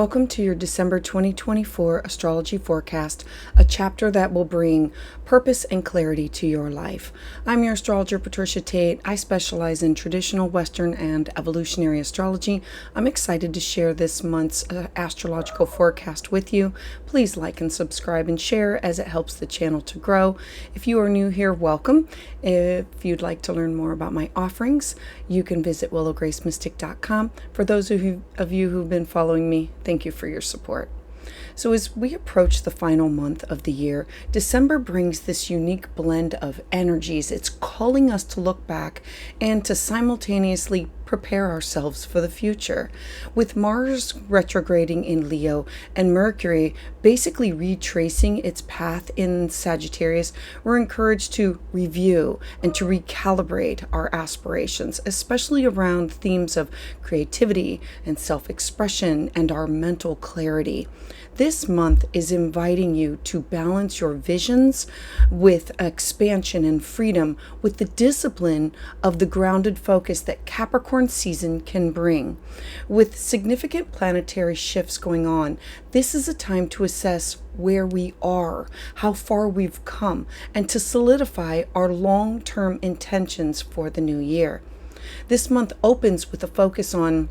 Welcome to your December 2024 astrology forecast, a chapter that will bring purpose and clarity to your life. I'm your astrologer, Patricia Tate. I specialize in traditional Western and evolutionary astrology. I'm excited to share this month's astrological forecast with you. Please like and subscribe and share as it helps the channel to grow. If you are new here, welcome. If you'd like to learn more about my offerings, you can visit willowgracemystic.com. For those of you who've been following me, thank you for your support. So as we approach the final month of the year, December brings this unique blend of energies. It's calling us to look back and to simultaneously prepare ourselves for the future. With Mars retrograding in Leo and Mercury basically retracing its path in Sagittarius, we're encouraged to review and to recalibrate our aspirations, especially around themes of creativity and self-expression and our mental clarity. This month is inviting you to balance your visions with expansion and freedom with the discipline of the grounded focus that Capricorn season can bring. With significant planetary shifts going on, this is a time to assess where we are, how far we've come, and to solidify our long-term intentions for the new year. This month opens with a focus on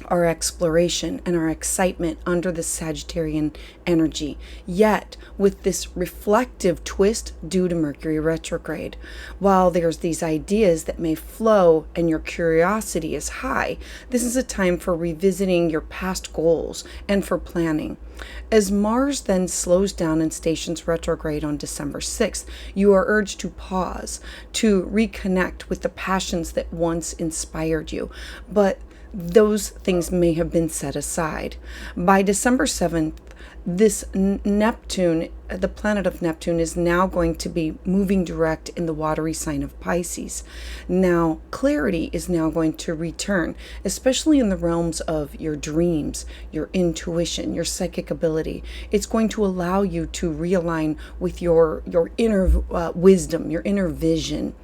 our exploration and our excitement under the Sagittarian energy, yet with this reflective twist due to Mercury retrograde. While there's these ideas that may flow and your curiosity is high, this is a time for revisiting your past goals and for planning. As Mars then slows down and stations retrograde on December 6th, you are urged to pause, to reconnect with the passions that once inspired you, but those things may have been set aside. By December 7th, this Neptune, the planet of Neptune, is now going to be moving direct in the watery sign of Pisces. Now, clarity is now going to return, especially in the realms of your dreams, your intuition, your psychic ability. It's going to allow you to realign with your inner wisdom, your inner vision.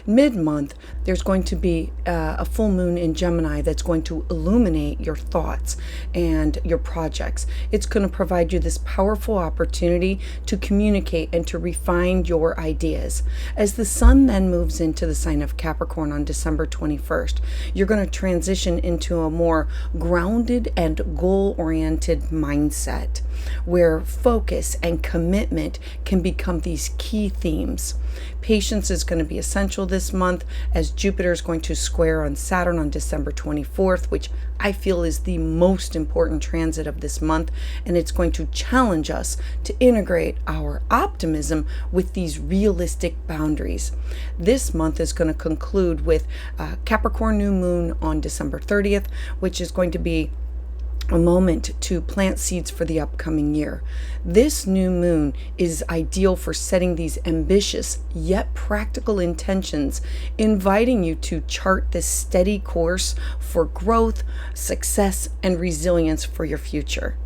Mid-month, there's going to be a full moon in Gemini that's going to illuminate your thoughts and your projects. It's going to provide you this powerful opportunity to communicate and to refine your ideas. As the sun then moves into the sign of Capricorn on December 21st, you're going to transition into a more grounded and goal-oriented mindset where focus and commitment can become these key themes. Patience is going to be essential this month as Jupiter is going to square on Saturn on December 24th, which I feel is the most important transit of this month, and it's going to challenge us to integrate our optimism with these realistic boundaries. This month is going to conclude with Capricorn new moon on December 30th, which is going to be a moment to plant seeds for the upcoming year. This new moon is ideal for setting these ambitious yet practical intentions, inviting you to chart this steady course for growth, success, and resilience for your future.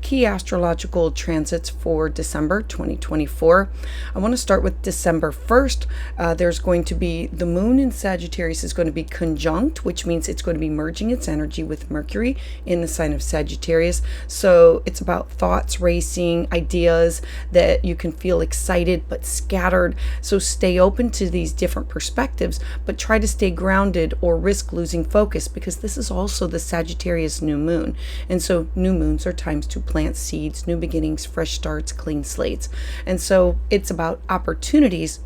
Key astrological transits for December 2024. I want to start with December 1st. There's going to be the moon in Sagittarius is going to be conjunct, which means it's going to be merging its energy with Mercury in the sign of Sagittarius. So it's about thoughts racing, ideas that you can feel excited but scattered. So stay open to these different perspectives, but try to stay grounded or risk losing focus because this is also the Sagittarius new moon. And so new moons are times to plant seeds, new beginnings, fresh starts, clean slates. And so it's about opportunities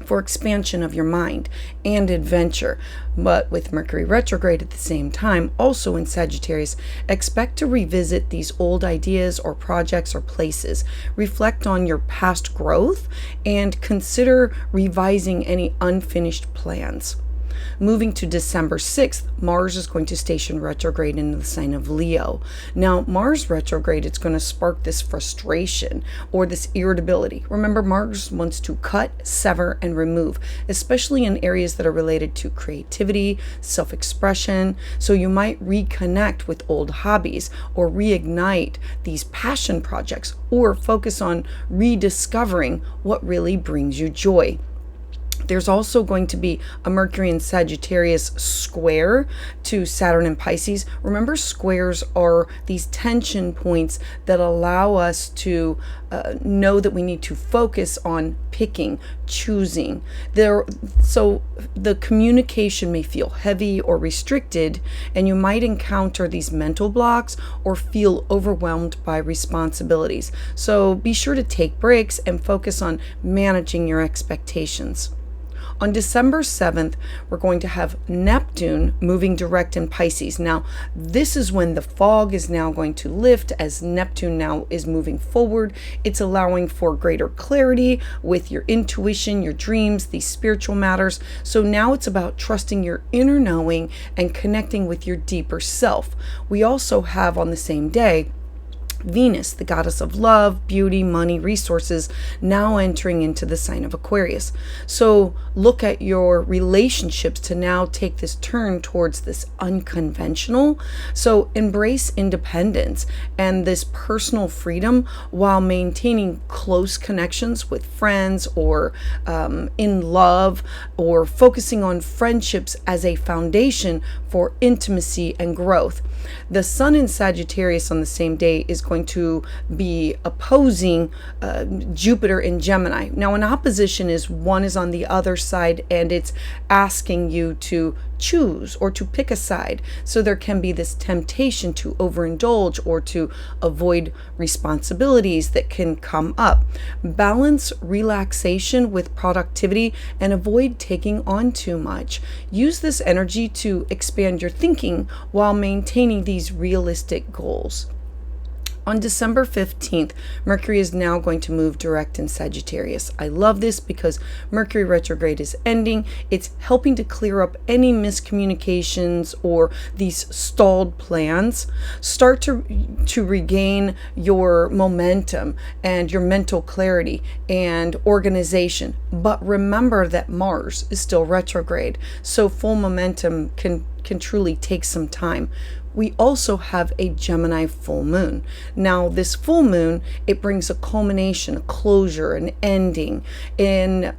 for expansion of your mind and adventure. But with Mercury retrograde at the same time, also in Sagittarius, expect to revisit these old ideas or projects or places. Reflect on your past growth and consider revising any unfinished plans. Moving to December 6th, Mars is going to station retrograde into the sign of Leo. Now, Mars retrograde, it's going to spark this frustration or this irritability. Remember, Mars wants to cut, sever, and remove, especially in areas that are related to creativity, self-expression. So you might reconnect with old hobbies or reignite these passion projects or focus on rediscovering what really brings you joy. There's also going to be a Mercury and Sagittarius square to Saturn and Pisces. Remember, squares are these tension points that allow us to know that we need to focus on picking, choosing. So the communication may feel heavy or restricted, and you might encounter these mental blocks or feel overwhelmed by responsibilities. So be sure to take breaks and focus on managing your expectations. On December 7th, we're going to have Neptune moving direct in Pisces. Now, this is when the fog is now going to lift as Neptune now is moving forward. It's allowing for greater clarity with your intuition, your dreams, these spiritual matters. So now it's about trusting your inner knowing and connecting with your deeper self. We also have on the same day Venus, the goddess of love, beauty, money, resources, now entering into the sign of Aquarius. So look at your relationships to now take this turn towards this unconventional. So embrace independence and this personal freedom while maintaining close connections with friends or in love, or focusing on friendships as a foundation for intimacy and growth. The Sun in Sagittarius on the same day is going to be opposing Jupiter in Gemini. Now, an opposition is one is on the other side, and it's asking you to choose or to pick a side. So there can be this temptation to overindulge or to avoid responsibilities that can come up. Balance relaxation with productivity and avoid taking on too much. Use this energy to expand your thinking while maintaining these realistic goals. On December 15th, Mercury is now going to move direct in Sagittarius. I love this because Mercury retrograde is ending. It's helping to clear up any miscommunications or these stalled plans. Start to regain your momentum and your mental clarity and organization. But remember that Mars is still retrograde, so full momentum can truly take some time. We also have a Gemini full moon. Now, this full moon, it brings a culmination, a closure, an ending in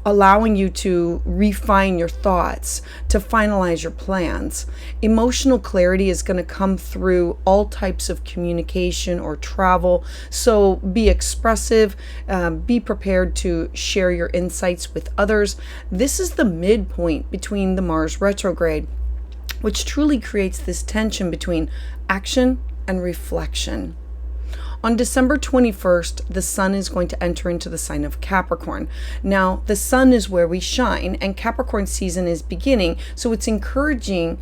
allowing you to refine your thoughts, to finalize your plans. Emotional clarity is going to come through all types of communication or travel. So be expressive, be prepared to share your insights with others. This is the midpoint between the Mars retrograde, which truly creates this tension between action and reflection. On December 21st, the Sun is going to enter into the sign of Capricorn. Now, the Sun is where we shine, and Capricorn season is beginning, so it's encouraging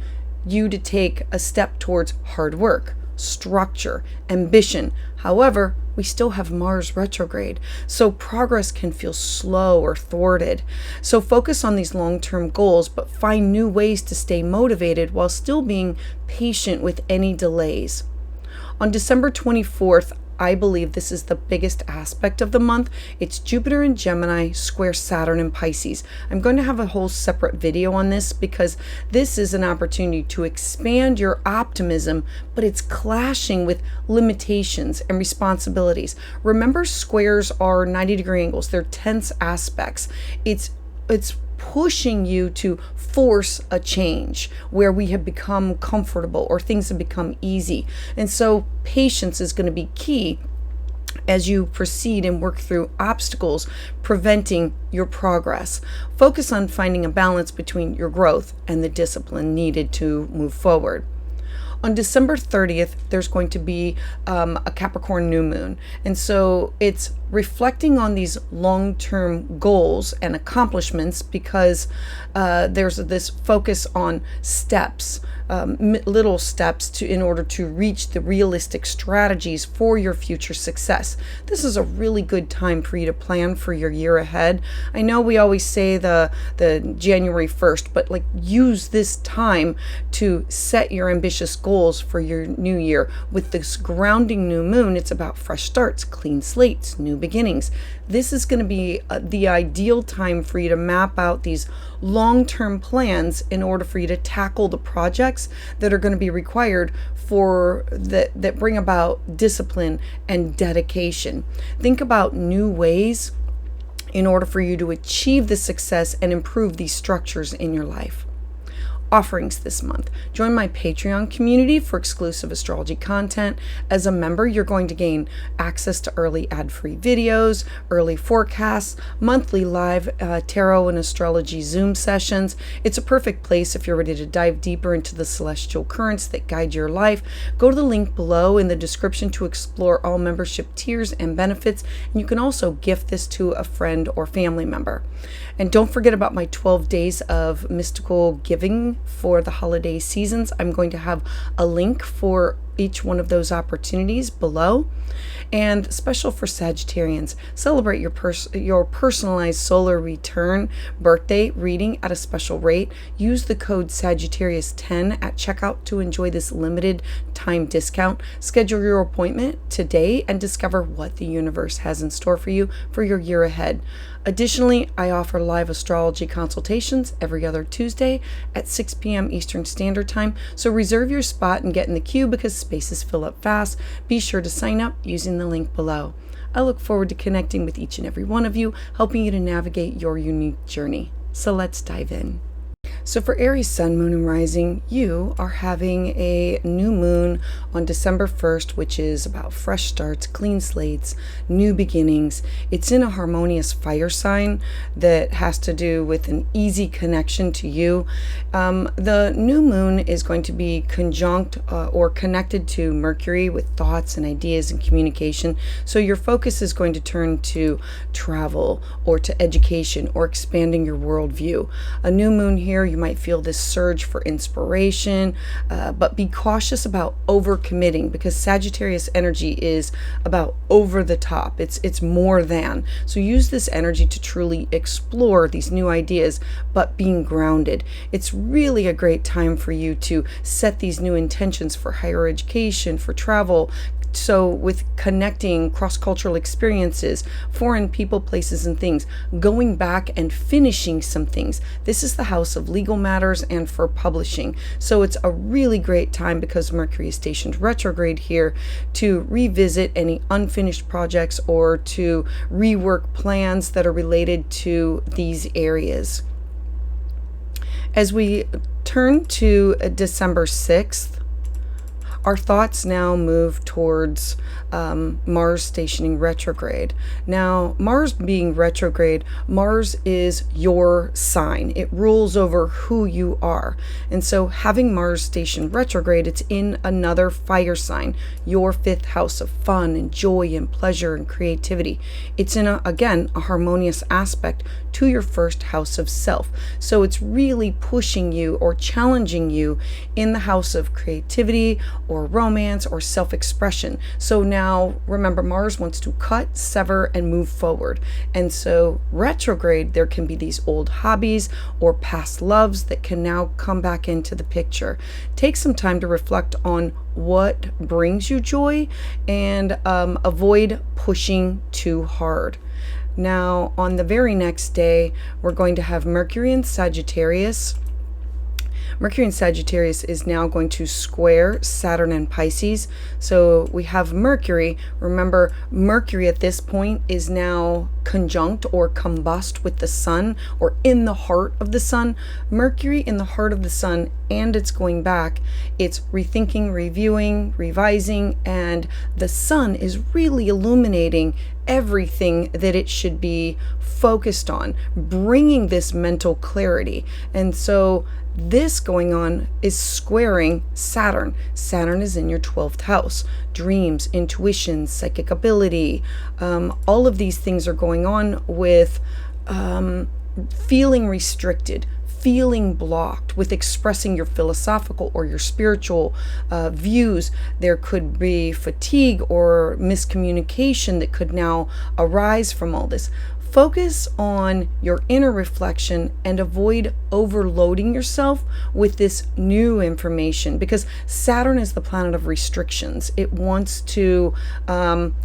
you to take a step towards hard work, structure, ambition. However, we still have Mars retrograde, so progress can feel slow or thwarted. So focus on these long-term goals, but find new ways to stay motivated while still being patient with any delays. On December 24th, I believe this is the biggest aspect of the month. It's Jupiter in Gemini square Saturn in Pisces. I'm going to have a whole separate video on this because this is an opportunity to expand your optimism, but it's clashing with limitations and responsibilities. Remember, squares are 90-degree angles. They're tense aspects. It's pushing you to force a change where we have become comfortable or things have become easy. And so patience is going to be key as you proceed and work through obstacles preventing your progress. Focus on finding a balance between your growth and the discipline needed to move forward. On December 30th, there's going to be a Capricorn new moon. And so it's reflecting on these long-term goals and accomplishments because there's this focus on steps, little steps in order to reach the realistic strategies for your future success. This is a really good time for you to plan for your year ahead. I know we always say the January 1st, but use this time to set your ambitious goals for your new year. With this grounding new moon, it's about fresh starts, clean slates, new beginnings. This is going to be the ideal time for you to map out these long-term plans in order for you to tackle the projects that are going to be required that bring about discipline and dedication. Think about new ways in order for you to achieve the success and improve these structures in your life. Offerings this month. Join my Patreon community for exclusive astrology content. As a member, you're going to gain access to early ad-free videos, early forecasts, monthly live tarot and astrology Zoom sessions. It's a perfect place if you're ready to dive deeper into the celestial currents that guide your life. Go to the link below in the description to explore all membership tiers and benefits, and you can also gift this to a friend or family member. And don't forget about my 12 days of mystical giving for the holiday seasons. I'm going to have a link for each one of those opportunities below. And special for Sagittarians, celebrate your personalized solar return birthday reading at a special rate. Use the code Sagittarius10 at checkout to enjoy this limited time discount. Schedule your appointment today and discover what the universe has in store for you for your year ahead. Additionally, I offer live astrology consultations every other Tuesday at 6 p.m. Eastern Standard Time, so reserve your spot and get in the queue because spaces fill up fast. Be sure to sign up using the link below. I look forward to connecting with each and every one of you, helping you to navigate your unique journey. So let's dive in. So for Aries Sun, Moon, and Rising, you are having a new moon on December 1st, which is about fresh starts, clean slates, new beginnings. It's in a harmonious fire sign that has to do with an easy connection to you. The new moon is going to be conjunct or connected to Mercury with thoughts and ideas and communication. So your focus is going to turn to travel or to education or expanding your worldview. A new moon here, you might feel this surge for inspiration, but be cautious about overcommitting because Sagittarius energy is about over the top. It's more than. So use this energy to truly explore these new ideas, but being grounded. It's really a great time for you to set these new intentions for higher education, for travel. So with connecting cross-cultural experiences, foreign people, places, and things, going back and finishing some things. This is the house of legal matters and for publishing. So it's a really great time because Mercury is stationed retrograde here to revisit any unfinished projects or to rework plans that are related to these areas. As we turn to December 6th, our thoughts now move towards Mars stationing retrograde. Now, Mars being retrograde, Mars is your sign. It rules over who you are. And so having Mars station retrograde, it's in another fire sign, your fifth house of fun and joy and pleasure and creativity. It's in, again, a harmonious aspect to your first house of self. So it's really pushing you or challenging you in the house of creativity or romance or self-expression. So now remember, Mars wants to cut, sever, and move forward. And so retrograde, there can be these old hobbies or past loves that can now come back into the picture. Take some time to reflect on what brings you joy and avoid pushing too hard. Now, on the very next day, we're going to have Mercury in Sagittarius. Mercury in Sagittarius is now going to square Saturn and Pisces. So we have Mercury. Remember, Mercury at this point is now conjunct or combust with the sun or in the heart of the sun. Mercury in the heart of the sun, and it's going back. It's rethinking, reviewing, revising, and the sun is really illuminating everything that it should be focused on, bringing this mental clarity. And so this going on is squaring Saturn. Saturn is in your 12th house. Dreams, intuition, psychic ability, all of these things are going on with feeling restricted, feeling blocked with expressing your philosophical or your spiritual views. There could be fatigue or miscommunication that could now arise from all this. Focus on your inner reflection and avoid overloading yourself with this new information, because Saturn is the planet of restrictions. It wants to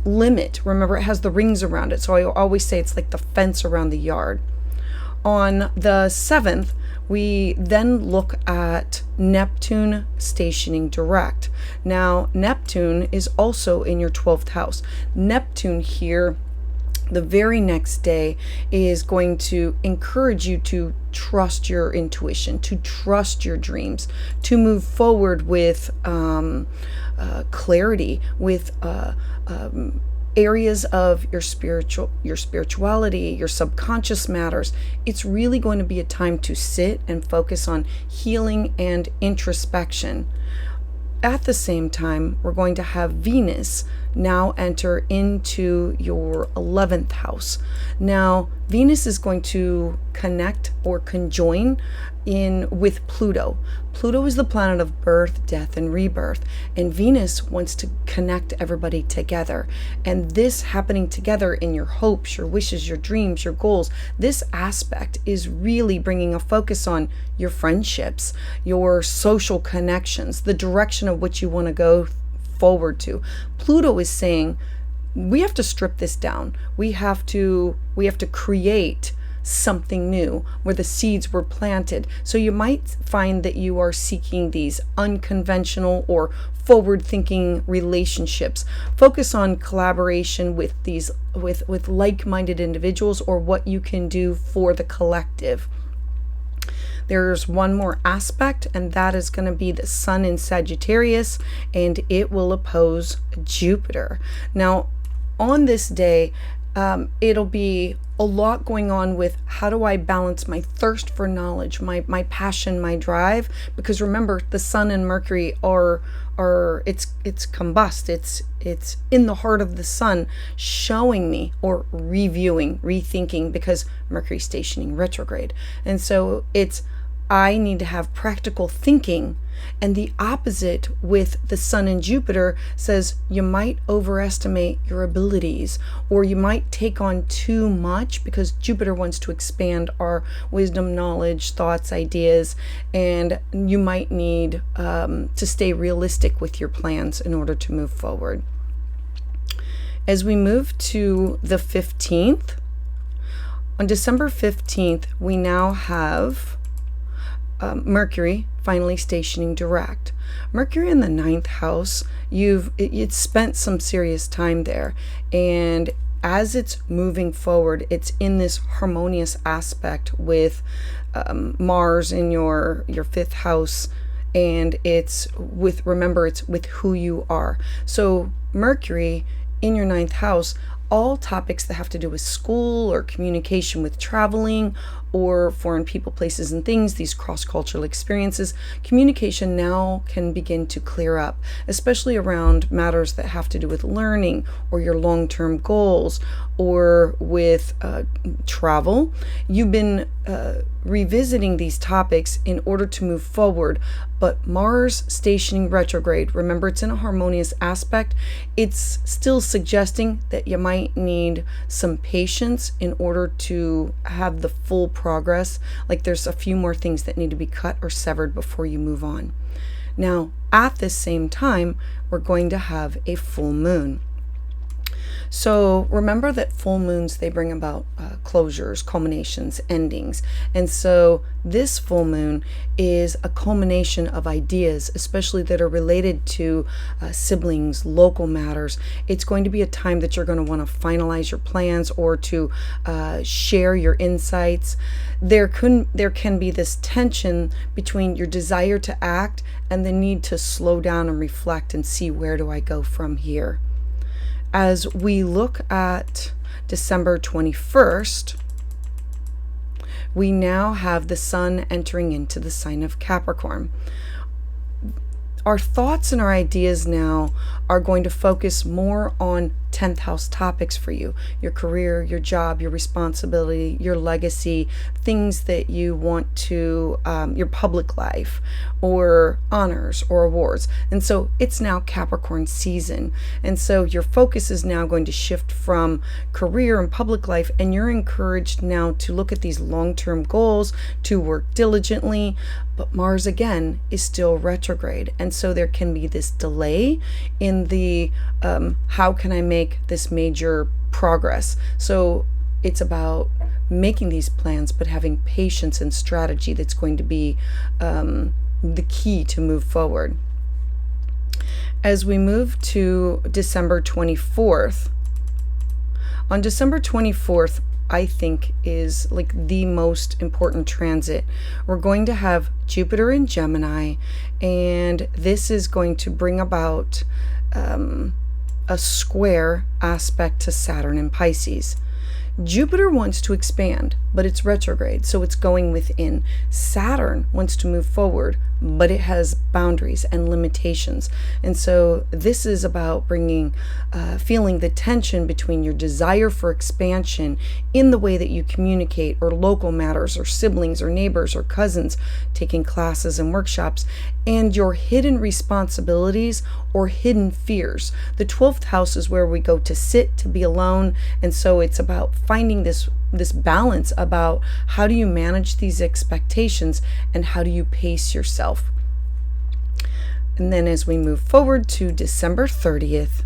limit. Remember, it has the rings around it. So I always say it's like the fence around the yard. On the 7th, we then look at Neptune stationing direct. Now, Neptune is also in your 12th house. Neptune here The very next day is going to encourage you to trust your intuition, to trust your dreams, to move forward with clarity, with areas of your spirituality, your subconscious matters. It's really going to be a time to sit and focus on healing and introspection. At the same time, we're going to have Venus now enter into your 11th house. Now, Venus is going to connect or conjoin in with Pluto. Pluto is the planet of birth, death, and rebirth, and Venus wants to connect everybody together. And this happening together in your hopes, your wishes, your dreams, your goals, this aspect is really bringing a focus on your friendships, your social connections, the direction of which you want to go forward to. Pluto is saying we have to strip this down. We have to create something new where the seeds were planted. So you might find that you are seeking these unconventional or forward-thinking relationships. Focus on collaboration with these with like-minded individuals, or what you can do for the collective. There's one more aspect, and that is going to be the Sun in Sagittarius, and it will oppose Jupiter. Now, on this day, it'll be a lot going on with how do I balance my thirst for knowledge, my passion, my drive, because remember, the Sun and Mercury are it's combust, it's in the heart of the Sun, showing me or reviewing, rethinking, because Mercury's stationing retrograde. And so I need to have practical thinking. And the opposite with the Sun and Jupiter says you might overestimate your abilities, or you might take on too much, because Jupiter wants to expand our wisdom, knowledge, thoughts, ideas, and you might need to stay realistic with your plans in order to move forward. As we move to the 15th, on December 15th, we now have Mercury finally stationing direct. Mercury in the 9th house, it's spent some serious time there, and as it's moving forward, it's in this harmonious aspect with Mars in your 5th house, and it's with who you are. So Mercury in your 9th house, all topics that have to do with school or communication with traveling or foreign people, places, and things, these cross-cultural experiences, communication now can begin to clear up, especially around matters that have to do with learning or your long-term goals, or with travel. You've been revisiting these topics in order to move forward, but Mars stationing retrograde, remember, it's in a harmonious aspect. It's still suggesting that you might need some patience in order to have the full progress. Like there's a few more things that need to be cut or severed before you move on. Now, at this same time, we're going to have a full moon. So remember that full moons, they bring about closures, culminations, endings. And so this full moon is a culmination of ideas, especially that are related to siblings, local matters. It's going to be a time that you're going to want to finalize your plans or to share your insights. There can be this tension between your desire to act and the need to slow down and reflect and see, where do I go from here? As we look at December 21st, we now have the Sun entering into the sign of Capricorn. Our thoughts and our ideas now are going to focus more on 10th house topics for you: your career, your job, your responsibility, your legacy, things that you want to, your public life, or honors or awards. And so it's now Capricorn season. And so your focus is now going to shift from career and public life, and you're encouraged now to look at these long-term goals, to work diligently. But Mars again is still retrograde, and so there can be this delay in the how can I make this major progress. So it's about making these plans, but having patience and strategy that's going to be the key to move forward. As we move to December 24th, On December 24th, I think is like the most important transit. We're going to have Jupiter in Gemini, and this is going to bring about a square aspect to Saturn in Pisces. Jupiter wants to expand, but it's retrograde, so it's going within. Saturn wants to move forward, but it has boundaries and limitations. And so this is about feeling the tension between your desire for expansion in the way that you communicate, or local matters, or siblings, or neighbors, or cousins, taking classes and workshops, and your hidden responsibilities or hidden fears. The 12th house is where we go to sit, to be alone. And so it's about finding this balance about how do you manage these expectations and how do you pace yourself. And then as we move forward to December 30th,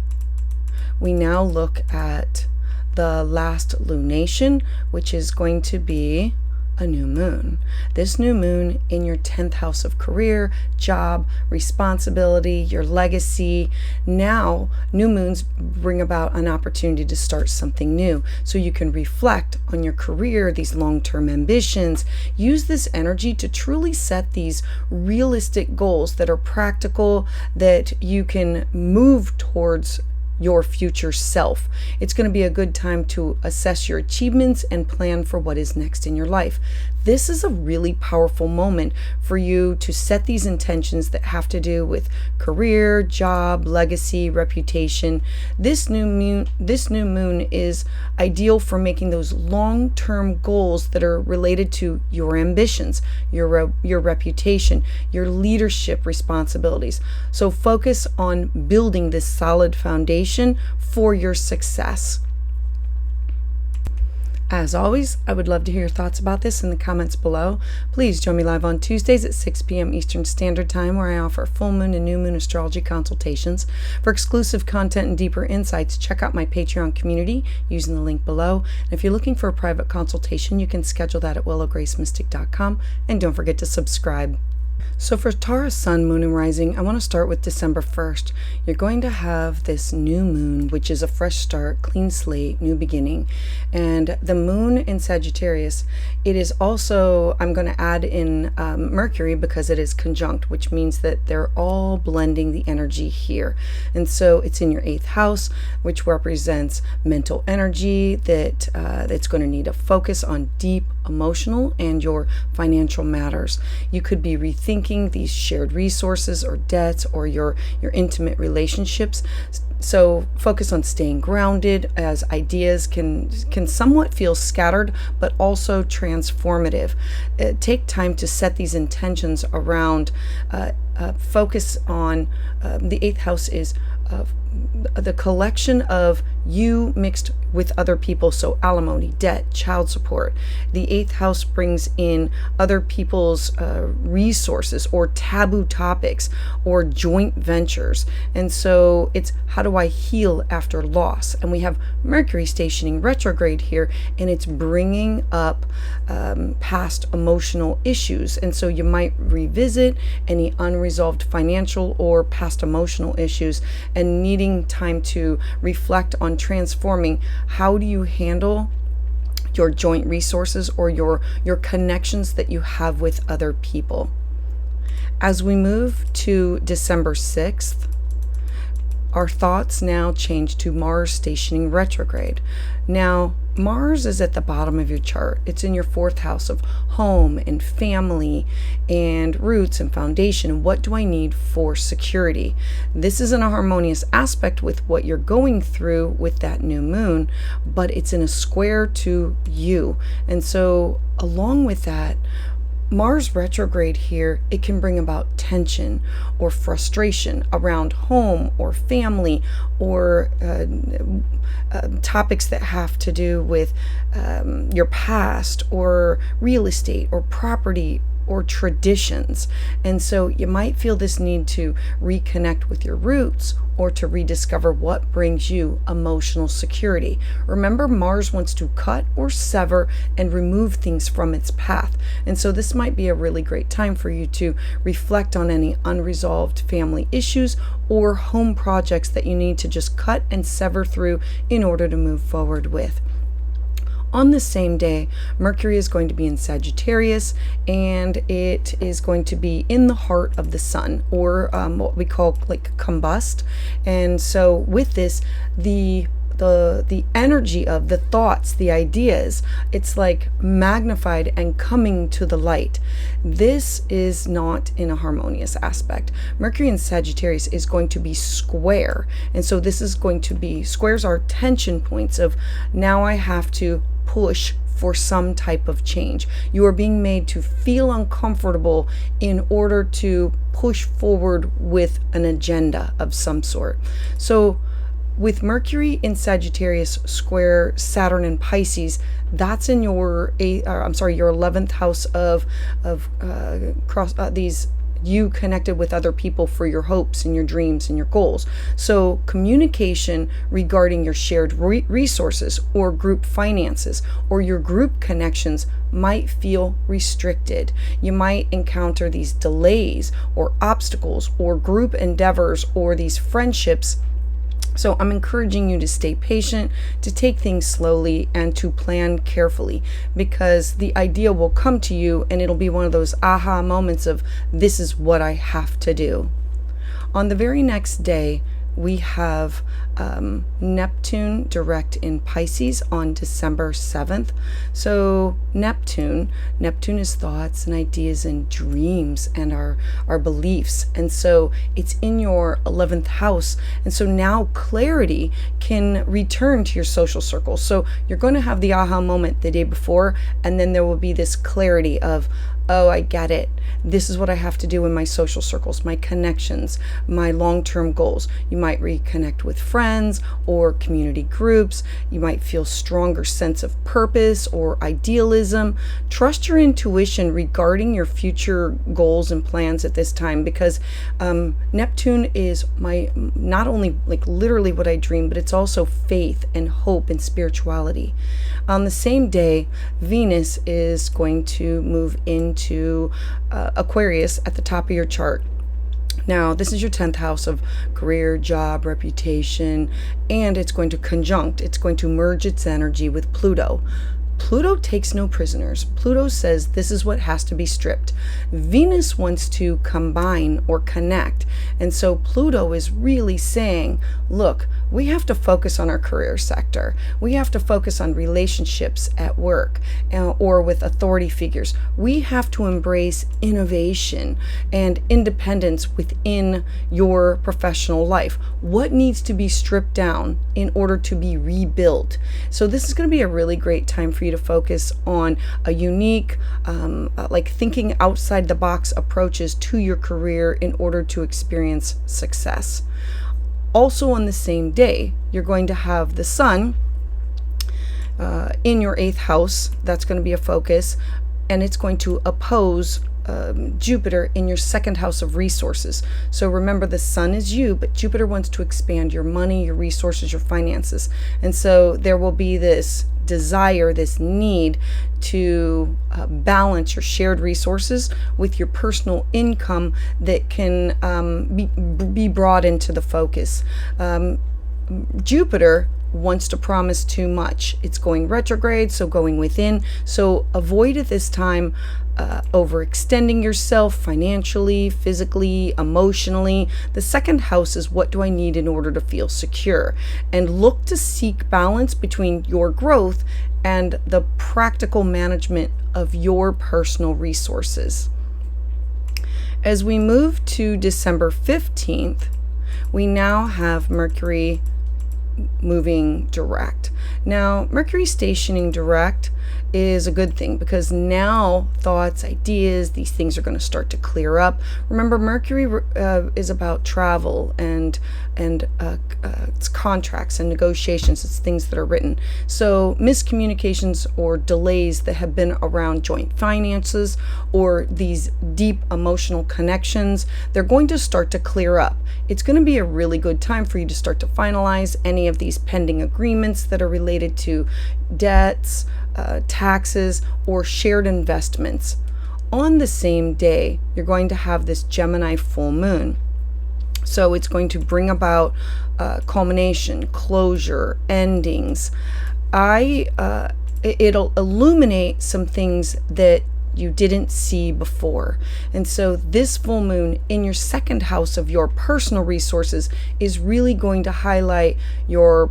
we now look at the last lunation, which is going to be a new moon. This new moon in your 10th house of career, job, responsibility, your legacy. Now, new moons bring about an opportunity to start something new. So you can reflect on your career, these long-term ambitions. Use this energy to truly set these realistic goals that are practical, that you can move towards your future self. It's going to be a good time to assess your achievements and plan for what is next in your life. This is a really powerful moment for you to set these intentions that have to do with career, job, legacy, reputation. This new moon is ideal for making those long-term goals that are related to your ambitions, your reputation, your leadership responsibilities. So focus on building this solid foundation for your success. As always, I would love to hear your thoughts about this in the comments below. Please join me live on Tuesdays at 6 p.m. Eastern Standard Time, where I offer full moon and new moon astrology consultations. For exclusive content and deeper insights, check out my Patreon community using the link below. And if you're looking for a private consultation, you can schedule that at willowgracemystic.com. And don't forget to subscribe. So for Taurus sun, moon, and rising, I want to start with December 1st. You're going to have this new moon, which is a fresh start, clean slate, new beginning. And the moon in Sagittarius, it is also, I'm going to add in Mercury because it is conjunct, which means that they're all blending the energy here. And so it's in your 8th house, which represents mental energy that it's going to need a focus on deep emotional and your financial matters. You could be rethinking these shared resources or debts or your intimate relationships. So focus on staying grounded, as ideas can somewhat feel scattered, but also transformative. Take time to set these intentions around focus on the 8th house is the collection of you mixed with other people, so alimony, debt, child support. The 8th house brings in other people's resources or taboo topics or joint ventures. And so it's how do I heal after loss? And we have Mercury stationing retrograde here, and it's bringing up past emotional issues. And so you might revisit any unresolved financial or past emotional issues and needing time to reflect on transforming how do you handle your joint resources or your connections that you have with other people. As we move to December 6th, our thoughts now change to Mars stationing retrograde. Now, Mars is at the bottom of your chart. It's in your 4th house of home and family and roots and foundation. What do I need for security? This isn't a harmonious aspect with what you're going through with that new moon, but it's in a square to you. And so along with that, Mars retrograde here, it can bring about tension or frustration around home or family or topics that have to do with your past or real estate or property or traditions. And so you might feel this need to reconnect with your roots or to rediscover what brings you emotional security. Remember, Mars wants to cut or sever and remove things from its path. And so this might be a really great time for you to reflect on any unresolved family issues or home projects that you need to just cut and sever through in order to move forward with. On the same day, Mercury is going to be in Sagittarius, and it is going to be in the heart of the sun, or what we call like combust. And so with this, the energy of the thoughts, the ideas, it's like magnified and coming to the light. This is not in a harmonious aspect. Mercury in Sagittarius is going to be square. And so this is going to be, squares are tension points of, now I have to push for some type of change. You are being made to feel uncomfortable in order to push forward with an agenda of some sort. So with Mercury in Sagittarius square Saturn in Pisces, that's in your 11th house of these, you connected with other people for your hopes and your dreams and your goals. So communication regarding your shared resources or group finances or your group connections might feel restricted. You might encounter these delays or obstacles or group endeavors or these friendships. So I'm encouraging you to stay patient, to take things slowly, and to plan carefully, because the idea will come to you and it'll be one of those aha moments of, this is what I have to do. On the very next day, we have Neptune direct in Pisces on December 7th. So Neptune is thoughts and ideas and dreams and our beliefs. And so it's in your 11th house. And so now clarity can return to your social circle. So you're going to have the aha moment the day before, and then there will be this clarity of, oh, I get it. This is what I have to do in my social circles, my connections, my long-term goals. You might reconnect with friends or community groups. You might feel stronger sense of purpose or idealism. Trust your intuition regarding your future goals and plans at this time, because Neptune is not only like literally what I dream, but it's also faith and hope and spirituality. On the same day, Venus is going to move into Aquarius at the top of your chart. Now, this is your 10th house of career, job, reputation, and it's going to merge its energy with Pluto. Pluto takes no prisoners. Pluto says this is what has to be stripped. Venus wants to combine or connect. And so Pluto is really saying, look, we have to focus on our career sector. We have to focus on relationships at work or with authority figures. We have to embrace innovation and independence within your professional life. What needs to be stripped down in order to be rebuilt? So this is going to be a really great time for you to focus on a unique, like thinking outside the box approaches to your career in order to experience success. Also on the same day, you're going to have the sun in your 8th house. That's going to be a focus, and it's going to oppose Jupiter in your 2nd house of resources. So remember, the sun is you, but Jupiter wants to expand your money, your resources, your finances. And so there will be this desire, this need to balance your shared resources with your personal income that can be brought into the focus. Jupiter wants to promise too much. It's going retrograde, so going within. So avoid at this time overextending yourself financially, physically, emotionally. The 2nd house is what do I need in order to feel secure? And look to seek balance between your growth and the practical management of your personal resources. As we move to December 15th, we now have Mercury moving direct. Now, Mercury stationing direct is a good thing, because now thoughts, ideas, these things are going to start to clear up. Remember, Mercury is about travel and it's contracts and negotiations. It's things that are written. So miscommunications or delays that have been around joint finances or these deep emotional connections, they're going to start to clear up. It's going to be a really good time for you to start to finalize any of these pending agreements that are related to debts, taxes, or shared investments. On the same day, you're going to have this Gemini full moon. So it's going to bring about culmination, closure, endings. It'll illuminate some things that you didn't see before. And so this full moon in your second house of your personal resources is really going to highlight your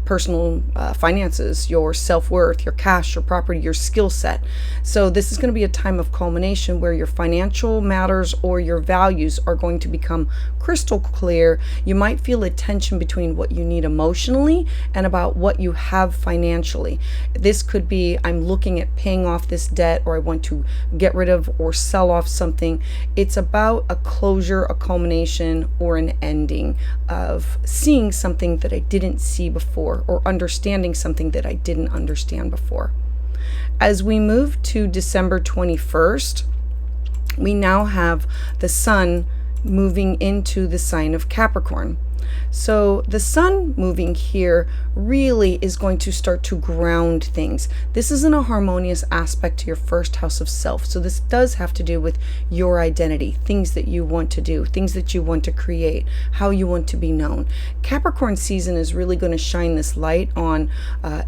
personal finances, your self-worth, your cash, your property, your skill set. So this is going to be a time of culmination where your financial matters or your values are going to become crystal clear. You might feel a tension between what you need emotionally and about what you have financially. This could be, I'm looking at paying off this debt, or I want to get rid of or sell off something. It's about a closure, a culmination, or an ending of seeing something that I didn't see before, or understanding something that I didn't understand before. As we move to December 21st, we now have the sun moving into the sign of Capricorn. So the sun moving here really is going to start to ground things. This isn't a harmonious aspect to your first house of self. So this does have to do with your identity, things that you want to do, things that you want to create, how you want to be known. Capricorn season is really going to shine this light on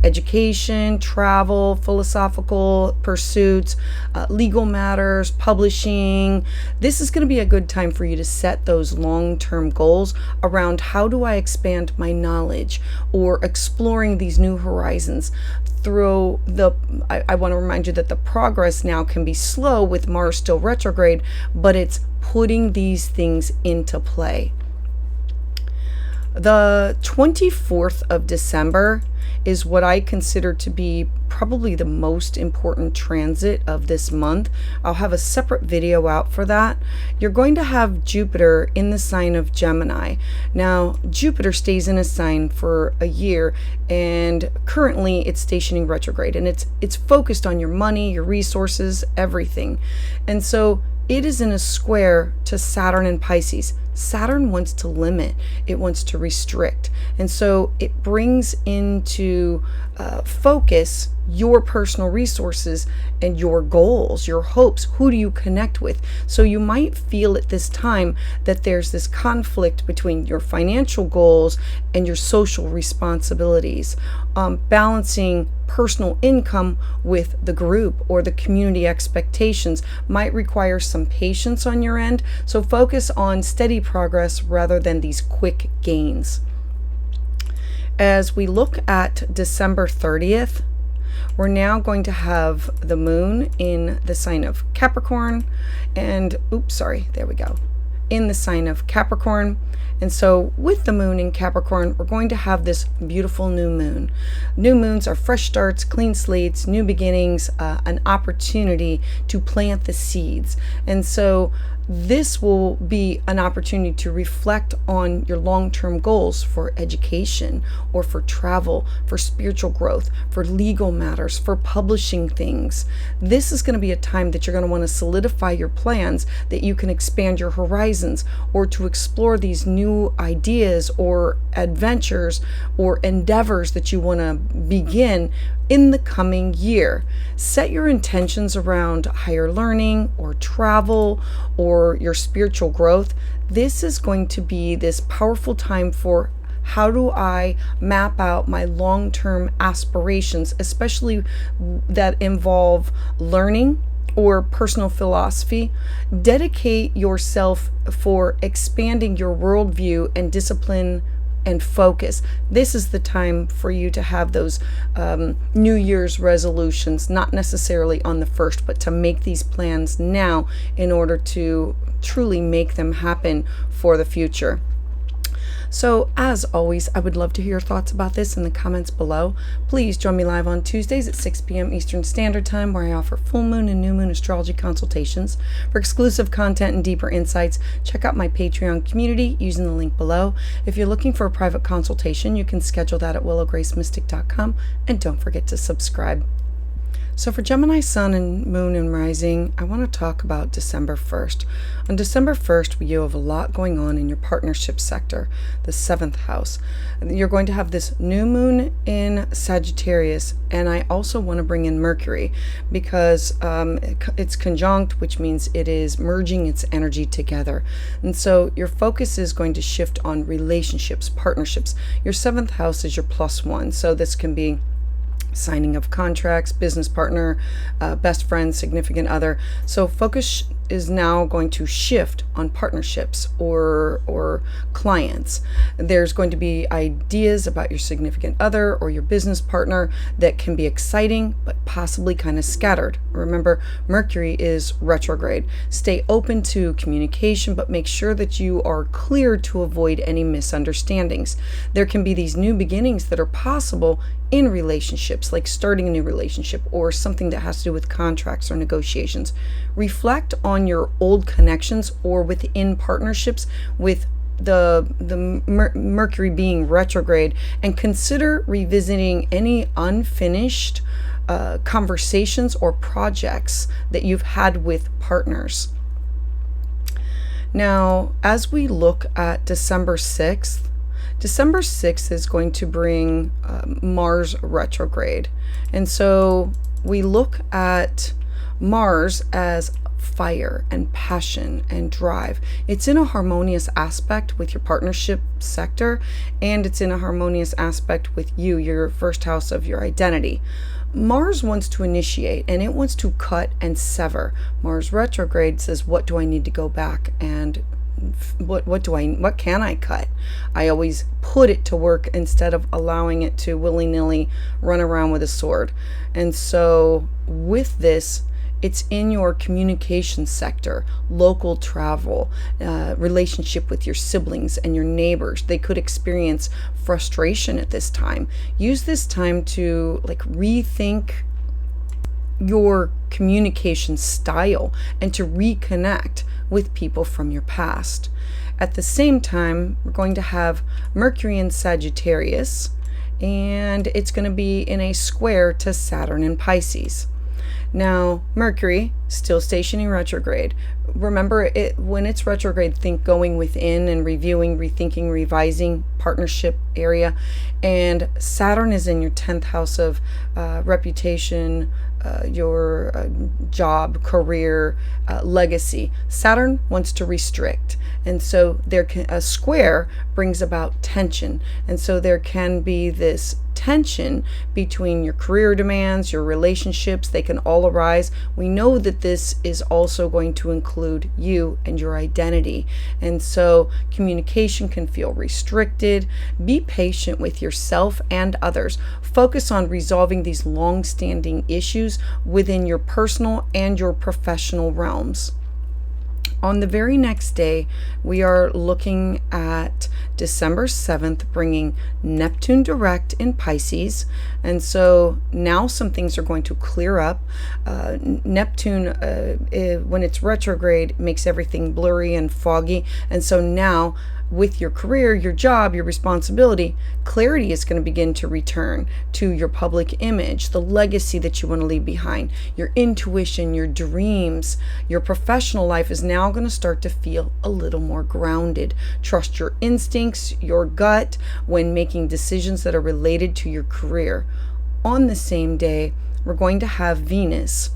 education, travel, philosophical pursuits, legal matters, publishing. This is going to be a good time for you to set those long-term goals around how do I expand my knowledge, or exploring these new horizons through I want to remind you that the progress now can be slow with Mars still retrograde, but it's putting these things into play. The 24th of December is what I consider to be probably the most important transit of this month. I'll have a separate video out for that. You're going to have Jupiter in the sign of Gemini. Now, Jupiter stays in a sign for a year, and currently it's stationing retrograde, and it's focused on your money, your resources, everything. And so it is in a square to Saturn and Pisces. Saturn wants to limit, it wants to restrict. And so it brings into focus your personal resources and your goals, your hopes. Who do you connect with? So you might feel at this time that there's this conflict between your financial goals and your social responsibilities, balancing personal income with the group or the community expectations might require some patience on your end. So focus on steady progress rather than these quick gains. As we look at December 30th, we're now going to have the moon in the sign of Capricorn and, in the sign of Capricorn. And so with the moon in Capricorn, we're going to have this beautiful new moon. New moons are fresh starts, clean slates, new beginnings, an opportunity to plant the seeds. And so this will be an opportunity to reflect on your long-term goals for education or for travel, for spiritual growth, for legal matters, for publishing things. This is going to be a time that you're going to want to solidify your plans, that you can expand your horizons, or to explore these new ideas or adventures or endeavors that you want to begin in the coming year. Set your intentions around higher learning or travel or your spiritual growth. This is going to be this powerful time for how do I map out my long-term aspirations, especially that involve learning or personal philosophy. Dedicate yourself for expanding your worldview and discipline and focus. This is the time for you to have those New Year's resolutions, not necessarily on the 1st, but to make these plans now in order to truly make them happen for the future. So as always, I would love to hear your thoughts about this in the comments below. Please join me live on Tuesdays at 6 p.m. Eastern Standard Time, where I offer full moon and new moon astrology consultations. For exclusive content and deeper insights, check out my Patreon community using the link below. If you're looking for a private consultation, you can schedule that at willowgracemystic.com, and don't forget to subscribe. So for Gemini Sun and Moon and Rising, I want to talk about December 1st. On December 1st, you have a lot going on in your partnership sector, the 7th house. You're going to have this new moon in Sagittarius, and I also want to bring in Mercury because it's conjunct, which means it is merging its energy together. And so your focus is going to shift on relationships, partnerships. Your 7th house is your +1, so this can be signing of contracts, business partner, best friend, significant other. So focus is now going to shift on partnerships or clients. There's going to be ideas about your significant other or your business partner that can be exciting but possibly kind of scattered. Remember, Mercury is retrograde. Stay open to communication, but make sure that you are clear to avoid any misunderstandings. There can be these new beginnings that are possible in relationships, like starting a new relationship or something that has to do with contracts or negotiations. Reflect on your old connections or within partnerships with the Mercury being retrograde, and consider revisiting any unfinished conversations or projects that you've had with partners. Now, as we look at December 6th is going to bring Mars retrograde. And so we look at Mars as fire and passion and drive. It's in a harmonious aspect with your partnership sector, and it's in a harmonious aspect with you, your first house of your identity. Mars wants to initiate, and it wants to cut and sever. Mars retrograde says, what do I need to go back and what can I cut? I always put it to work instead of allowing it to willy-nilly run around with a sword. And so with this, it's in your communication sector, local travel, relationship with your siblings and your neighbors. They could experience frustration at this time. Use this time to rethink your communication style and to reconnect with people from your past. At the same time, we're going to have Mercury in Sagittarius, and it's going to be in a square to Saturn in Pisces. Now, Mercury, still stationing retrograde. Remember, when it's retrograde, think going within and reviewing, rethinking, revising, partnership area. And Saturn is in your 10th house of reputation, your job, career, legacy. Saturn wants to restrict. And so a square brings about tension. And so there can be this tension between your career demands, your relationships. They can all arise. We know that this is also going to include you and your identity. And so communication can feel restricted. Be patient with yourself and others. Focus on resolving these long-standing issues within your personal and your professional realms. On the very next day, we are looking at December 7th, bringing Neptune direct in Pisces. And so now some things are going to clear up. Neptune, when it's retrograde, makes everything blurry and foggy. And so now, with your career, your job, your responsibility, clarity is going to begin to return to your public image, the legacy that you want to leave behind, your intuition, your dreams. Your professional life is now going to start to feel a little more grounded. Trust your instincts, your gut, when making decisions that are related to your career. On the same day, we're going to have Venus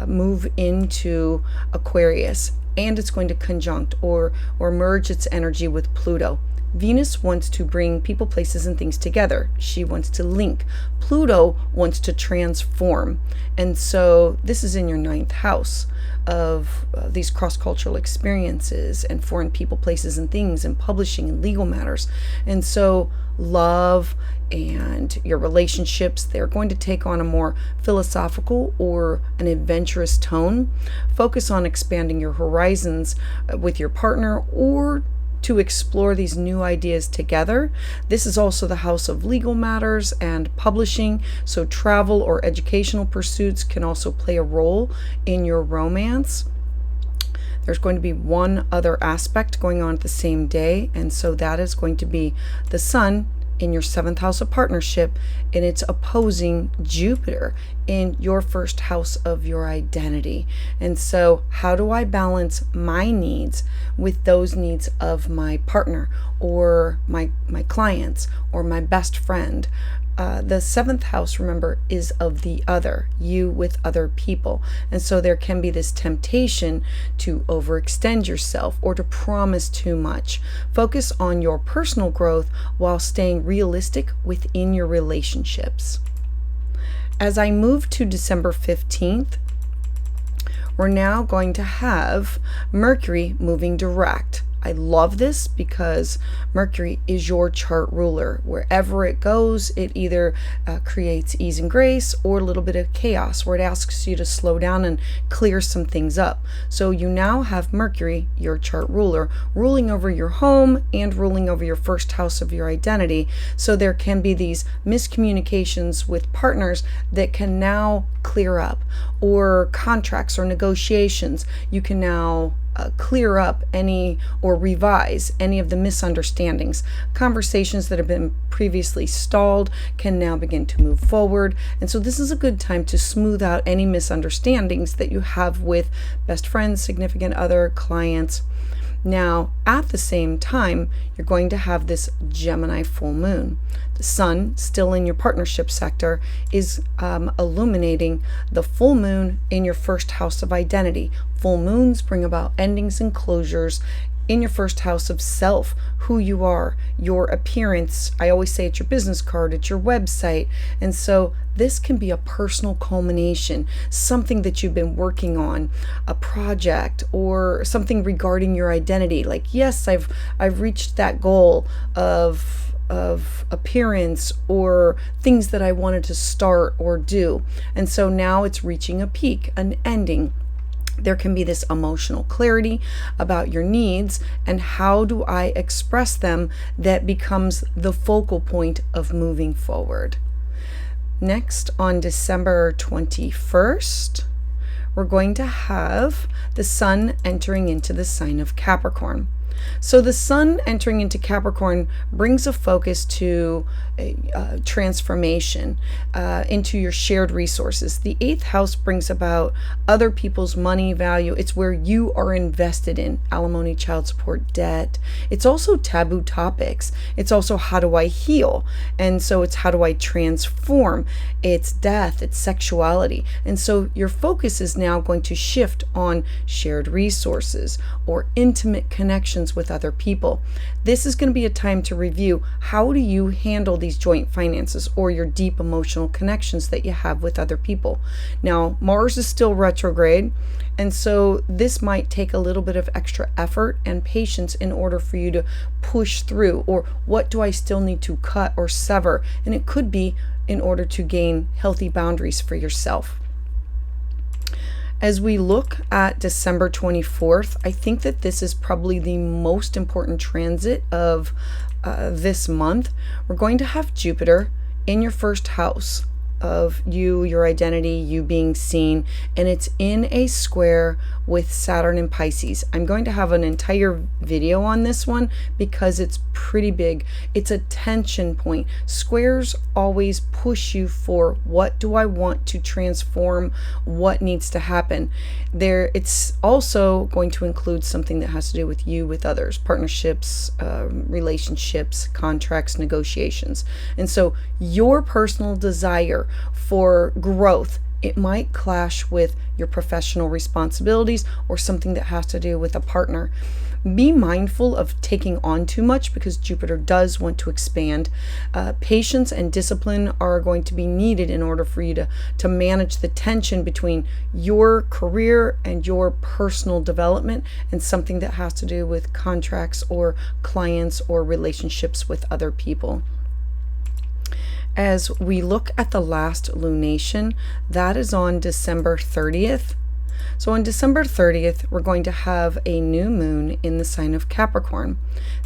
move into Aquarius, and it's going to conjunct or merge its energy with Pluto. Venus wants to bring people, places, and things together. She wants to link. Pluto wants to transform. And so this is in your 9th house of these cross-cultural experiences and foreign people, places, and things, and publishing and legal matters. And so love and your relationships, they're going to take on a more philosophical or an adventurous tone. Focus on expanding your horizons with your partner, or to explore these new ideas together. This is also the house of legal matters and publishing, so travel or educational pursuits can also play a role in your romance. There's going to be one other aspect going on at the same day, and so that is going to be the Sun in your 7th house of partnership, and it's opposing Jupiter in your 1st house of your identity. And so how do I balance my needs with those needs of my partner or my clients or my best friend? The 7th house, remember, is of the other, you with other people. And so there can be this temptation to overextend yourself or to promise too much. Focus on your personal growth while staying realistic within your relationships. As I move to December 15th, we're now going to have Mercury moving direct. I love this because Mercury is your chart ruler. Wherever it goes, it either creates ease and grace or a little bit of chaos, where it asks you to slow down and clear some things up. So you now have Mercury, your chart ruler, ruling over your home and ruling over your 1st house of your identity. So there can be these miscommunications with partners that can now clear up, or contracts or negotiations. You can now clear up any or revise any of the misunderstandings. Conversations that have been previously stalled can now begin to move forward. And so this is a good time to smooth out any misunderstandings that you have with best friends, significant other, clients. Now, at the same time, you're going to have this Gemini full moon. The Sun, still in your partnership sector, is illuminating the full moon in your 1st house of identity. Full moons bring about endings and closures in your 1st house of self, who you are, your appearance. I always say it's your business card, it's your website. And so this can be a personal culmination, something that you've been working on, a project or something regarding your identity. Like, yes, I've reached that goal of appearance or things that I wanted to start or do. And so now it's reaching a peak, an ending. There can be this emotional clarity about your needs and how do I express them that becomes the focal point of moving forward. Next, on December 21st, we're going to have the Sun entering into the sign of Capricorn. So the Sun entering into Capricorn brings a focus to transformation into your shared resources. The 8th house brings about other people's money value. It's where you are invested in alimony, child support, debt. It's also taboo topics. It's also how do I heal? And so it's how do I transform? It's death, it's sexuality. And so your focus is now going to shift on shared resources or intimate connections with other people. This is going to be a time to review how do you handle these joint finances or your deep emotional connections that you have with other people. Now, Mars is still retrograde, and so this might take a little bit of extra effort and patience in order for you to push through, or what do I still need to cut or sever? And it could be in order to gain healthy boundaries for yourself. As we look at December 24th, I think that this is probably the most important transit of this month. We're going to have Jupiter in your 1st house of you, your identity, you being seen, and it's in a square with Saturn and Pisces. I'm going to have an entire video on this one because it's pretty big. It's a tension point. Squares always push you for what do I want to transform, what needs to happen. It's also going to include something that has to do with you with others, partnerships, relationships, contracts, negotiations. And so your personal desire for growth, it might clash with your professional responsibilities or something that has to do with a partner. Be mindful of taking on too much because Jupiter does want to expand. Patience and discipline are going to be needed in order for you to manage the tension between your career and your personal development and something that has to do with contracts or clients or relationships with other people. As we look at the last lunation, that is on December 30th. So on December 30th, we're going to have a new moon in the sign of Capricorn.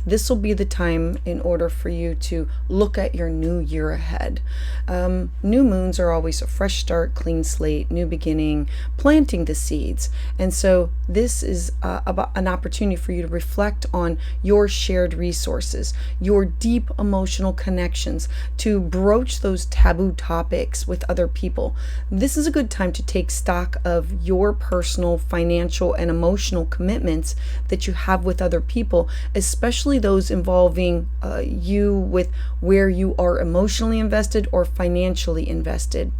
This will be the time in order for you to look at your new year ahead. New moons are always a fresh start, clean slate, new beginning, planting the seeds. And so this is about an opportunity for you to reflect on your shared resources, your deep emotional connections, to broach those taboo topics with other people. This is a good time to take stock of your personal, financial, and emotional commitments that you have with other people, especially those involving you with where you are emotionally invested or financially invested.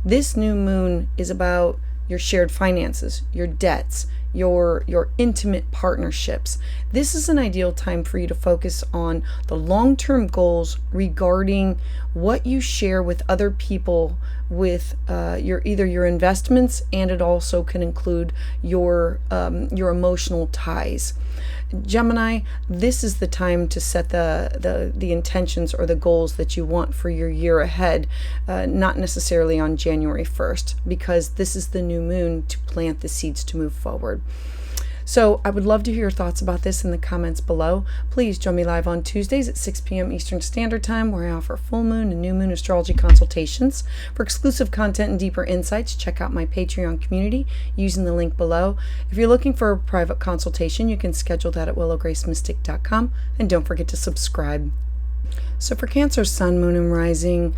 This new moon is about your shared finances, your debts, your intimate partnerships. This is an ideal time for you to focus on the long-term goals regarding what you share with other people with your investments, and it also can include your emotional ties. Gemini, this is the time to set the intentions or the goals that you want for your year ahead, not necessarily on January 1st, because this is the new moon to plant the seeds to move forward. So I would love to hear your thoughts about this in the comments below. Please join me live on Tuesdays at 6 p.m. Eastern Standard Time, where I offer full moon and new moon astrology consultations. For exclusive content and deeper insights, check out my Patreon community using the link below. If you're looking for a private consultation, you can schedule that at willowgracemystic.com, and don't forget to subscribe. So for Cancer, Sun, Moon, and Rising,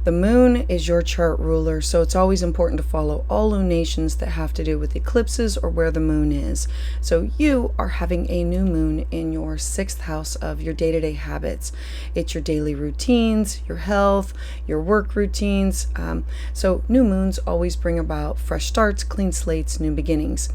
the moon is your chart ruler, so it's always important to follow all lunations that have to do with eclipses or where the moon is. So you are having a new moon in your 6th house of your day-to-day habits. It's your daily routines, your health, your work routines. So new moons always bring about fresh starts, clean slates, new beginnings.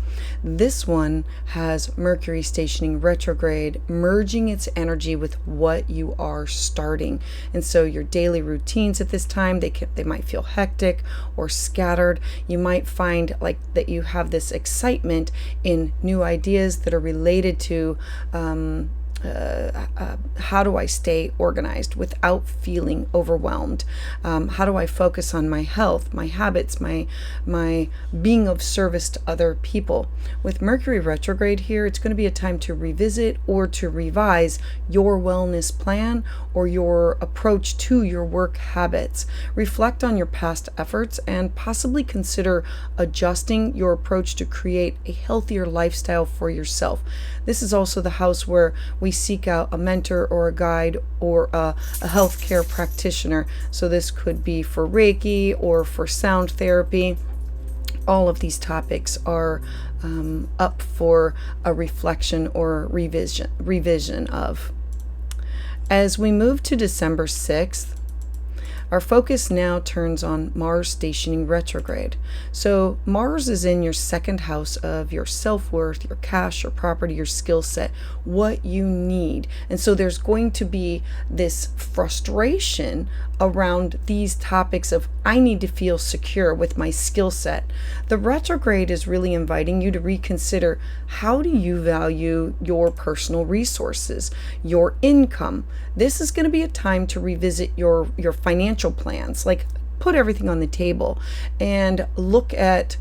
This one has Mercury stationing retrograde, merging its energy with what you are starting. And so your daily routines at this time, they might feel hectic or scattered. You might find like that you have this excitement in new ideas that are related to how do I stay organized without feeling overwhelmed? How do I focus on my health, my habits, my being of service to other people? With Mercury retrograde here, it's going to be a time to revisit or to revise your wellness plan or your approach to your work habits. Reflect on your past efforts and possibly consider adjusting your approach to create a healthier lifestyle for yourself. This is also the house where we seek out a mentor or a guide or a healthcare practitioner. So this could be for Reiki or for sound therapy. All of these topics are up for a reflection or revision of. As we move to December 6th, our focus now turns on Mars stationing retrograde. So Mars is in your 2nd house of your self-worth, your cash, your property, your skill set, what you need. And so there's going to be this frustration around these topics of I need to feel secure with my skill set. The retrograde is really inviting you to reconsider, how do you value your personal resources, your income? This is going to be a time to revisit your financial plans, like put everything on the table and look at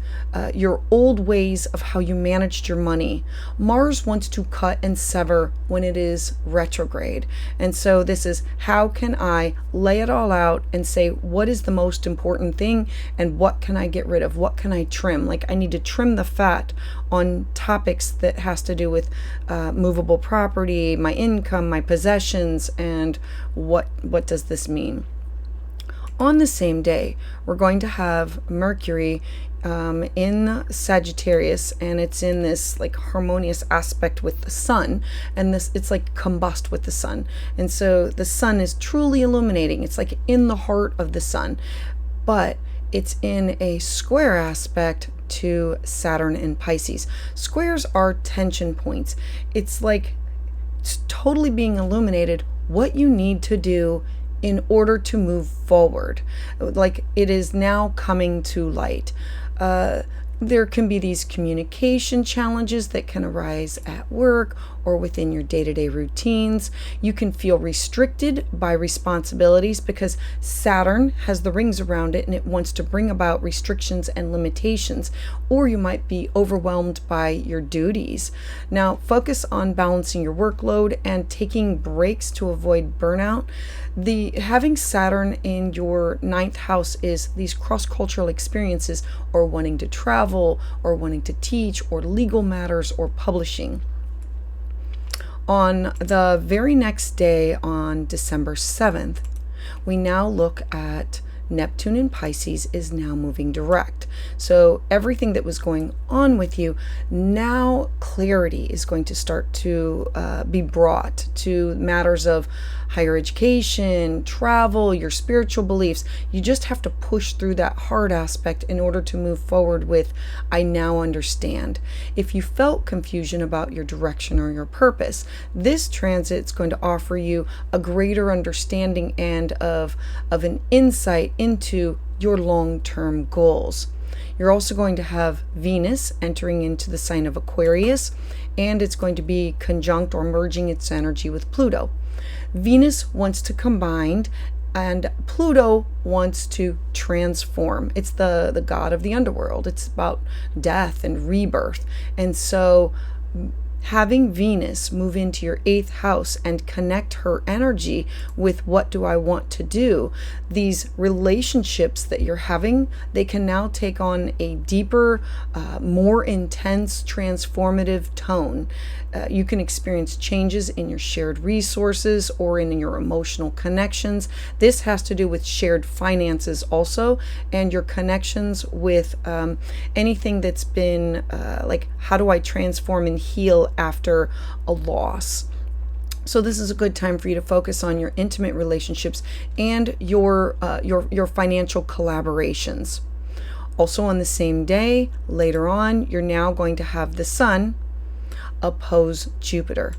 your old ways of how you managed your money. Mars wants to cut and sever when it is retrograde. And so this is, how can I lay it all out and say, what is the most important thing and what can I get rid of? What can I trim? Like I need to trim the fat on topics that has to do with movable property, my income, my possessions, and what does this mean? On the same day, we're going to have Mercury in Sagittarius, and it's in this like harmonious aspect with the sun, and it's like combust with the sun. And so the sun is truly illuminating. It's like in the heart of the sun, but it's in a square aspect to Saturn in Pisces. Squares are tension points. It's like it's totally being illuminated what you need to do in order to move forward. Like it is now coming to light. There can be these communication challenges that can arise at work or within your day-to-day routines. You can feel restricted by responsibilities because Saturn has the rings around it and it wants to bring about restrictions and limitations. Or you might be overwhelmed by your duties. Now, focus on balancing your workload and taking breaks to avoid burnout. Having Saturn in your ninth house is these cross-cultural experiences, or wanting to travel, or wanting to teach, or legal matters, or publishing. On the very next day, on December 7th, we now look at Neptune in Pisces is now moving direct. So everything that was going on with you, now clarity is going to start to be brought to matters of higher education, travel, your spiritual beliefs. You just have to push through that hard aspect in order to move forward with, I now understand. If you felt confusion about your direction or your purpose, this transit is going to offer you a greater understanding and of an insight into your long-term goals. You're also going to have Venus entering into the sign of Aquarius, and it's going to be conjunct or merging its energy with Pluto. Venus wants to combine, and Pluto wants to transform. It's the god of the underworld. It's about death and rebirth. And so having Venus move into your 8th house and connect her energy with what do I want to do, these relationships that you're having, they can now take on a deeper, more intense, transformative tone. You can experience changes in your shared resources or in your emotional connections. This has to do with shared finances also, and your connections with anything that's been like, how do I transform and heal after a loss? So this is a good time for you to focus on your intimate relationships and your financial collaborations. Also on the same day, later on, you're now going to have the Sun oppose Jupiter.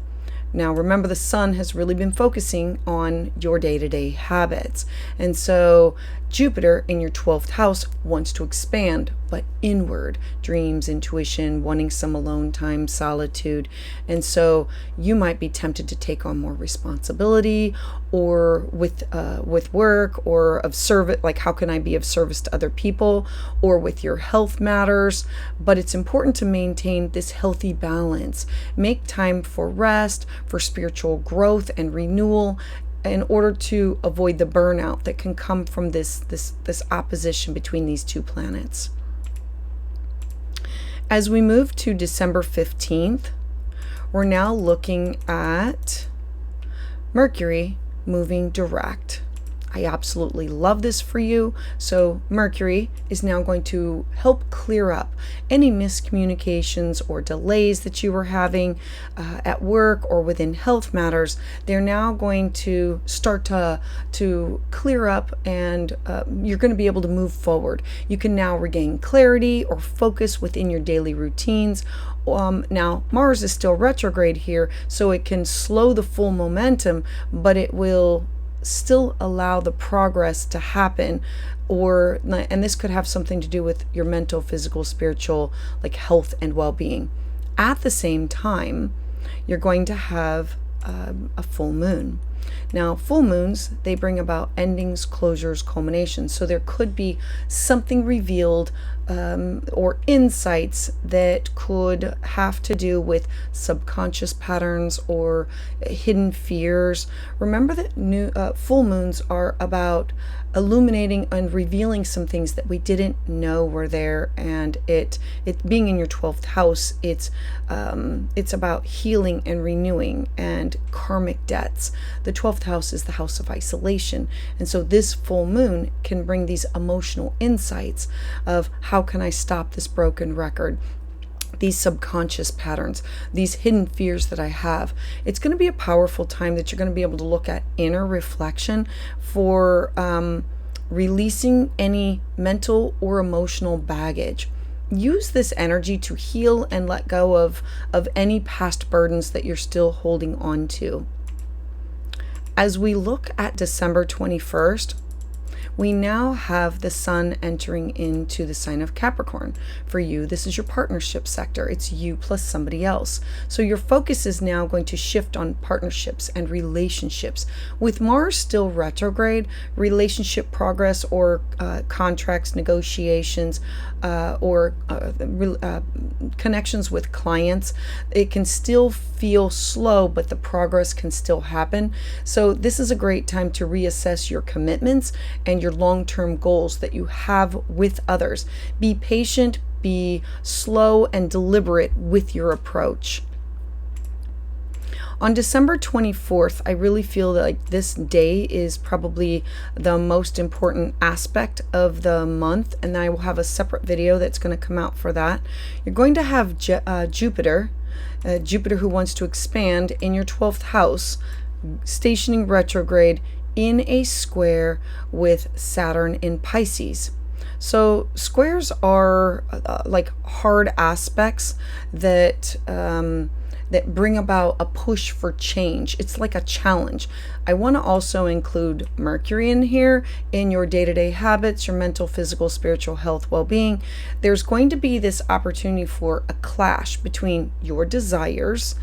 Now remember, the Sun has really been focusing on your day-to-day habits. And so Jupiter in your 12th house wants to expand, but inward, dreams, intuition, wanting some alone time, solitude. And so you might be tempted to take on more responsibility, or with work, or of service, like how can I be of service to other people, or with your health matters. But it's important to maintain this healthy balance. Make time for rest, for spiritual growth and renewal, in order to avoid the burnout that can come from this opposition between these two planets. As we move to December 15th, we're now looking at Mercury moving direct. I absolutely love this for you. So Mercury is now going to help clear up any miscommunications or delays that you were having at work or within health matters. They're now going to start to clear up, and you're going to be able to move forward. You can now regain clarity or focus within your daily routines. Now Mars is still retrograde here, so it can slow the full momentum, but it will still allow the progress to happen. And this could have something to do with your mental, physical, spiritual, like health and well-being. At the same time, you're going to have a full moon. Now, full moons, they bring about endings, closures, culminations. So there could be something revealed or insights that could have to do with subconscious patterns or hidden fears. Remember that full moons are about illuminating and revealing some things that we didn't know were there. And it being in your 12th house, it's about healing and renewing and karmic debts. The 12th house is the house of isolation. And so this full moon can bring these emotional insights of how can I stop this broken record, these subconscious patterns, these hidden fears that I have. It's going to be a powerful time that you're going to be able to look at inner reflection for releasing any mental or emotional baggage. Use this energy to heal and let go of any past burdens that you're still holding on to. As we look at December 21st, We now have the sun entering into the sign of Capricorn. For you, this is your partnership sector. It's you plus somebody else. So your focus is now going to shift on partnerships and relationships. With Mars still retrograde, relationship progress or contracts, negotiations, or connections with clients, it can still feel slow, but the progress can still happen. So this is a great time to reassess your commitments and your long-term goals that you have with others. Be patient, be slow and deliberate with your approach. On December 24th, I really feel like this day is probably the most important aspect of the month, and I will have a separate video that's going to come out for that. You're going to have Jupiter who wants to expand in your 12th house, stationing retrograde in a square with Saturn in Pisces. So squares are like hard aspects that bring about a push for change. It's like a challenge. I want to also include Mercury in here in your day-to-day habits, your mental, physical, spiritual health, well-being. There's going to be this opportunity for a clash between your desires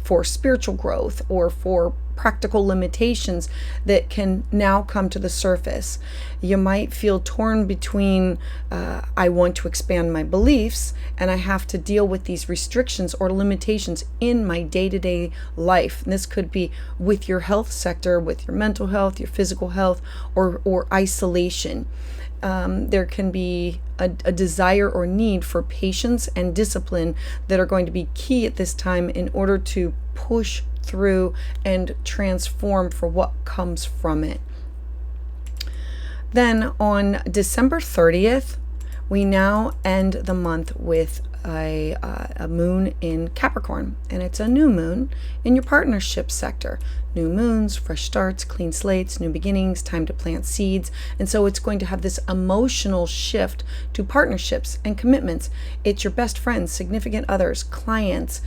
for spiritual growth or for practical limitations that can now come to the surface. You might feel torn between I want to expand my beliefs and I have to deal with these restrictions or limitations in my day-to-day life. And this could be with your health sector, with your mental health, your physical health, or isolation. There can be a desire or need for patience and discipline that are going to be key at this time in order to push through and transform for what comes from it. Then on December 30th, we now end the month with a moon in Capricorn, and it's a new moon in your partnership sector. New moons, fresh starts, clean slates, new beginnings, time to plant seeds. And so it's going to have this emotional shift to partnerships and commitments. It's your best friends, significant others, clients,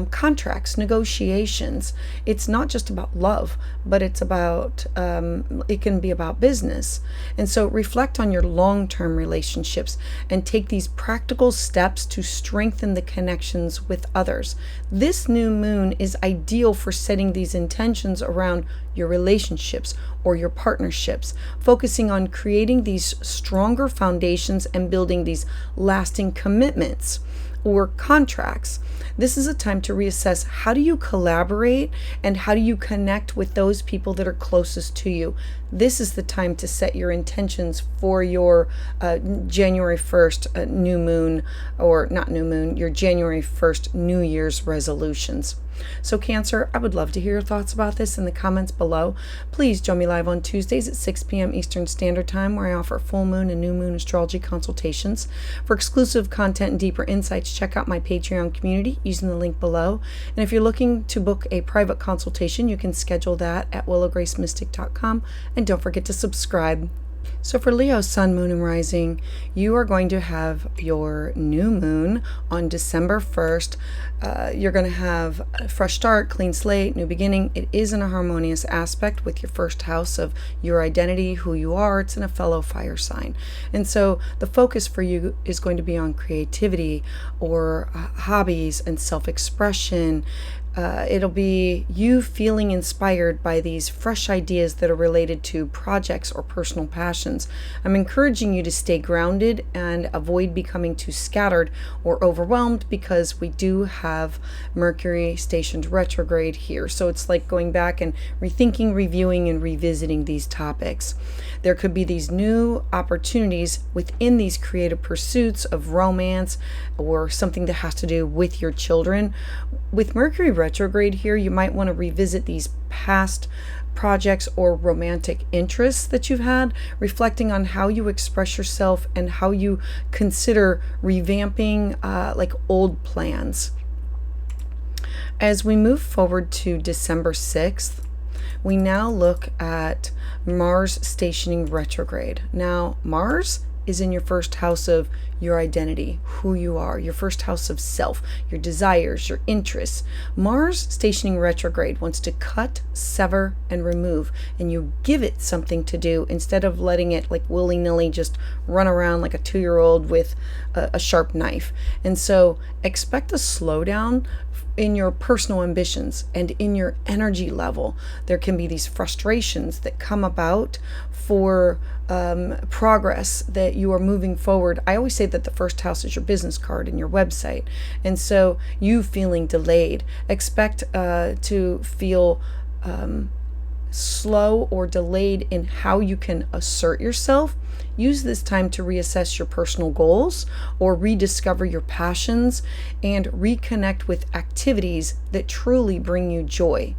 contracts, negotiations. It's not just about love, but it's about, it can be about business. And so reflect on your long-term relationships and take these practical steps to strengthen the connections with others. This new moon is ideal for setting these intentions around your relationships or your partnerships, focusing on creating these stronger foundations and building these lasting commitments or contracts. This is a time to reassess how do you collaborate and how do you connect with those people that are closest to you. This is the time to set your intentions for your January 1st new moon, or not new moon, your January 1st New Year's resolutions. So Cancer, I would love to hear your thoughts about this in the comments below. Please join me live on Tuesdays at 6 p.m. Eastern Standard Time, where I offer full moon and new moon astrology consultations. For exclusive content and deeper insights, check out my Patreon community using the link below. And if you're looking to book a private consultation, you can schedule that at willowgracemystic.com. And don't forget to subscribe. So for Leo, Sun, Moon, and Rising, you are going to have your new moon on December 1st. You're going to have a fresh start, clean slate, new beginning. It is in a harmonious aspect with your first house of your identity, who you are. It's in a fellow fire sign. And so the focus for you is going to be on creativity or hobbies and self-expression. It'll be you feeling inspired by these fresh ideas that are related to projects or personal passions. I'm encouraging you to stay grounded and avoid becoming too scattered or overwhelmed, because we do have Mercury stationed retrograde here. So it's like going back and rethinking, reviewing, and revisiting these topics. There could be these new opportunities within these creative pursuits of romance or something that has to do with your children. With Mercury retrograde here, you might want to revisit these past projects or romantic interests that you've had, reflecting on how you express yourself and how you consider revamping like old plans. As we move forward to December 6th, we now look at Mars stationing retrograde. Now, Mars is in your first house of your identity, who you are, your first house of self, your desires, your interests. Mars stationing retrograde wants to cut, sever, and remove, and you give it something to do instead of letting it like willy-nilly just run around like a 2-year-old with a sharp knife. And so expect a slowdown in your personal ambitions and in your energy level. There can be these frustrations that come about for progress, that you are moving forward. I always say that the first house is your business card and your website. And so you feeling delayed, expect to feel slow or delayed in how you can assert yourself. Use this time to reassess your personal goals or rediscover your passions and reconnect with activities that truly bring you joy.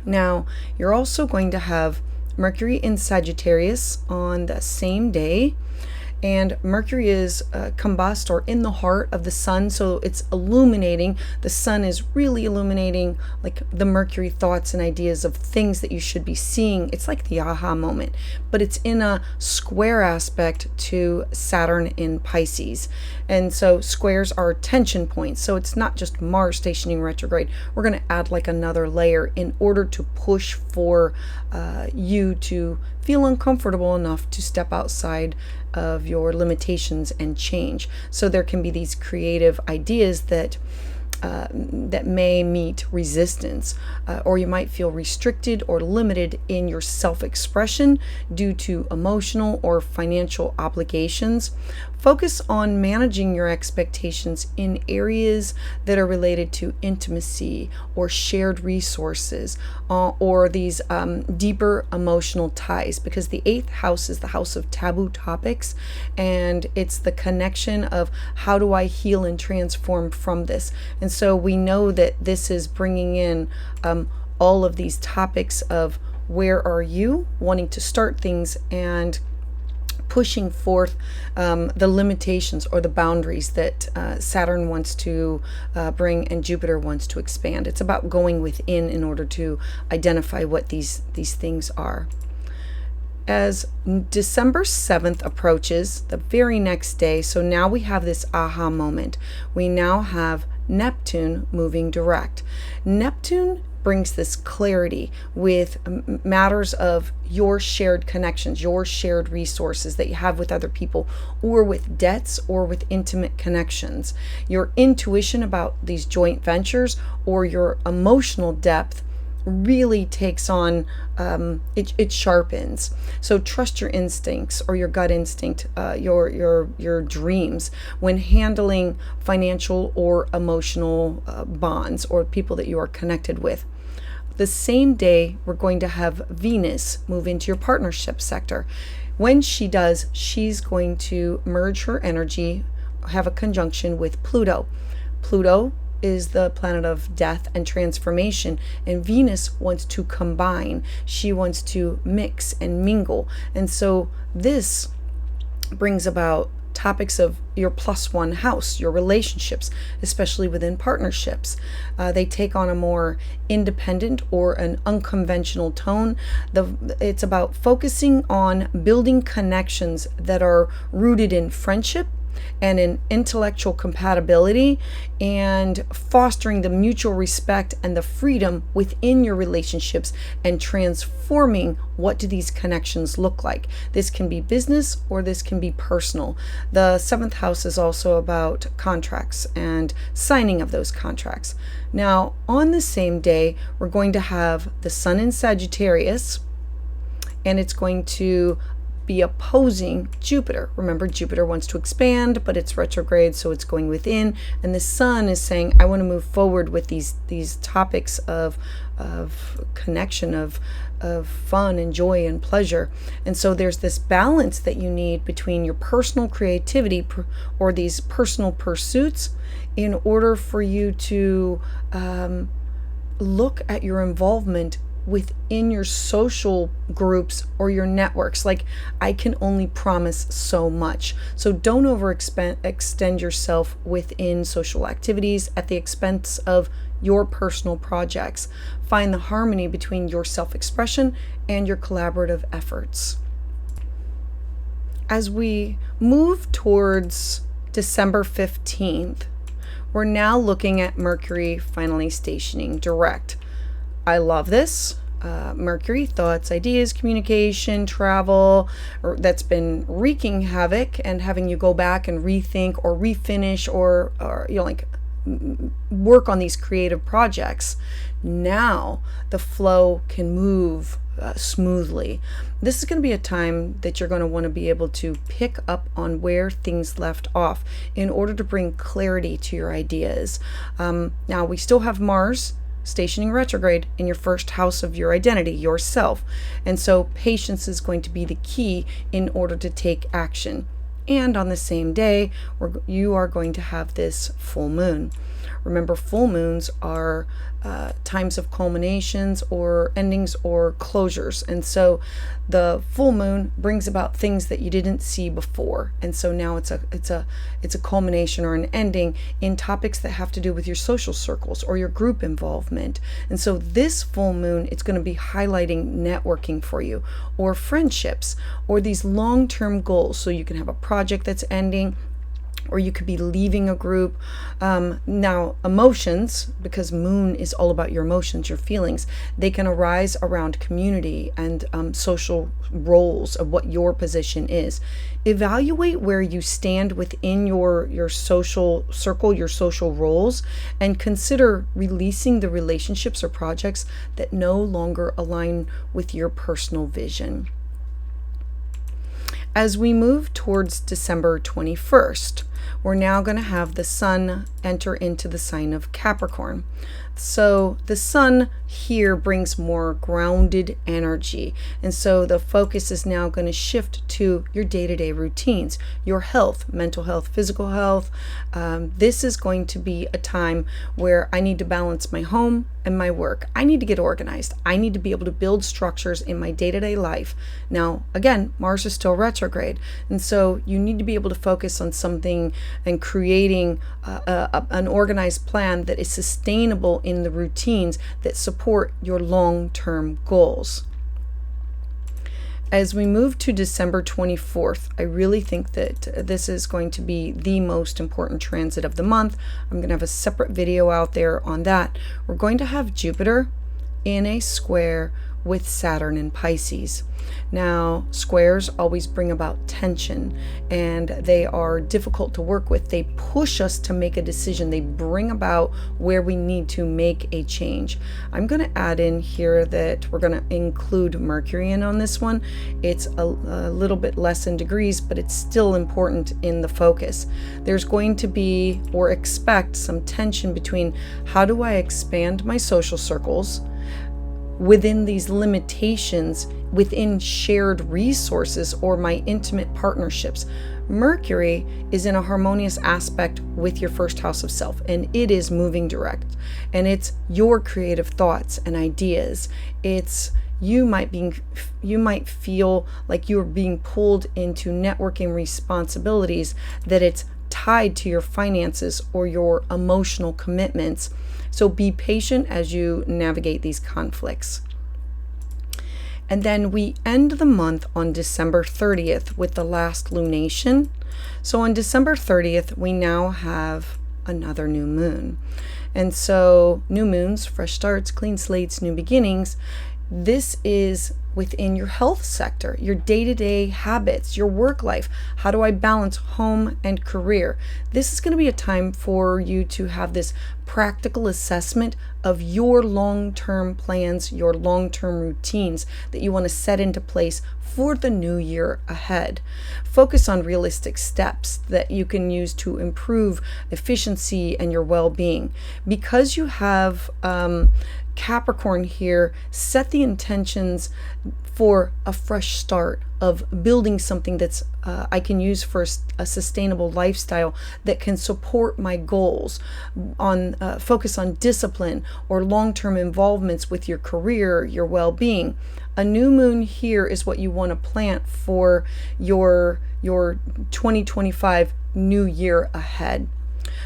Now, you're also going to have Mercury in Sagittarius on the same day. And Mercury is combust or in the heart of the sun, so it's illuminating. The sun is really illuminating like the Mercury thoughts and ideas of things that you should be seeing. It's like the aha moment, but it's in a square aspect to Saturn in Pisces. And so squares are tension points. So it's not just Mars stationing retrograde. We're going to add like another layer in order to push for you to feel uncomfortable enough to step outside of your limitations and change. So there can be these creative ideas that may meet resistance, or you might feel restricted or limited in your self-expression due to emotional or financial obligations. Focus on managing your expectations in areas that are related to intimacy or shared resources, or these deeper emotional ties, because the 8th house is the house of taboo topics, and it's the connection of how do I heal and transform from this. And so we know that this is bringing in all of these topics of where are you wanting to start things and pushing forth the limitations or the boundaries that Saturn wants to bring and Jupiter wants to expand. It's about going within in order to identify what these things are. As December 7th approaches, the very next day, so now we have this aha moment. We now have Neptune moving direct. Neptune brings this clarity with matters of your shared connections, your shared resources that you have with other people, or with debts, or with intimate connections. Your intuition about these joint ventures or your emotional depth really takes on, it sharpens. So trust your instincts or your gut instinct, your dreams when handling financial or emotional bonds or people that you are connected with. The same day, we're going to have Venus move into your partnership sector. When she does, she's going to merge her energy, have a conjunction with Pluto. Pluto is the planet of death and transformation, and Venus wants to combine. She wants to mix and mingle. And so this brings about topics of your +1 house, your relationships, especially within partnerships. They take on a more independent or an unconventional tone. It's about focusing on building connections that are rooted in friendship and in intellectual compatibility, and fostering the mutual respect and the freedom within your relationships, and transforming what do these connections look like. This can be business or this can be personal. The 7th house is also about contracts and signing of those contracts. Now, on the same day, we're going to have the Sun in Sagittarius, and it's going to be opposing Jupiter. Remember, Jupiter wants to expand, but it's retrograde, so it's going within. And the Sun is saying, I want to move forward with these topics of connection, of fun and joy and pleasure. And so there's this balance that you need between your personal creativity or these personal pursuits in order for you to look at your involvement within your social groups or your networks. Like, I can only promise so much. So don't extend yourself within social activities at the expense of your personal projects. Find the harmony between your self-expression and your collaborative efforts. As we move towards December 15th, we're now looking at Mercury finally stationing direct. I love this. Mercury, thoughts, ideas, communication, travel, that's been wreaking havoc and having you go back and rethink or refinish or like work on these creative projects. Now the flow can move smoothly. This is going to be a time that you're going to want to be able to pick up on where things left off in order to bring clarity to your ideas. Now we still have Mars stationing retrograde in your first house of your identity, yourself. And so patience is going to be the key in order to take action. And on the same day, you are going to have this full moon. Remember, full moons are times of culminations or endings or closures. And so the full moon brings about things that you didn't see before. And so now it's a culmination or an ending in topics that have to do with your social circles or your group involvement. And so this full moon, it's going to be highlighting networking for you or friendships or these long-term goals. So you can have a project that's ending, or you could be leaving a group. Now, emotions, because moon is all about your emotions, your feelings, they can arise around community and social roles of what your position is. Evaluate where you stand within your social circle, your social roles, and consider releasing the relationships or projects that no longer align with your personal vision. As we move towards December 21st, we're now going to have the sun enter into the sign of Capricorn. So the sun here brings more grounded energy. And so the focus is now going to shift to your day-to-day routines, your health, mental health, physical health. This is going to be a time where I need to balance my home and my work. I need to get organized. I need to be able to build structures in my day-to-day life. Now, again, Mars is still retrograde. And so you need to be able to focus on something and creating an organized plan that is sustainable in the routines that support your long-term goals. As we move to December 24th, I really think that this is going to be the most important transit of the month. I'm going to have a separate video out there on that. We're going to have Jupiter in a square with Saturn in Pisces. Now, squares always bring about tension, and they are difficult to work with. They push us to make a decision. They bring about where we need to make a change. I'm going to add in here that we're going to include Mercury in on this one. It's a little bit less in degrees, but it's still important in the focus. There's going to be, or expect, some tension between how do I expand my social circles within these limitations, within shared resources or my intimate partnerships. Mercury is in a harmonious aspect with your first house of self, and it is moving direct, and it's your creative thoughts and ideas. It's you might feel like you're being pulled into networking responsibilities, that it's tied to your finances or your emotional commitments. So be patient as you navigate these conflicts. And then we end the month on December 30th with the last lunation. So on December 30th, we now have another new moon. And so new moons, fresh starts, clean slates, new beginnings. This is within your health sector, your day-to-day habits, your work life. How do I balance home and career? This is going to be a time for you to have this practical assessment of your long-term plans, your long-term routines that you want to set into place for the new year ahead. Focus on realistic steps that you can use to improve efficiency and your well-being. Because you have Capricorn here, set the intentions for a fresh start of building something that's I can use for a sustainable lifestyle that can support my goals. On focus on discipline or long-term involvements with your career, your well-being. A new moon here is what you want to plant for your 2025 new year ahead.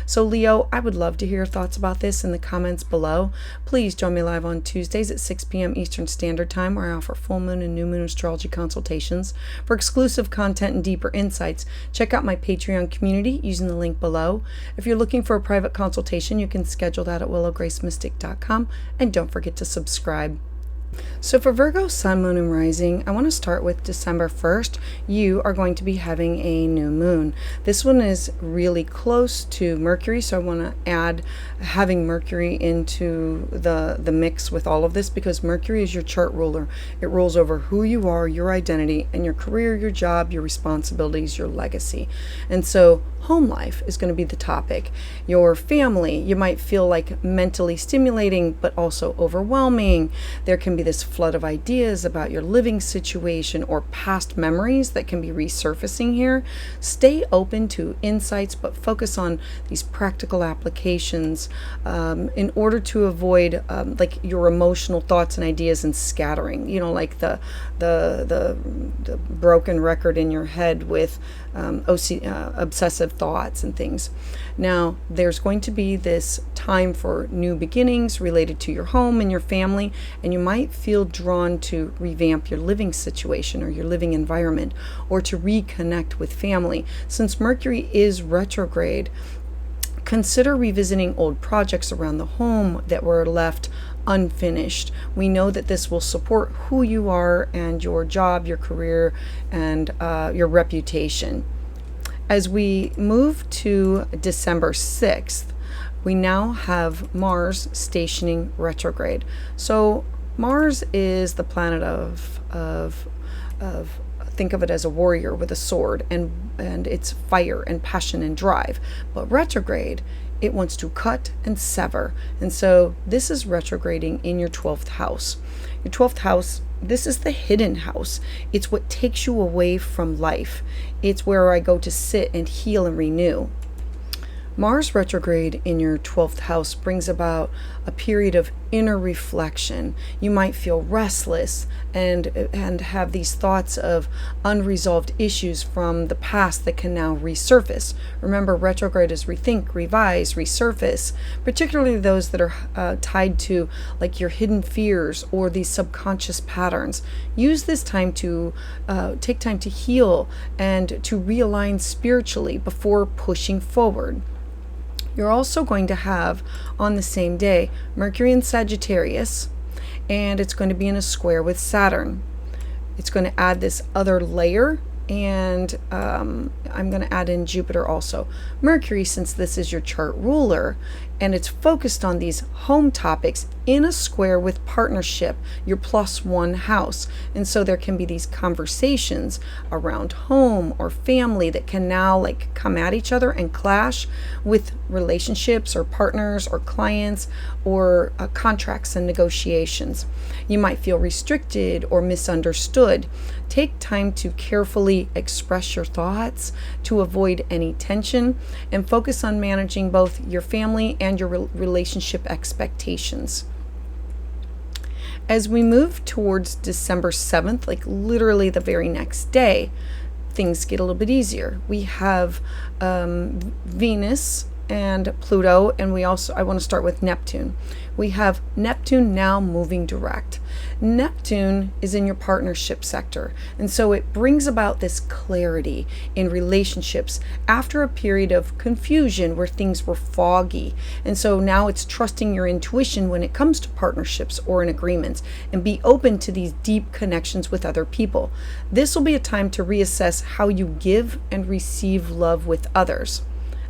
So Leo, I would love to hear your thoughts about this in the comments below. Please join me live on Tuesdays at 6 p.m. Eastern Standard Time, where I offer full moon and new moon astrology consultations. For exclusive content and deeper insights, check out my Patreon community using the link below. If you're looking for a private consultation, you can schedule that at willowgracemystic.com, and don't forget to subscribe. So for Virgo, Sun, Moon, and Rising, I want to start with December 1st. You are going to be having a new moon. This one is really close to Mercury, so I want to add having Mercury into the mix with all of this, because Mercury is your chart ruler. It rules over who you are, your identity, and your career, your job, your responsibilities, your legacy. And so home life is going to be the topic. Your family, you might feel like mentally stimulating, but also overwhelming. There can be this flood of ideas about your living situation or past memories that can be resurfacing here. Stay open to insights, but focus on these practical applications in order to avoid like your emotional thoughts and ideas and scattering. You know, like the broken record in your head with obsessive thoughts and things. Now, there's going to be this time for new beginnings related to your home and your family, and you might feel drawn to revamp your living situation or your living environment, or to reconnect with family. Since Mercury is retrograde, consider revisiting old projects around the home that were left unfinished. We know that this will support who you are and your job, your career, and your reputation. As we move to December 6th, we now have Mars stationing retrograde. So Mars is the planet of think of it as a warrior with a sword, and it's fire and passion and drive. But retrograde, it wants to cut and sever. And so this is retrograding in your 12th house. Your 12th house, this is the hidden house. It's what takes you away from life. It's where I go to sit and heal and renew. Mars retrograde in your 12th house brings about a period of inner reflection. You might feel restless and have these thoughts of unresolved issues from the past that can now resurface. Remember, retrograde is rethink, revise, resurface, particularly those that are tied to like your hidden fears or these subconscious patterns. Use this time to take time to heal and to realign spiritually before pushing forward. You're also going to have on the same day Mercury in Sagittarius, and it's going to be in a square with Saturn. It's going to add this other layer, and I'm going to add in Jupiter also. Mercury, since this is your chart ruler, and it's focused on these home topics in a square with partnership, your +1 house. And so there can be these conversations around home or family that can now like come at each other and clash with relationships or partners or clients or contracts and negotiations. You might feel restricted or misunderstood. Take time to carefully express your thoughts to avoid any tension, and focus on managing both your family and your relationship expectations. As we move towards December 7th, like literally the very next day, things get a little bit easier. We have Venus and Pluto, and I want to start with Neptune. We have Neptune now moving direct. Neptune is in your partnership sector, and so it brings about this clarity in relationships after a period of confusion where things were foggy. And so now it's trusting your intuition when it comes to partnerships or in agreements, and be open to these deep connections with other people. This will be a time to reassess how you give and receive love with others.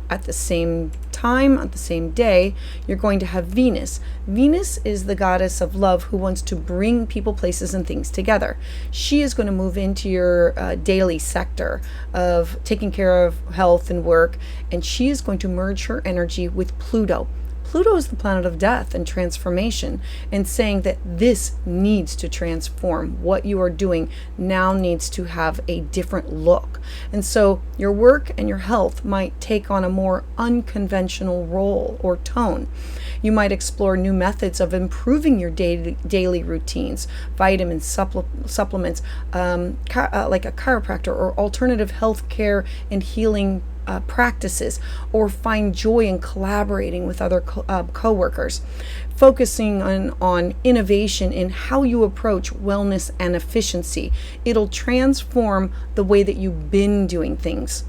At the same time, on the same day, you're going to have Venus. Venus is the goddess of love who wants to bring people, places, and things together. She is going to move into your daily sector of taking care of health and work, and she is going to merge her energy with Pluto. Pluto is the planet of death and transformation, and saying that this needs to transform. What you are doing now needs to have a different look. And so your work and your health might take on a more unconventional role or tone. You might explore new methods of improving your daily routines, vitamins, supplements, like a chiropractor or alternative health care and healing practices, or find joy in collaborating with other co-workers. Focusing on innovation in how you approach wellness and efficiency. It'll transform the way that you've been doing things.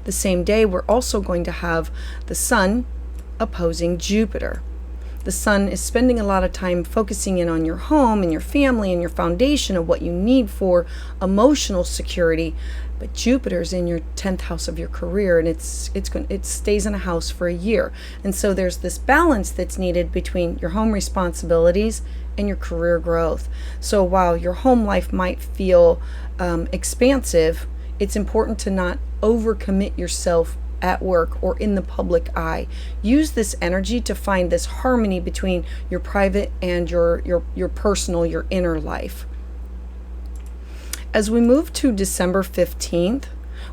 The same day, we're also going to have the Sun opposing Jupiter. The Sun is spending a lot of time focusing in on your home and your family and your foundation of what you need for emotional security. But Jupiter's in your 10th house of your career, and it stays in a house for a year. And so there's this balance that's needed between your home responsibilities and your career growth. So while your home life might feel expansive, it's important to not overcommit yourself at work or in the public eye. Use this energy to find this harmony between your private and your personal, your inner life. As we move to December 15th,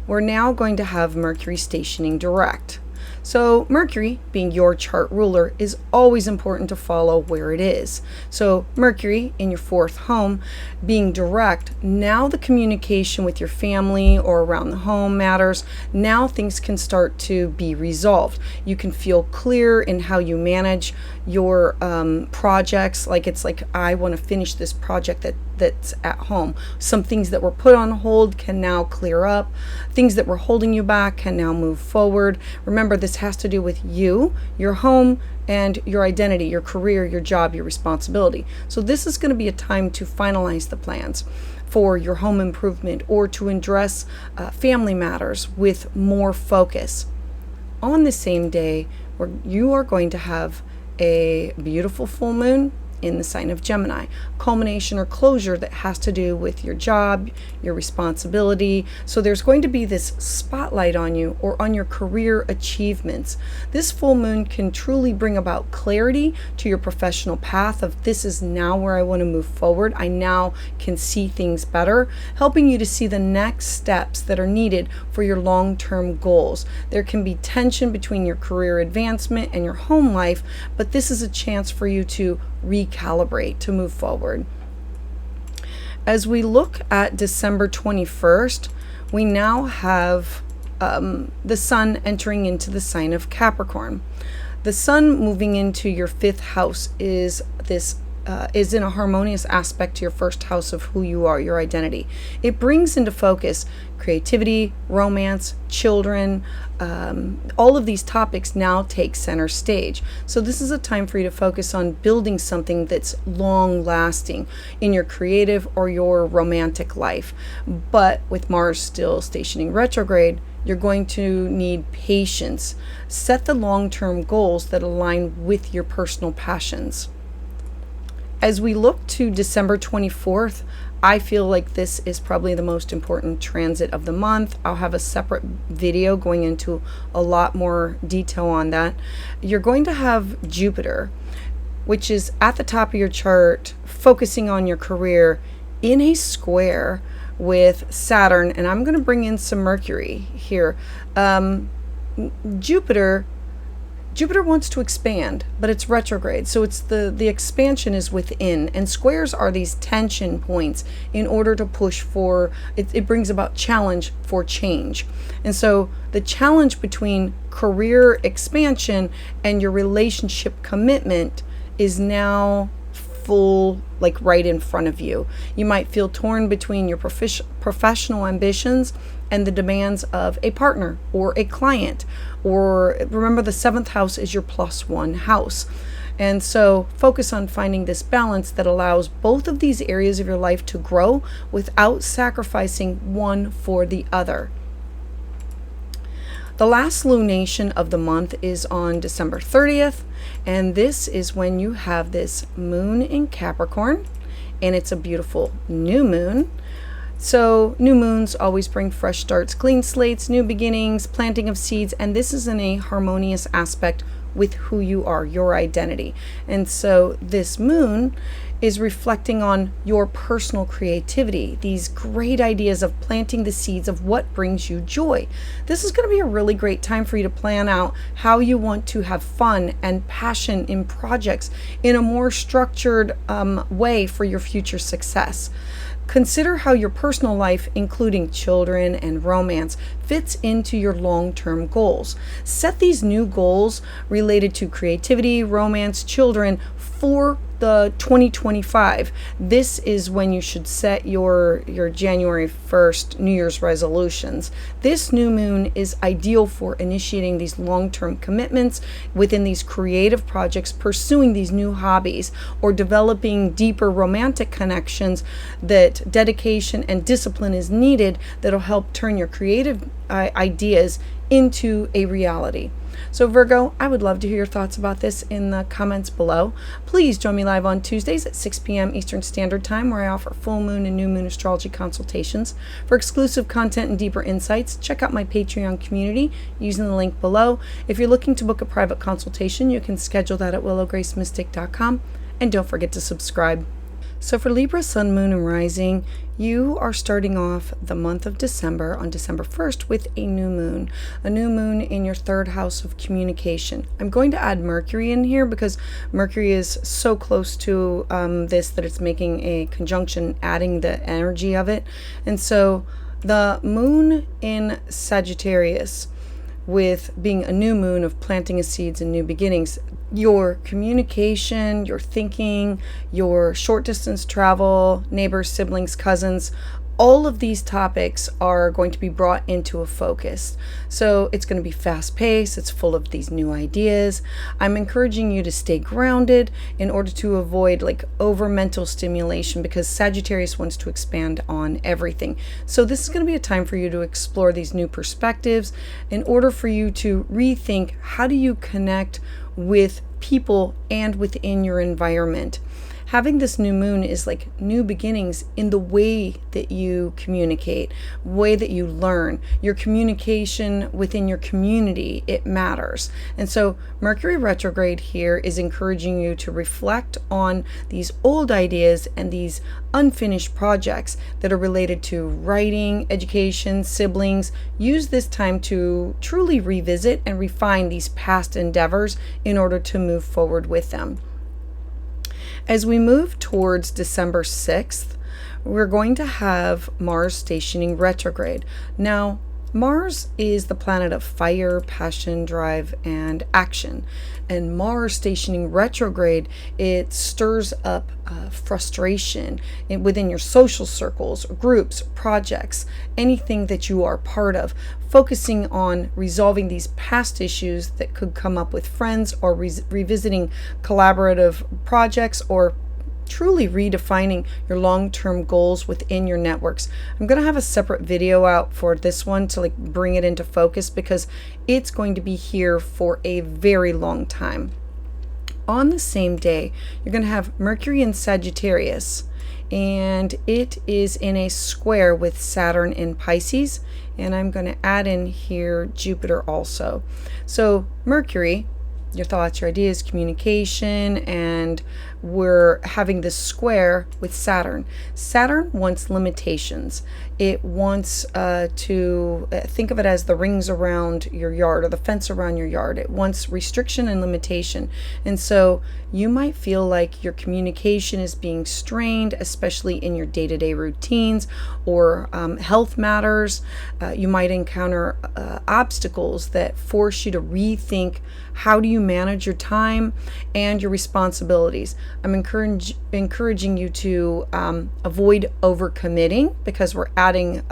we're now going to have Mercury stationing direct. So Mercury, being your chart ruler, is always important to follow where it is. So Mercury in your 4th home being direct, now the communication with your family or around the home matters. Now things can start to be resolved. You can feel clear in how you manage your projects. Like it's like, I want to finish this project that's at home. Some things that were put on hold can now clear up. Things that were holding you back can now move forward. Remember, this has to do with you, your home, and your identity, your career, your job, your responsibility. So this is going to be a time to finalize the plans for your home improvement or to address family matters with more focus. On the same day, where you are going to have a beautiful full moon in the sign of Gemini, culmination or closure that has to do with your job, your responsibility. So there's going to be this spotlight on you or on your career achievements. This full moon can truly bring about clarity to your professional path of, this is now where I want to move forward. I now can see things better, helping you to see the next steps that are needed for your long-term goals. There can be tension between your career advancement and your home life, but this is a chance for you to recalibrate, to move forward. As we look at December 21st, we now have the Sun entering into the sign of Capricorn. The Sun moving into your 5th house is in a harmonious aspect to your 1st house of who you are, your identity. It brings into focus creativity, romance, children. All of these topics now take center stage. So this is a time for you to focus on building something that's long lasting in your creative or your romantic life. But with Mars still stationing retrograde, you're going to need patience. Set the long-term goals that align with your personal passions. As we look to December 24th, I feel like this is probably the most important transit of the month. I'll have a separate video going into a lot more detail on that. You're going to have Jupiter, which is at the top of your chart, focusing on your career in a square with Saturn. And I'm going to bring in some Mercury here. Jupiter wants to expand, but it's retrograde. So it's the expansion is within, and squares are these tension points in order to push for, it brings about challenge for change. And so the challenge between career expansion and your relationship commitment is now full, like right in front of you. You might feel torn between your professional ambitions and the demands of a partner or a client. Or remember, the 7th house is your +1 house. And so focus on finding this balance that allows both of these areas of your life to grow without sacrificing one for the other. The last lunation of the month is on December 30th, and this is when you have this moon in Capricorn, and it's a beautiful new moon. So new moons always bring fresh starts, clean slates, new beginnings, planting of seeds, and this is in a harmonious aspect with who you are, your identity. And so this moon is reflecting on your personal creativity, these great ideas of planting the seeds of what brings you joy. This is going to be a really great time for you to plan out how you want to have fun and passion in projects in a more structured way for your future success. Consider how your personal life, including children and romance, fits into your long-term goals. Set these new goals related to creativity, romance, children for the 2025. This is when you should set your January 1st New Year's resolutions. This new moon is ideal for initiating these long-term commitments within these creative projects, pursuing these new hobbies, or developing deeper romantic connections that dedication and discipline is needed that'll help turn your creative ideas into a reality. So Virgo, I would love to hear your thoughts about this in the comments below. Please join me live on Tuesdays at 6 p.m. Eastern Standard Time, where I offer full moon and new moon astrology consultations. For exclusive content and deeper insights, check out my Patreon community using the link below. If you're looking to book a private consultation, you can schedule that at willowgracemystic.com. And don't forget to subscribe. So for Libra, Sun, Moon, and Rising, you are starting off the month of December on December 1st with a new moon in your third house of communication. I'm going to add Mercury in here because Mercury is so close to this that it's making a conjunction, adding the energy of it. And so the moon in Sagittarius, with being a new moon of planting of seeds and new beginnings, your communication, your thinking, your short distance travel, neighbors, siblings, cousins, all of these topics are going to be brought into a focus. So it's going to be fast paced. It's full of these new ideas. I'm encouraging you to stay grounded in order to avoid over mental stimulation, because Sagittarius wants to expand on everything. So this is going to be a time for you to explore these new perspectives in order for you to rethink, how do you connect with people and within your environment. Having this new moon is like new beginnings in the way that you communicate, way that you learn. Your communication within your community, it matters. And so Mercury retrograde here is encouraging you to reflect on these old ideas and these unfinished projects that are related to writing, education, siblings. Use this time to truly revisit and refine these past endeavors in order to move forward with them. As we move towards December 6th, we're going to have Mars stationing retrograde. Now, Mars is the planet of fire, passion, drive, and action. And Mars stationing retrograde, it stirs up frustration within your social circles, groups, projects, anything that you are part of, focusing on resolving these past issues that could come up with friends, or revisiting collaborative projects, or truly redefining your long-term goals within your networks. I'm going to have a separate video out for this one to bring it into focus, because it's going to be here for a very long time. On the same day, you're going to have Mercury in Sagittarius, and it is in a square with Saturn in Pisces, and I'm going to add in here Jupiter also. So Mercury, your thoughts, your ideas, communication, and we're having this square with Saturn. Saturn wants limitations. It wants to think of it as the rings around your yard, or the fence around your yard. It wants restriction and limitation. And so you might feel like your communication is being strained, especially in your day-to-day routines or health matters. You might encounter obstacles that force you to rethink, how do you manage your time and your responsibilities. I'm encouraging you to avoid overcommitting, because we're adding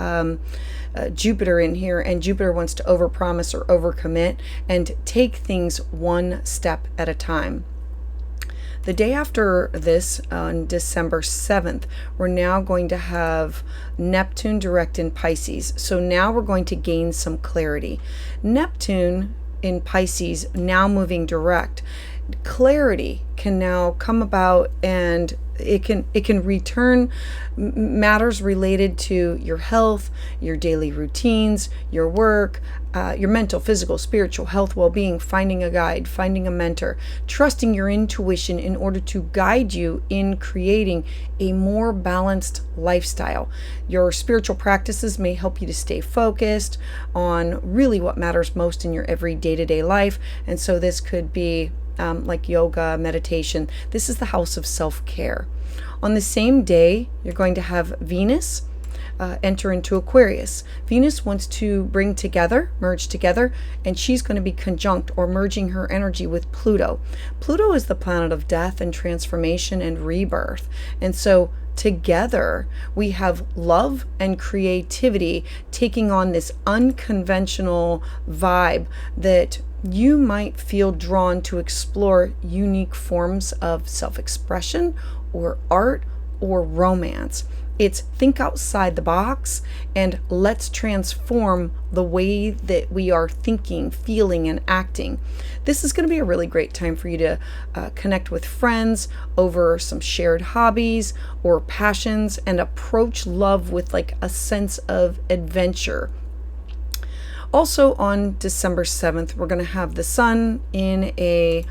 Jupiter in here, and Jupiter wants to overpromise or overcommit, and take things one step at a time. The day after this, on December 7th, we're now going to have Neptune direct in Pisces. So now we're going to gain some clarity. Neptune in Pisces now moving direct. Clarity can now come about, and it can return matters related to your health, your daily routines, your work, your mental, physical, spiritual health, well-being, finding a guide, finding a mentor, trusting your intuition in order to guide you in creating a more balanced lifestyle. Your spiritual practices may help you to stay focused on really what matters most in your every day-to-day life. And so this could be like yoga, meditation. This is the house of self-care. On the same day, you're going to have Venus enter into Aquarius. Venus wants to merge together, and she's going to be conjunct or merging her energy with Pluto. Pluto is the planet of death and transformation and rebirth. And so together we have love and creativity taking on this unconventional vibe that you might feel drawn to explore unique forms of self-expression or art or romance. It's think outside the box and let's transform the way that we are thinking, feeling, and acting. This is going to be a really great time for you to connect with friends over some shared hobbies or passions and approach love with like a sense of adventure. Also on December 7th, we're going to have the Sun in a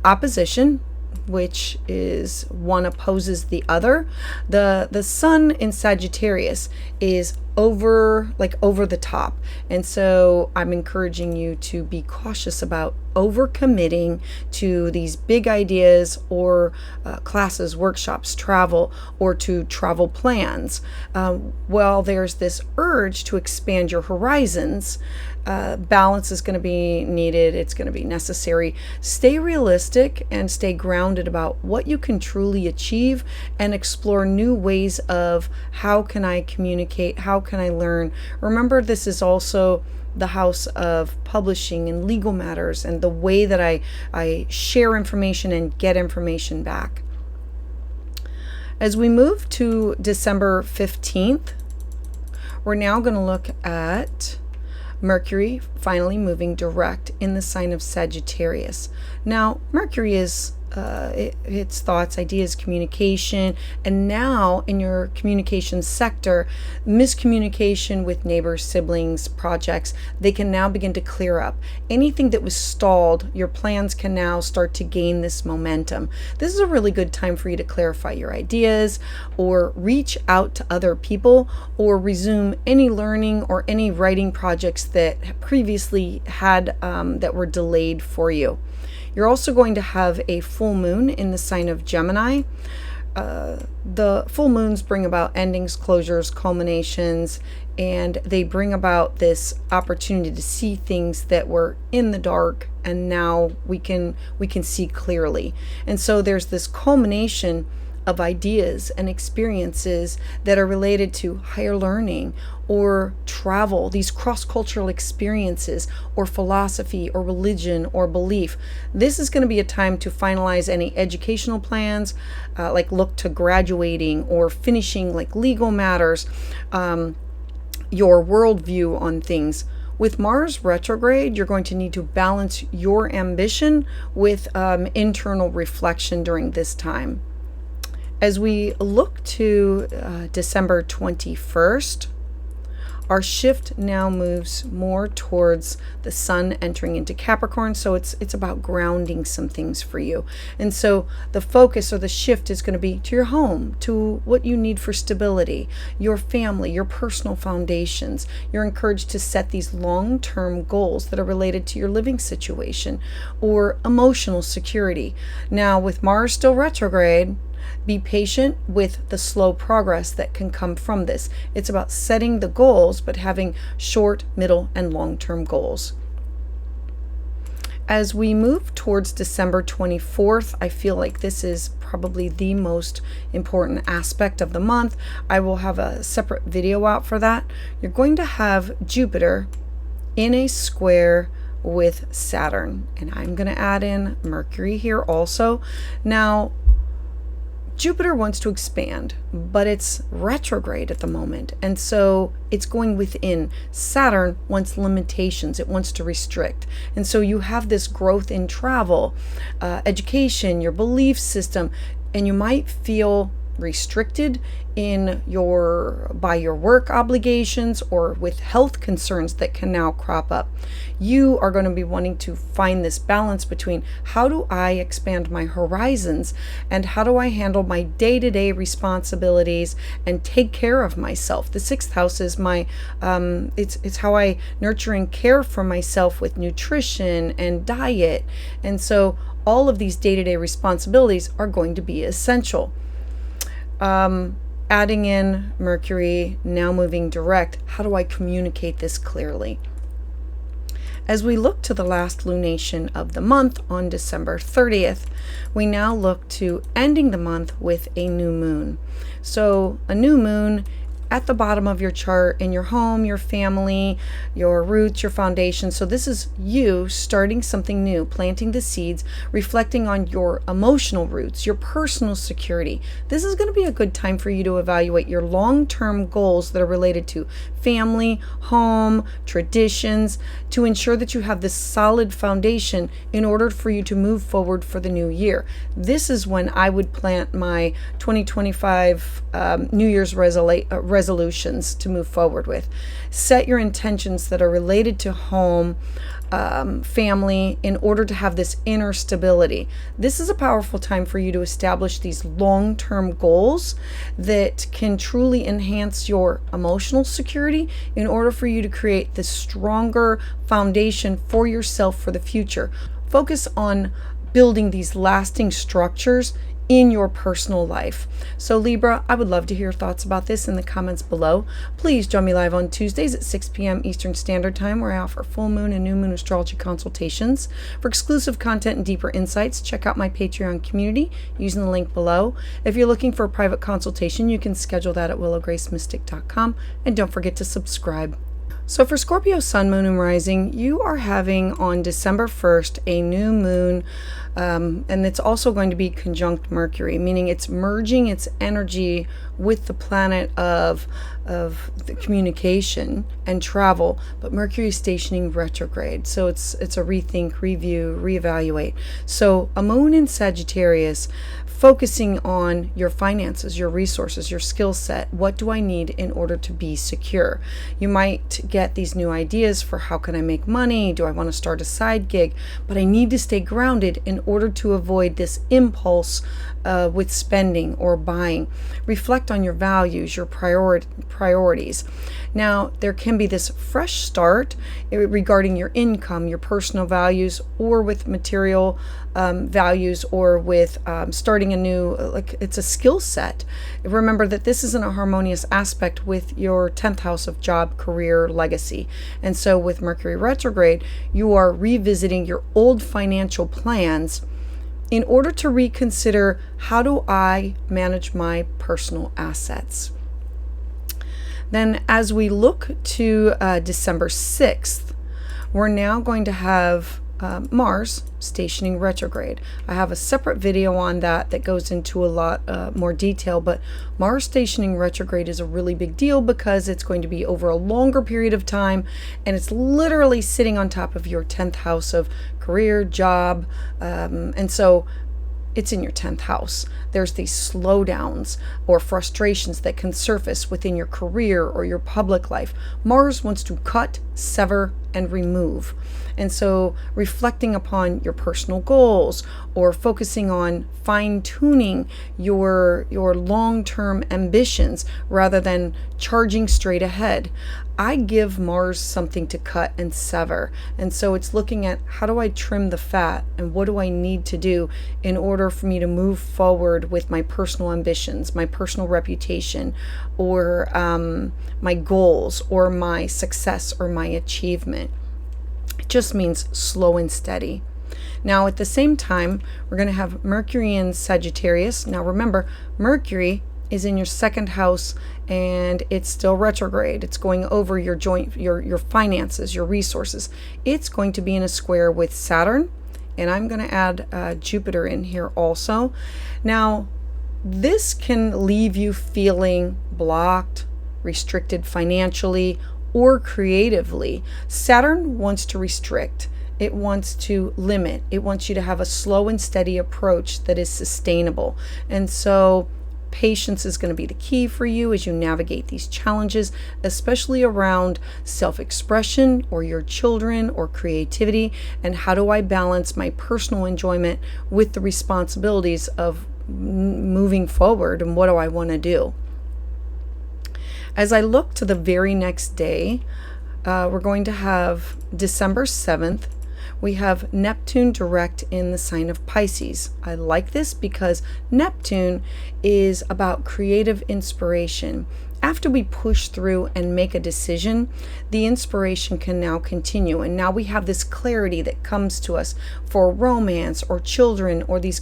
opposition, which is one opposes the other. The Sun in Sagittarius is over the top, and so I'm encouraging you to be cautious about overcommitting to these big ideas or classes, workshops, travel, or to travel plans. Well, there's this urge to expand your horizons. Balance is going to be needed. It's going to be necessary. Stay realistic and stay grounded about what you can truly achieve, and explore new ways of how can I communicate, how can I learn. Remember, this is also the house of publishing and legal matters and the way that I share information and get information back. As we move to December 15th, we're now going to look at Mercury finally moving direct in the sign of Sagittarius. Now, Mercury is its thoughts, ideas, communication, and now in your communication sector, miscommunication with neighbors, siblings, projects, they can now begin to clear up. Anything that was stalled, your plans can now start to gain this momentum. This is a really good time for you to clarify your ideas or reach out to other people or resume any learning or any writing projects that previously had that were delayed for you. You're also going to have a full moon in the sign of Gemini. The full moons bring about endings, closures, culminations, and they bring about this opportunity to see things that were in the dark, and now we can see clearly. And so there's this culmination of ideas and experiences that are related to higher learning or travel, these cross-cultural experiences, or philosophy or religion or belief. This is going to be a time to finalize any educational plans, like look to graduating or finishing like legal matters, your worldview on things. With Mars retrograde, you're going to need to balance your ambition with internal reflection during this time. As we look to December 21st, our shift now moves more towards the Sun entering into Capricorn, so it's about grounding some things for you. And so the focus or the shift is going to be to your home, to what you need for stability, your family, your personal foundations. You're encouraged to set these long-term goals that are related to your living situation or emotional security. Now, with Mars still retrograde, be patient with the slow progress that can come from this. It's about setting the goals, but having short, middle, and long-term goals. As we move towards December 24th, I feel like this is probably the most important aspect of the month. I will have a separate video out for that. You're going to have Jupiter in a square with Saturn, and I'm going to add in Mercury here also. Now, Jupiter wants to expand, but it's retrograde at the moment, and so it's going within. Saturn wants limitations. It wants to restrict. And so you have this growth in travel, education, your belief system, and you might feel restricted by your work obligations or with health concerns that can now crop up. You are going to be wanting to find this balance between how do I expand my horizons and how do I handle my day-to-day responsibilities and take care of myself. The sixth house is my it's how I nurture and care for myself with nutrition and diet. And so all of these day-to-day responsibilities are going to be essential. Adding in Mercury, now moving direct, how do I communicate this clearly? As we look to the last lunation of the month on December 30th, we now look to ending the month with a new moon. So a new moon at the bottom of your chart in your home, your family, your roots, your foundation. So this is you starting something new, planting the seeds, reflecting on your emotional roots, your personal security. This is going to be a good time for you to evaluate your long-term goals that are related to family, home, traditions, to ensure that you have this solid foundation in order for you to move forward for the new year. This is when I would plant my 2025 New Year's resolutions to move forward with. Set your intentions that are related to home, family, in order to have this inner stability. This is a powerful time for you to establish these long-term goals that can truly enhance your emotional security in order for you to create this stronger foundation for yourself for the future. Focus on building these lasting structures in your personal life. So Libra, I would love to hear your thoughts about this in the comments below. Please join me live on Tuesdays at 6 p.m. Eastern Standard Time, where I offer full moon and new moon astrology consultations. For exclusive content and deeper insights, check out my Patreon community using the link below. If you're looking for a private consultation, you can schedule that at willowgracemystic.com, and don't forget to subscribe. So for Scorpio Sun, Moon, and Rising, you are having on December 1st a new moon, and it's also going to be conjunct Mercury, meaning it's merging its energy with the planet of the communication and travel, but Mercury is stationing retrograde. So it's a rethink, review, reevaluate. So a moon in Sagittarius, focusing on your finances, your resources, your skill set. What do I need in order to be secure? You might get these new ideas for how can I make money? Do I want to start a side gig? But I need to stay grounded in order to avoid this impulse with spending or buying. Reflect on your values, your priorities. Now, there can be this fresh start regarding your income, your personal values, or with material values, or with starting a new, like it's a skill set. Remember that this isn't a harmonious aspect with your 10th house of job, career, legacy. And so with Mercury retrograde, you are revisiting your old financial plans in order to reconsider, how do I manage my personal assets? Then as we look to December 6th, we're now going to have Mars stationing retrograde. I have a separate video on that goes into a lot more detail, but Mars stationing retrograde is a really big deal because it's going to be over a longer period of time, and it's literally sitting on top of your 10th house of career, job, and so it's in your 10th house. There's these slowdowns or frustrations that can surface within your career or your public life. Mars wants to cut, sever, and remove. And so reflecting upon your personal goals or focusing on fine-tuning your long-term ambitions rather than charging straight ahead. I give Mars something to cut and sever. And so it's looking at, how do I trim the fat and what do I need to do in order for me to move forward with my personal ambitions, my personal reputation, or my goals, or my success, or my achievement. It just means slow and steady. Now at the same time, we're going to have Mercury in Sagittarius. Now remember, Mercury is in your 2nd house and it's still retrograde. It's going over your finances, your resources. It's going to be in a square with Saturn, and I'm going to add Jupiter in here also. Now this can leave you feeling blocked, restricted financially, or creatively. Saturn wants to restrict. It wants to limit. It wants you to have a slow and steady approach that is sustainable. And so patience is going to be the key for you as you navigate these challenges, especially around self-expression or your children or creativity. And how do I balance my personal enjoyment with the responsibilities of moving forward, and what do I want to do? As I look to the very next day, we're going to have December 7th, We have Neptune direct in the sign of Pisces. I like this because Neptune is about creative inspiration. After we push through and make a decision, the inspiration can now continue. And now we have this clarity that comes to us for romance or children or these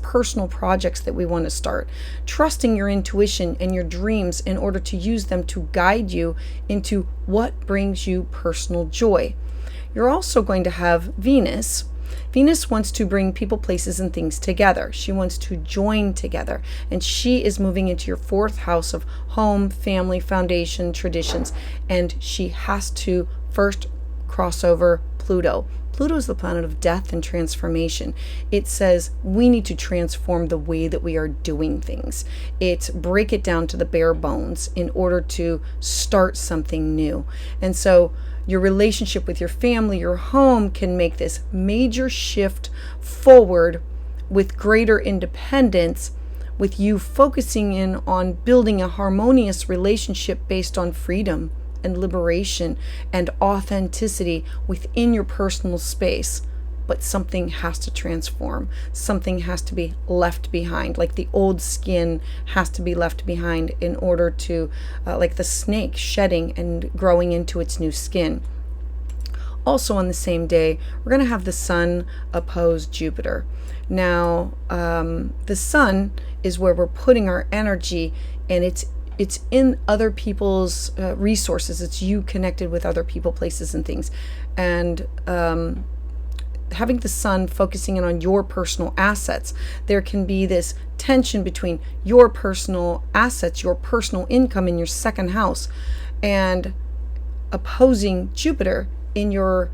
personal projects that we want to start. Trusting your intuition and your dreams in order to use them to guide you into what brings you personal joy. You're also going to have Venus. Venus wants to bring people, places, and things together. She wants to join together. And she is moving into your fourth house of home, family, foundation, traditions. And she has to first cross over Pluto. Pluto is the planet of death and transformation. It says we need to transform the way that we are doing things. It's break it down to the bare bones in order to start something new. And so your relationship with your family, your home can make this major shift forward with greater independence, with you focusing in on building a harmonious relationship based on freedom and liberation and authenticity within your personal space. But something has to transform. Something has to be left behind. Like the old skin has to be left behind in order to, like the snake shedding and growing into its new skin. Also on the same day, we're going to have the Sun oppose Jupiter. Now, the Sun is where we're putting our energy, and it's in other people's resources. It's you connected with other people, places, and things. And having the Sun focusing in on your personal assets, there can be this tension between your personal assets, your personal income in your second house, and opposing Jupiter in your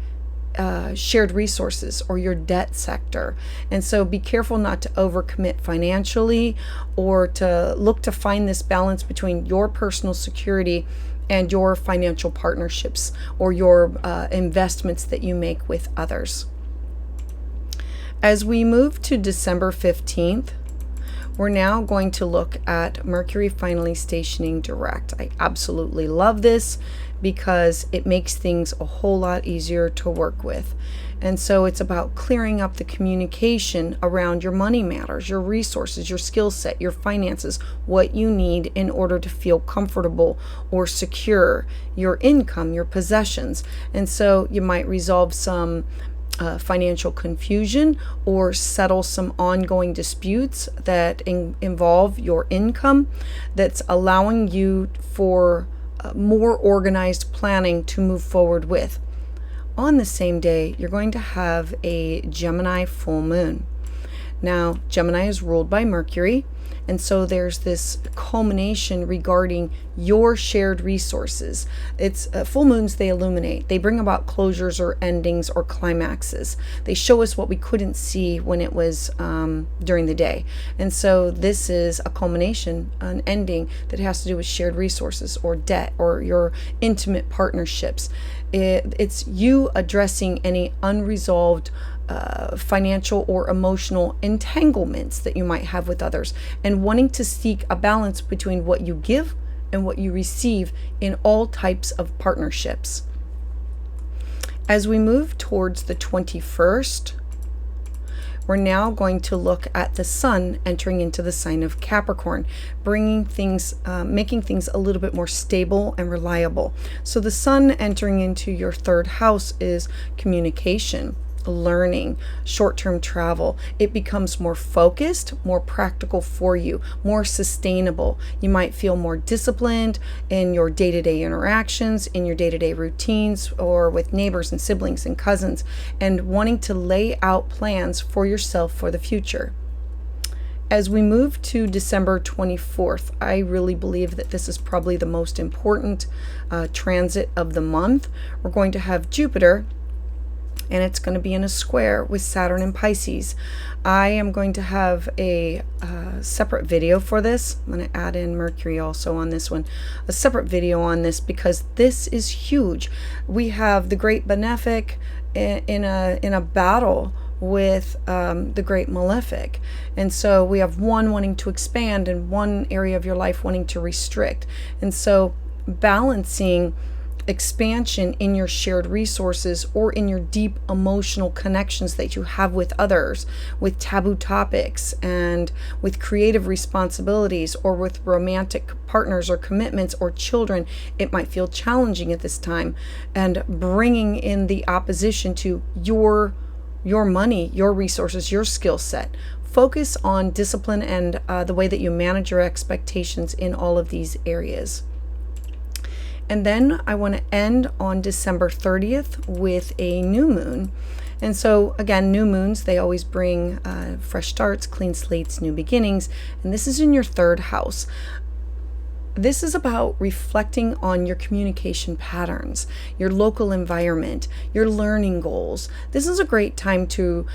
shared resources or your debt sector. And so be careful not to overcommit financially, or to look to find this balance between your personal security and your financial partnerships or your investments that you make with others. As we move to December 15th, we're now going to look at Mercury finally stationing direct. I absolutely love this because it makes things a whole lot easier to work with. And so it's about clearing up the communication around your money matters, your resources, your skill set, your finances, what you need in order to feel comfortable or secure, your income, your possessions. And so you might resolve some financial confusion or settle some ongoing disputes that involve your income, that's allowing you for more organized planning to move forward with. On the same day, you're going to have a Gemini full moon. Now, Gemini is ruled by Mercury, and so there's this culmination regarding your shared resources. It's full moons, they illuminate. They bring about closures or endings or climaxes. They show us what we couldn't see when it was during the day. And so this is a culmination, an ending that has to do with shared resources or debt or your intimate partnerships. It's you addressing any unresolved financial or emotional entanglements that you might have with others, and wanting to seek a balance between what you give and what you receive in all types of partnerships. As we move towards the 21st, we're now going to look at the Sun entering into the sign of Capricorn, bringing things, making things a little bit more stable and reliable. So the Sun entering into your third house is communication, learning, short-term travel. It becomes more focused, more practical for you, more sustainable. You might feel more disciplined in your day-to-day interactions, in your day-to-day routines, or with neighbors and siblings and cousins, and wanting to lay out plans for yourself for the future. As we move to December 24th, I really believe that this is probably the most important transit of the month. We're going to have Jupiter, and it's going to be in a square with Saturn and Pisces. I am going to have a separate video for this. I'm going to add in Mercury also on this one, a separate video on this, because this is huge. We have the Great Benefic in a battle with the Great Malefic, and so we have one wanting to expand and one area of your life wanting to restrict. And so balancing expansion in your shared resources or in your deep emotional connections that you have with others, with taboo topics and with creative responsibilities, or with romantic partners or commitments or children. It might feel challenging at this time, and bringing in the opposition to your money, your resources, your skill set. Focus on discipline and the way that you manage your expectations in all of these areas. And then I want to end on December 30th with a new moon. And so again, new moons, they always bring fresh starts, clean slates, new beginnings. And this is in your third house. This is about reflecting on your communication patterns, your local environment, your learning goals. This is a great time to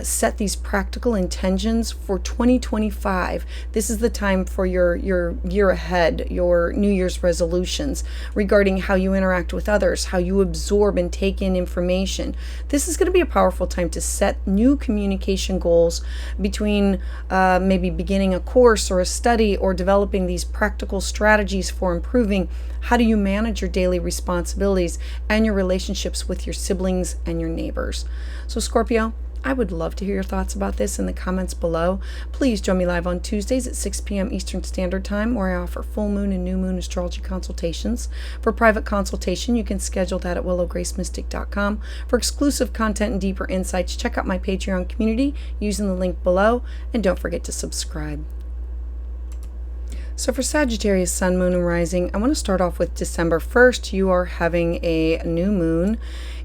set these practical intentions for 2025. This is the time for your year ahead, your New Year's resolutions regarding how you interact with others, how you absorb and take in information. This is going to be a powerful time to set new communication goals between maybe beginning a course or a study, or developing these practical strategies for improving how do you manage your daily responsibilities and your relationships with your siblings and your neighbors. So Scorpio, I would love to hear your thoughts about this in the comments below. Please join me live on Tuesdays at 6 p.m. Eastern Standard Time, where I offer full moon and new moon astrology consultations. For private consultation, you can schedule that at willowgracemystic.com. For exclusive content and deeper insights, check out my Patreon community using the link below, and don't forget to subscribe. So for Sagittarius, Sun, Moon, and Rising, I want to start off with December 1st. You are having a new moon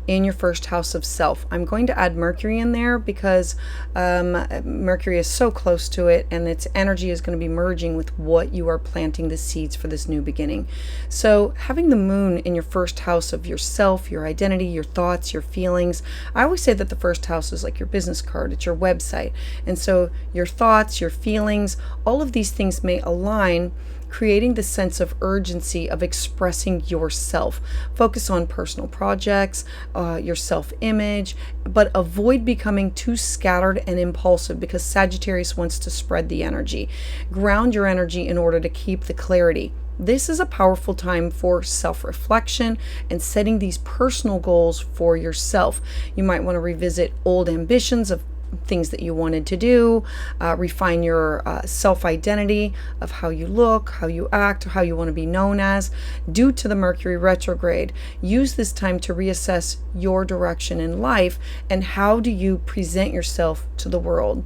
in your first house of self. I'm going to add Mercury in there because Mercury is so close to it, and its energy is going to be merging with what you are planting the seeds for this new beginning. So having the moon in your first house of yourself, your identity, your thoughts, your feelings. I always say that the first house is like your business card, it's your website. And so your thoughts, your feelings, all of these things may align, creating the sense of urgency of expressing yourself. Focus on personal projects, your self-image, but avoid becoming too scattered and impulsive, because Sagittarius wants to spread the energy. Ground your energy in order to keep the clarity. This is a powerful time for self-reflection and setting these personal goals for yourself. You might want to revisit old ambitions of things that you wanted to do, refine your self-identity of how you look, how you act, how you want to be known as. Due to the Mercury retrograde, use this time to reassess your direction in life and how do you present yourself to the world.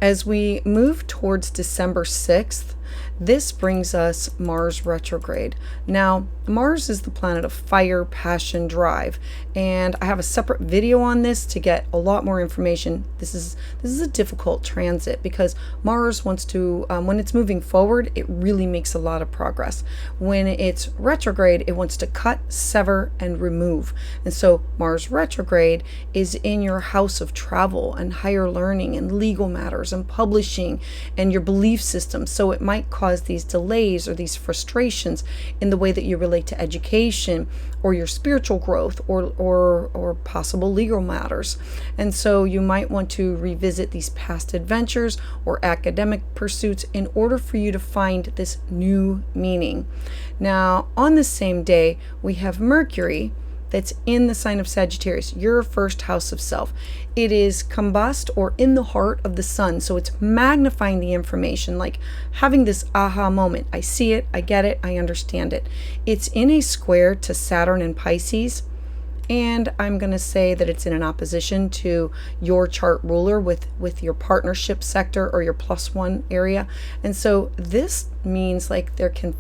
As we move towards December 6th, this brings us Mars retrograde. Now, Mars is the planet of fire, passion, drive, and I have a separate video on this to get a lot more information. This is a difficult transit because Mars wants to, when it's moving forward, it really makes a lot of progress. When it's retrograde, it wants to cut, sever, and remove. And so Mars retrograde is in your house of travel and higher learning and legal matters and publishing and your belief system. So it might cause these delays or these frustrations in the way that you relate to education or your spiritual growth or possible legal matters. And so you might want to revisit these past adventures or academic pursuits in order for you to find this new meaning. Now, on the same day, we have Mercury that's in the sign of Sagittarius, your first house of self. It is combust or in the heart of the sun. So it's magnifying the information, like having this aha moment. I see it, I get it, I understand it. It's in a square to Saturn and Pisces. And I'm going to say that it's in an opposition to your chart ruler with your partnership sector or your +1 area. And so this means like there can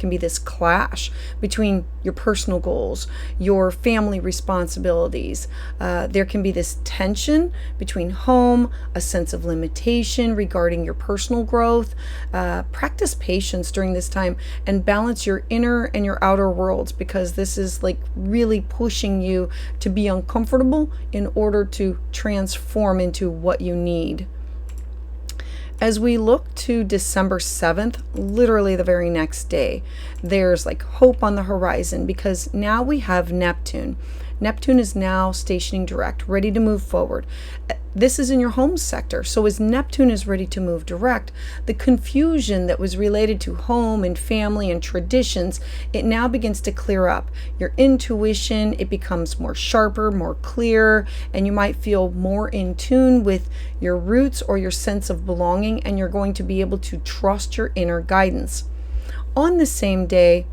be this clash between your personal goals, your family responsibilities. There can be this tension between home, a sense of limitation regarding your personal growth. Practice patience during this time and balance your inner and your outer worlds, because this is like really pushing you to be uncomfortable in order to transform into what you need. As we look to December 7th, literally the very next day, there's like hope on the horizon, because now we have Neptune. Neptune is now stationing direct, ready to move forward. This is in your home sector. So as Neptune is ready to move direct, the confusion that was related to home and family and traditions, it now begins to clear up. Your intuition, it becomes more sharper, more clear, and you might feel more in tune with your roots or your sense of belonging, and you're going to be able to trust your inner guidance. On the same day,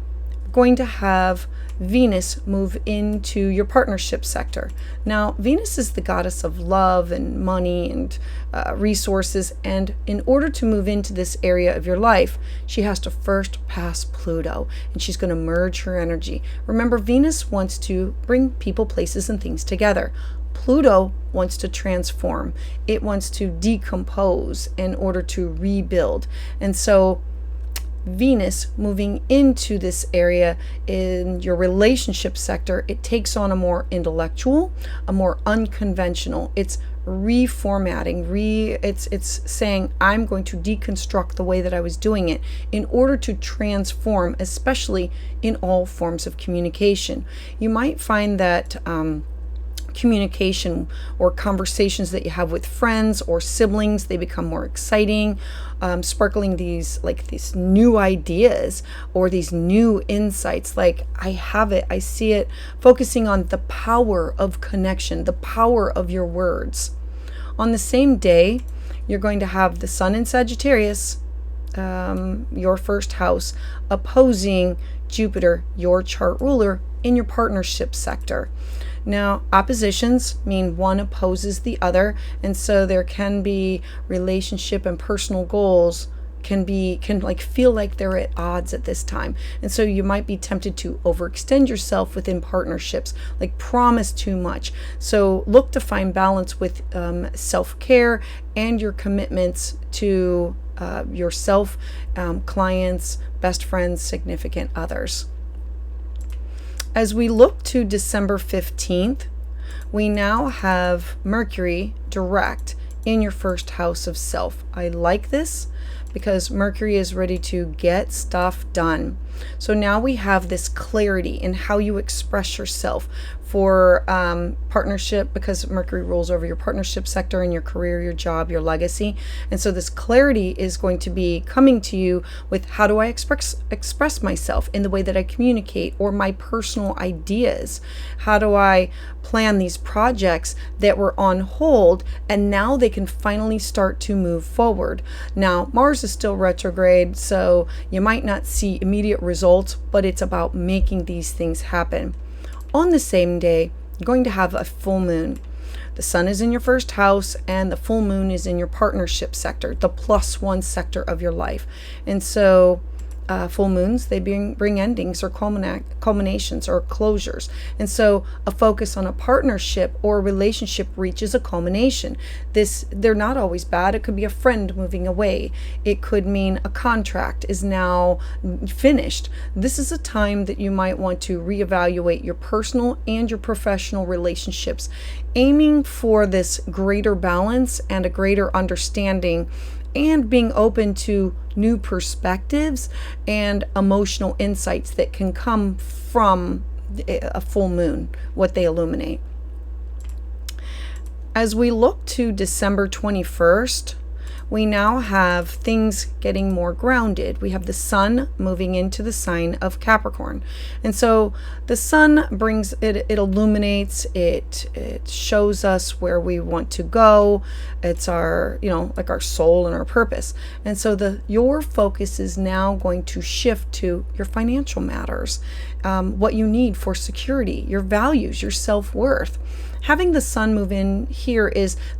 we're going to have Venus move into your partnership sector. Now, Venus is the goddess of love and money and resources, and in order to move into this area of your life, she has to first pass Pluto, and she's going to merge her energy. Remember, Venus wants to bring people, places, and things together. Pluto wants to transform. It wants to decompose in order to rebuild. And so Venus moving into this area in your relationship sector, it takes on a more intellectual, a more unconventional. It's reformatting, it's saying, I'm going to deconstruct the way that I was doing it in order to transform, especially in all forms of communication. You might find that communication or conversations that you have with friends or siblings, they become more exciting, sparkling these new ideas or these new insights. Like, I have it, I see it, focusing on the power of connection, the power of your words. On the same day, you're going to have the Sun in Sagittarius, your first house, opposing Jupiter, your chart ruler, in your partnership sector. Now, oppositions mean one opposes the other, and so there can be relationship and personal goals can feel like they're at odds at this time. And so you might be tempted to overextend yourself within partnerships, like promise too much. So look to find balance with self-care and your commitments to yourself, clients, best friends, significant others. As we look to December 15th, we now have Mercury direct in your first house of self. I like this because Mercury is ready to get stuff done. So now we have this clarity in how you express yourself for partnership, because Mercury rules over your partnership sector and your career, your job, your legacy. And so this clarity is going to be coming to you with, how do I express myself in the way that I communicate, or my personal ideas? How do I plan these projects that were on hold and now they can finally start to move forward? Now, Mars is still retrograde, so you might not see immediate results, but it's about making these things happen. On the same day, you're going to have a full moon. The sun is in your first house and the full moon is in your partnership sector, the +1 sector of your life. And so full moons, they bring endings or culminations or closures. And so a focus on a partnership or relationship reaches a culmination. They're not always bad. It could be a friend moving away. It could mean a contract is now finished. This is a time that you might want to reevaluate your personal and your professional relationships, aiming for this greater balance and a greater understanding, and being open to new perspectives and emotional insights that can come from a full moon, what they illuminate. As we look to December 21st, we now have things getting more grounded. We have the sun moving into the sign of Capricorn. And so the sun brings it illuminates, it shows us where we want to go. It's our, like our soul and our purpose. And so your focus is now going to shift to your financial matters, what you need for security, your values, your self-worth. Having the sun move in here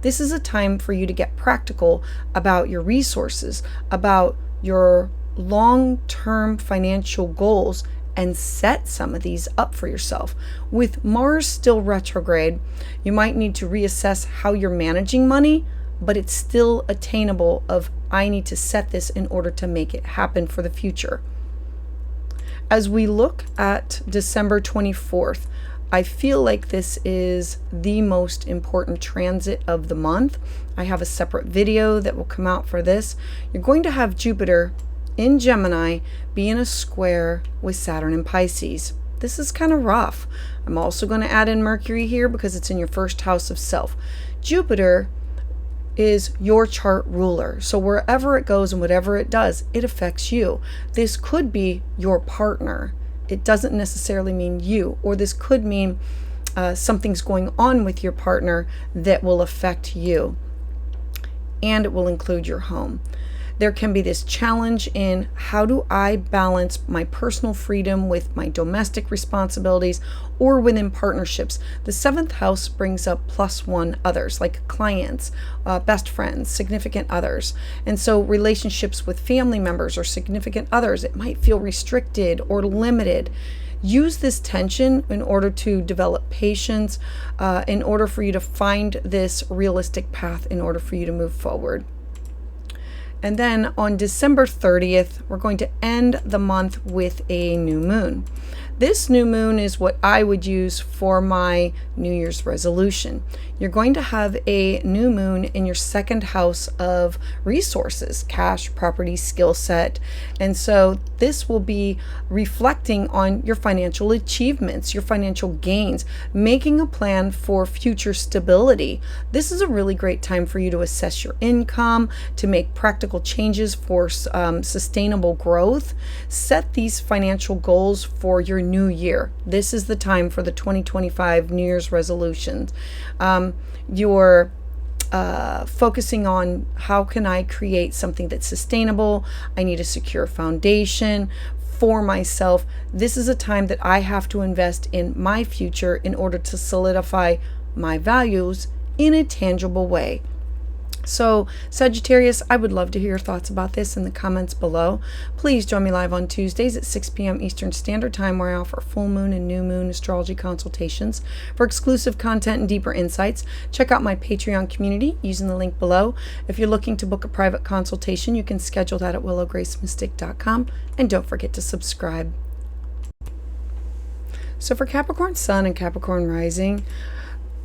this is a time for you to get practical about your resources, about your long-term financial goals, and set some of these up for yourself. With Mars still retrograde, you might need to reassess how you're managing money, but it's still attainable of, I need to set this in order to make it happen for the future. As we look at December 24th, I feel like this is the most important transit of the month. I have a separate video that will come out for this. You're going to have Jupiter in Gemini be in a square with Saturn in Pisces. this is kind of rough. I'm also going to add in Mercury here because it's in your first house of self. Jupiter is your chart ruler. So wherever it goes and whatever it does, it affects you. This could be your partner. It doesn't necessarily mean you, or this could mean something's going on with your partner that will affect you, and it will include your home. There can be this challenge in how do I balance my personal freedom with my domestic responsibilities or within partnerships. The 7th house brings up +1 others, like clients, best friends, significant others. And so relationships with family members or significant others, it might feel restricted or limited. Use this tension in order to develop patience, in order for you to find this realistic path, in order for you to move forward. And then on December 30th, we're going to end the month with a new moon. This new moon is what I would use for my New Year's resolution. You're going to have a new moon in your 2nd house of resources, cash, property, skill set. And so this will be reflecting on your financial achievements, your financial gains, making a plan for future stability. This is a really great time for you to assess your income, to make practical changes for sustainable growth. Set these financial goals for your new year. This is the time for the 2025 New Year's resolutions. You're focusing on how can I create something that's sustainable. I need a secure foundation for myself. This is a time that I have to invest in my future in order to solidify my values in a tangible way. So Sagittarius, I would love to hear your thoughts about this in the comments below. Please join me live on Tuesdays at 6 p.m. Eastern Standard Time, where I offer full moon and new moon astrology consultations. For exclusive content and deeper insights, check out my Patreon community using the link below. If you're looking to book a private consultation, you can schedule that at willowgracemystic.com, and don't forget to subscribe. So for Capricorn Sun and Capricorn Rising,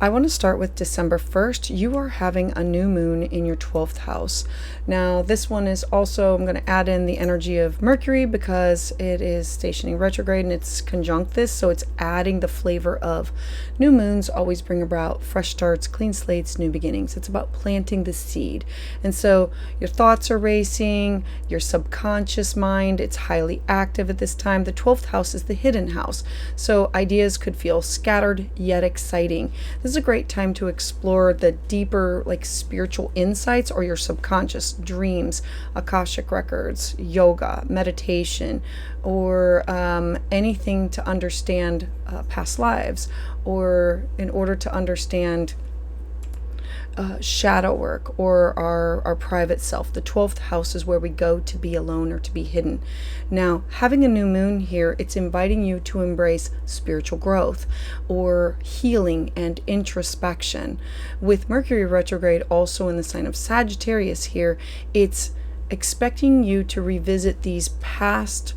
I want to start with December 1st. You are having a new moon in your 12th house. Now, this one is also, I'm going to add in the energy of Mercury because it is stationing retrograde and it's conjunct this. So it's adding the flavor of new moons always bring about fresh starts, clean slates, new beginnings. It's about planting the seed. And so your thoughts are racing, your subconscious mind, it's highly active at this time. The 12th house is the hidden house. So ideas could feel scattered yet exciting. This is a great time to explore the deeper, like spiritual insights or your subconscious dreams, Akashic records, yoga, meditation, or anything to understand past lives, or in order to understand shadow work or our private self. The 12th house is where we go to be alone or to be hidden. Now, having a new moon here, it's inviting you to embrace spiritual growth or healing and introspection. With Mercury retrograde also in the sign of Sagittarius here, it's expecting you to revisit these past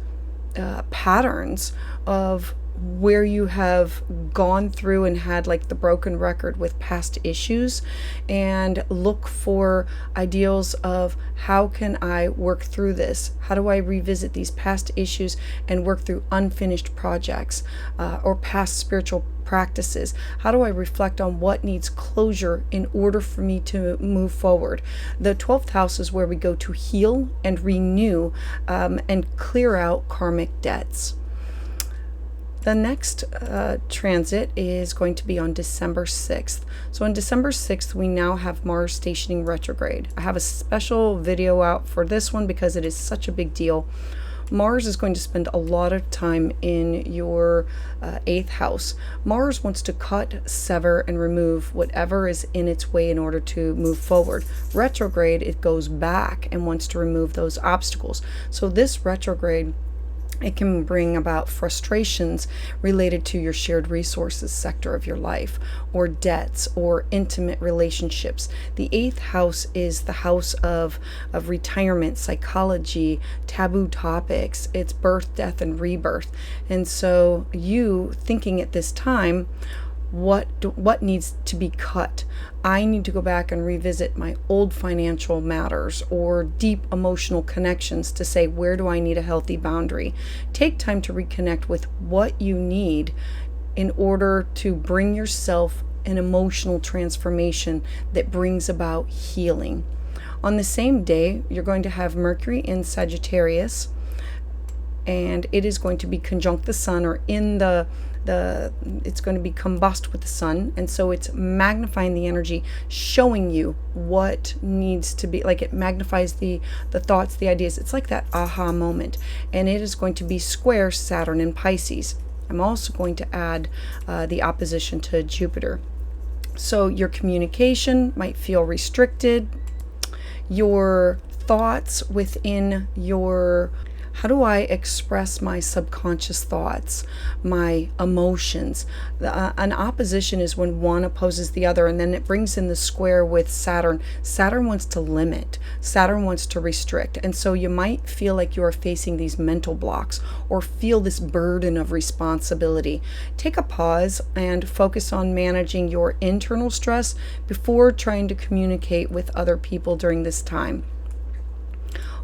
patterns of where you have gone through and had like the broken record with past issues, and look for ideals of how can I work through this? How do I revisit these past issues and work through unfinished projects or past spiritual practices? How do I reflect on what needs closure in order for me to move forward? The 12th house is where we go to heal and renew and clear out karmic debts. The next transit is going to be on December 6th. So on December 6th, we now have Mars stationing retrograde. I have a special video out for this one because it is such a big deal. Mars is going to spend a lot of time in your 8th house. Mars wants to cut, sever, and remove whatever is in its way in order to move forward. Retrograde, it goes back and wants to remove those obstacles. So this retrograde, it can bring about frustrations related to your shared resources sector of your life, or debts, or intimate relationships. The 8th house is the house of retirement, psychology, taboo topics. It's birth, death, and rebirth. And so you thinking at this time, what needs to be cut. I need to go back and revisit my old financial matters or deep emotional connections to say, where do I need a healthy boundary? Take time to reconnect with what you need in order to bring yourself an emotional transformation that brings about healing. On the same day, you're going to have Mercury in Sagittarius, and it is going to be conjunct the sun, or in it's going to be combust with the sun, and so it's magnifying the energy, showing you what needs to be, like it magnifies the thoughts, the ideas. It's like that aha moment, and it is going to be square Saturn in Pisces. I'm also going to add the opposition to Jupiter. So your communication might feel restricted. Your thoughts within your, how do I express my subconscious thoughts, my emotions? An opposition is when one opposes the other, and then it brings in the square with Saturn. Saturn wants to limit. Saturn wants to restrict. And so you might feel like you are facing these mental blocks or feel this burden of responsibility. Take a pause and focus on managing your internal stress before trying to communicate with other people during this time.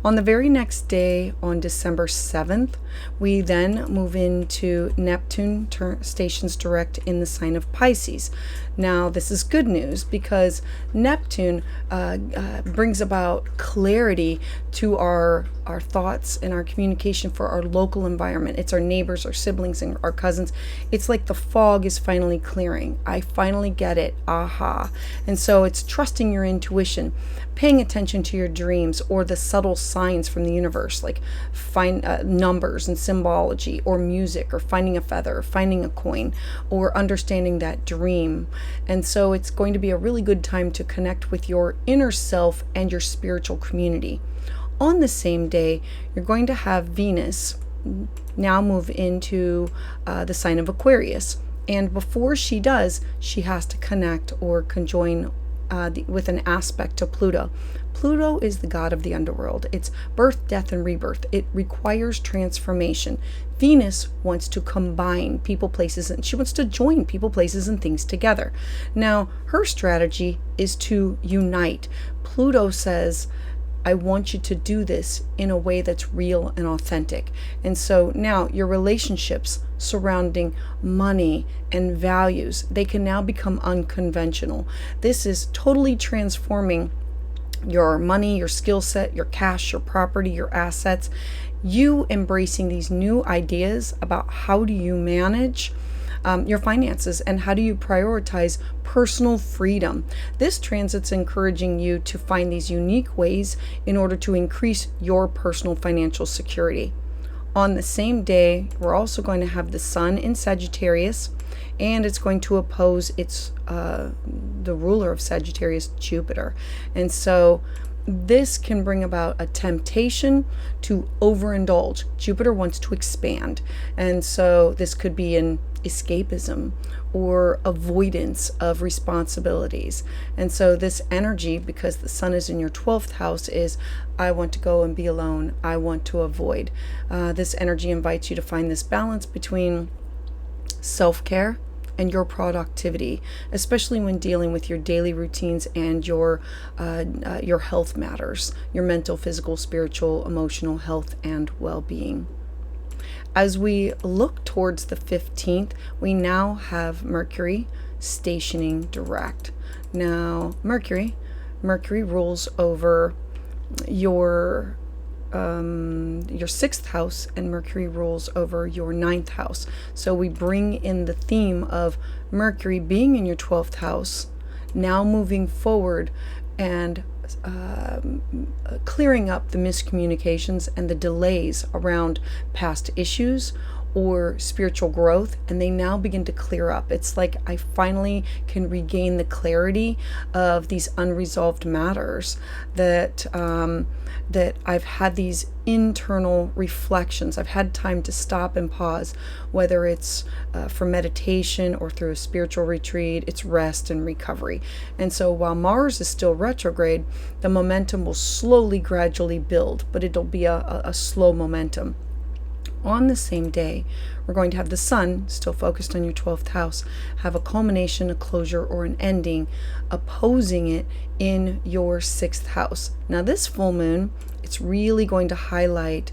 On the very next day, on December 7th, we then move into Neptune stations direct in the sign of Pisces. Now, this is good news because Neptune brings about clarity to our thoughts and our communication for our local environment. It's our neighbors, our siblings, and our cousins. It's like the fog is finally clearing. I finally get it. Aha. And so it's trusting your intuition, paying attention to your dreams or the subtle signs from the universe, like numbers and symbology, or music, or finding a feather, or finding a coin, or understanding that dream. And so it's going to be a really good time to connect with your inner self and your spiritual community. On the same day, you're going to have Venus now move into the sign of Aquarius. And before she does, she has to connect or conjoin with an aspect to Pluto. Pluto is the god of the underworld. It's birth, death, and rebirth. It requires transformation. Venus wants to combine people, places, and she wants to join people, places, and things together. Now, her strategy is to unite. Pluto says, I want you to do this in a way that's real and authentic. And so now your relationships surrounding money and values, they can now become unconventional. This is totally transforming your money, your skill set, your cash, your property, your assets. You embracing these new ideas about how do you manage your finances and how do you prioritize personal freedom. This transit's encouraging you to find these unique ways in order to increase your personal financial security. On the same day, we're also going to have the sun in Sagittarius, and it's going to oppose the ruler of Sagittarius, Jupiter. And so this can bring about a temptation to overindulge. Jupiter wants to expand. And so this could be an escapism or avoidance of responsibilities. And so this energy, because the sun is in your 12th house, is I want to go and be alone. I want to avoid. This energy invites you to find this balance between self-care and your productivity, especially when dealing with your daily routines and your health matters, your mental, physical, spiritual, emotional health and well-being. As we look towards the 15th, we now have Mercury stationing direct. Now, Mercury rules over your 6th house, and Mercury rules over your 9th house. So we bring in the theme of Mercury being in your 12th house, now moving forward and clearing up the miscommunications and the delays around past issues or spiritual growth, and they now begin to clear up. It's like I finally can regain the clarity of these unresolved matters, that I've had these internal reflections. I've had time to stop and pause, whether it's for meditation or through a spiritual retreat. It's rest and recovery. And so while Mars is still retrograde, the momentum will slowly, gradually build, but it'll be a slow momentum. on the same day, we're going to have the sun, still focused on your 12th house, have a culmination, a closure, or an ending opposing it in your 6th house. Now this full moon, it's really going to highlight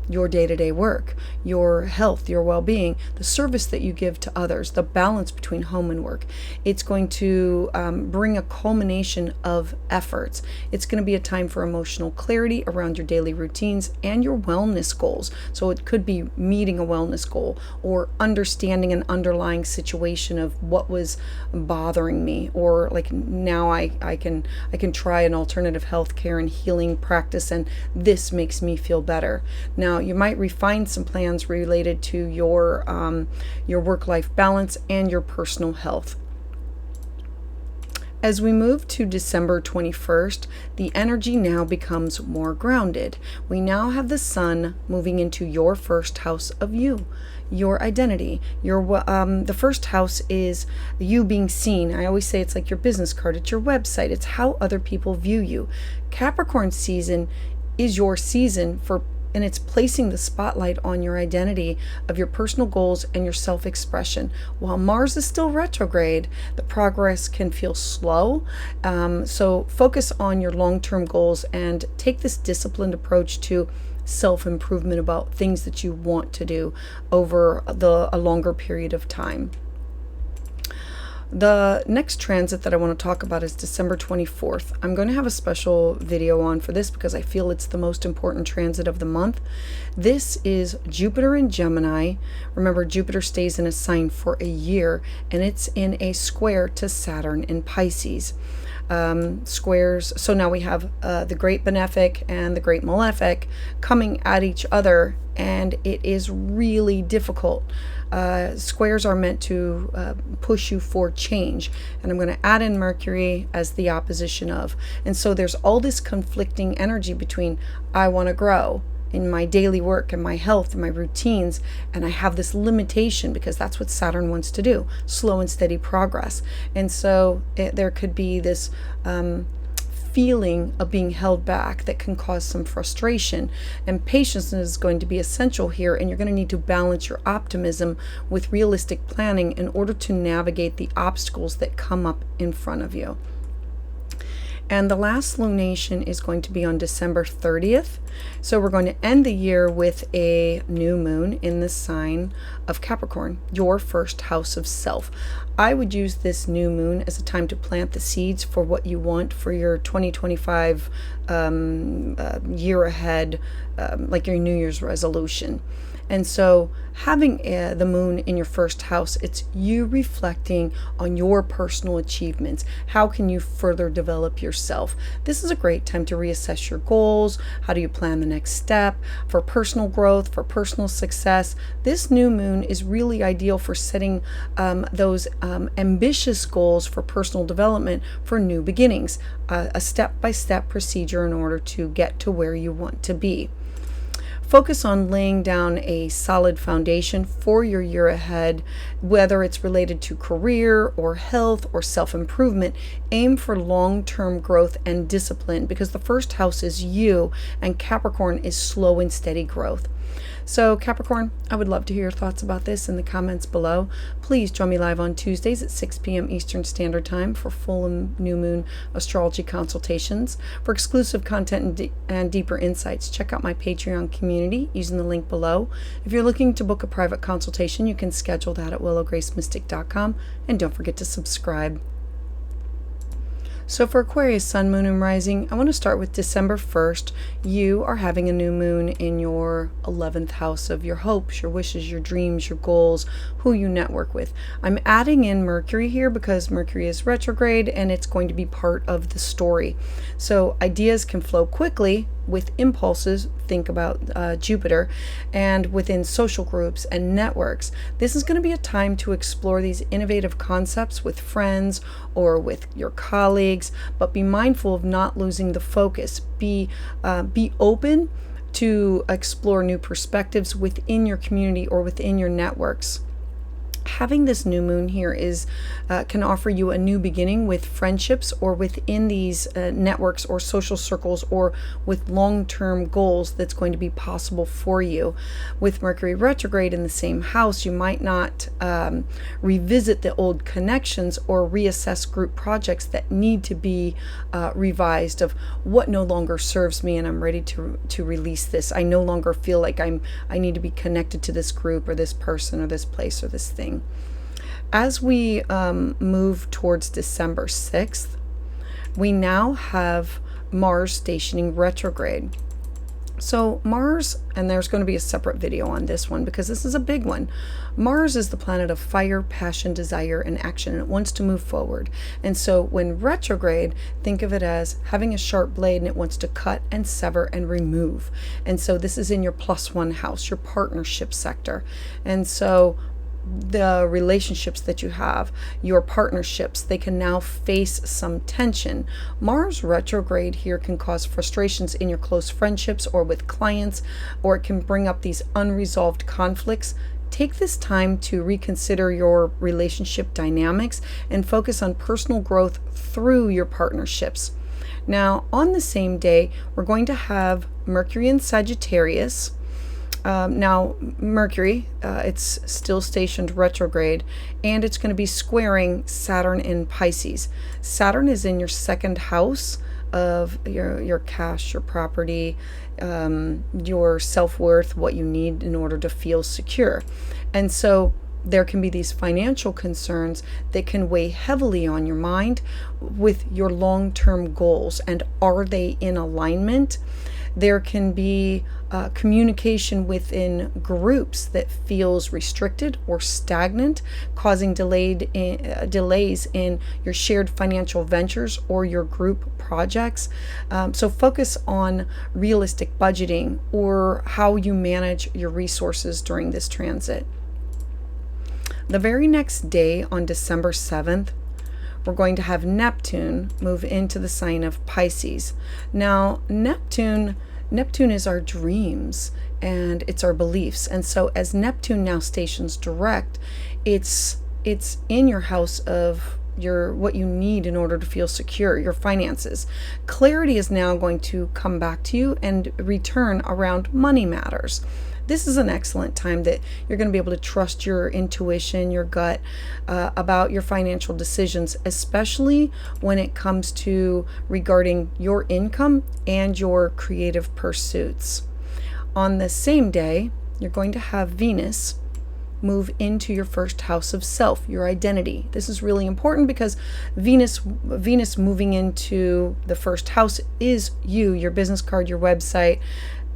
your day-to-day work, your health, your well-being, the service that you give to others, the balance between home and work. It's going to bring a culmination of efforts. It's going to be a time for emotional clarity around your daily routines and your wellness goals. So it could be meeting a wellness goal or understanding an underlying situation of what was bothering me, or like now I can try an alternative health care and healing practice, and this makes me feel better. Now you might refine some plans related to your work-life balance and your personal health. As we move to December 21st, the energy now becomes more grounded. We now have the sun moving into your first house of you, your identity. The first house is you being seen. I always say it's like your business card. It's your website. It's how other people view you. Capricorn season is your season and it's placing the spotlight on your identity of your personal goals and your self-expression. While Mars is still retrograde, the progress can feel slow. So focus on your long-term goals and take this disciplined approach to self-improvement about things that you want to do over a longer period of time. The next transit that I want to talk about is December 24th. I'm going to have a special video on for this because I feel it's the most important transit of the month. This is Jupiter in Gemini. Remember, Jupiter stays in a sign for a year, and it's in a square to Saturn in Pisces. Squares. So now we have the Great Benefic and the Great Malefic coming at each other, and it is really difficult. Squares are meant to push you for change, and I'm going to add in Mercury as the opposition of. And so there's all this conflicting energy between I want to grow in my daily work and my health and my routines, and I have this limitation because that's what Saturn wants to do, slow and steady progress. And so there could be this feeling of being held back that can cause some frustration, and patience is going to be essential here, and you're going to need to balance your optimism with realistic planning in order to navigate the obstacles that come up in front of you. And the last lunation is going to be on December 30th. So we're going to end the year with a new moon in the sign of Capricorn, your first house of self. I would use this new moon as a time to plant the seeds for what you want for your 2025 year ahead, like your New Year's resolution. And so having the moon in your first house, it's you reflecting on your personal achievements. How can you further develop yourself? This is a great time to reassess your goals. How do you plan the next step for personal growth, for personal success? This new moon is really ideal for setting those ambitious goals for personal development, for new beginnings, a step-by-step procedure in order to get to where you want to be. Focus on laying down a solid foundation for your year ahead, whether it's related to career or health or self-improvement. Aim for long-term growth and discipline, because the first house is you and Capricorn is slow and steady growth. So Capricorn, I would love to hear your thoughts about this in the comments below. Please join me live on Tuesdays at 6 p.m. Eastern Standard Time for full and new moon astrology consultations. For exclusive content and deeper insights, check out my Patreon community using the link below. If you're looking to book a private consultation, you can schedule that at willowgracemystic.com, and don't forget to subscribe. So for Aquarius Sun, Moon, and Rising, I want to start with December 1st. You are having a new moon in your 11th house of your hopes, your wishes, your dreams, your goals, who you network with. I'm adding in Mercury here because Mercury is retrograde and it's going to be part of the story. So ideas can flow quickly with impulses. Think about Jupiter, and within social groups and networks. This is going to be a time to explore these innovative concepts with friends or with your colleagues, but be mindful of not losing the focus. Be open to explore new perspectives within your community or within your networks. Having this new moon here is can offer you a new beginning with friendships or within these networks or social circles or with long-term goals that's going to be possible for you. With Mercury retrograde in the same house, you might not revisit the old connections or reassess group projects that need to be revised of what no longer serves me, and I'm ready to release this. I no longer feel like I need to be connected to this group or this person or this place or this thing. As we move towards December 6th, we now have Mars stationing retrograde. So Mars, and there's going to be a separate video on this one because this is a big one. Mars is the planet of fire, passion, desire, and action, and it wants to move forward. And so when retrograde, think of it as having a sharp blade, and it wants to cut and sever and remove. And so this is in your +1 house, your partnership sector. And so the relationships that you have, your partnerships, they can now face some tension. Mars retrograde here can cause frustrations in your close friendships or with clients, or it can bring up these unresolved conflicts. Take this time to reconsider your relationship dynamics and focus on personal growth through your partnerships. Now, on the same day, we're going to have Mercury in Sagittarius. Now, Mercury, it's still stationed retrograde, and it's going to be squaring Saturn in Pisces. Saturn is in your second house of your cash, your property, your self-worth, what you need in order to feel secure. And so there can be these financial concerns that can weigh heavily on your mind with your long-term goals, and are they in alignment? There can be communication within groups that feels restricted or stagnant, causing delays in your shared financial ventures or your group projects. So focus on realistic budgeting or how you manage your resources during this transit. The very next day, on December 7th, we're going to have Neptune move into the sign of Pisces. Now, Neptune is our dreams and it's our beliefs. And so as Neptune now stations direct, it's in your house of what you need in order to feel secure, your finances. Clarity is now going to come back to you and return around money matters. This is an excellent time that you're going to be able to trust your intuition, your gut, about your financial decisions, especially when it comes to regarding your income and your creative pursuits. On the same day, you're going to have Venus move into your first house of self, your identity. This is really important because Venus moving into the first house is you, your business card, your website,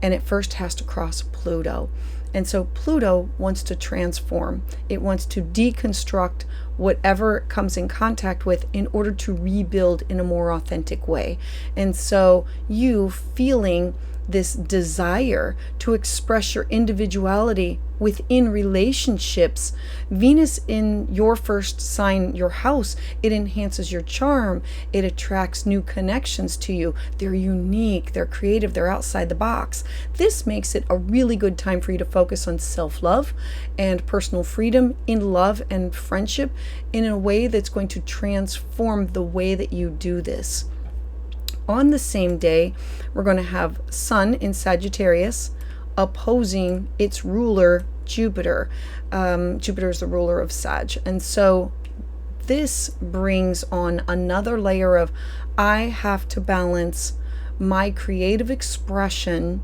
and it first has to cross Pluto. And so Pluto wants to transform. It wants to deconstruct whatever it comes in contact with in order to rebuild in a more authentic way. And so you feeling this desire to express your individuality within relationships, Venus in your first sign, your house, it enhances your charm. It attracts new connections to you. They're unique, they're creative, they're outside the box. This makes it a really good time for you to focus on self-love and personal freedom in love and friendship in a way that's going to transform the way that you do this. On the same day, we're going to have Sun in Sagittarius opposing its ruler, Jupiter. Jupiter is the ruler of Sag. And so this brings on another layer of, I have to balance my creative expression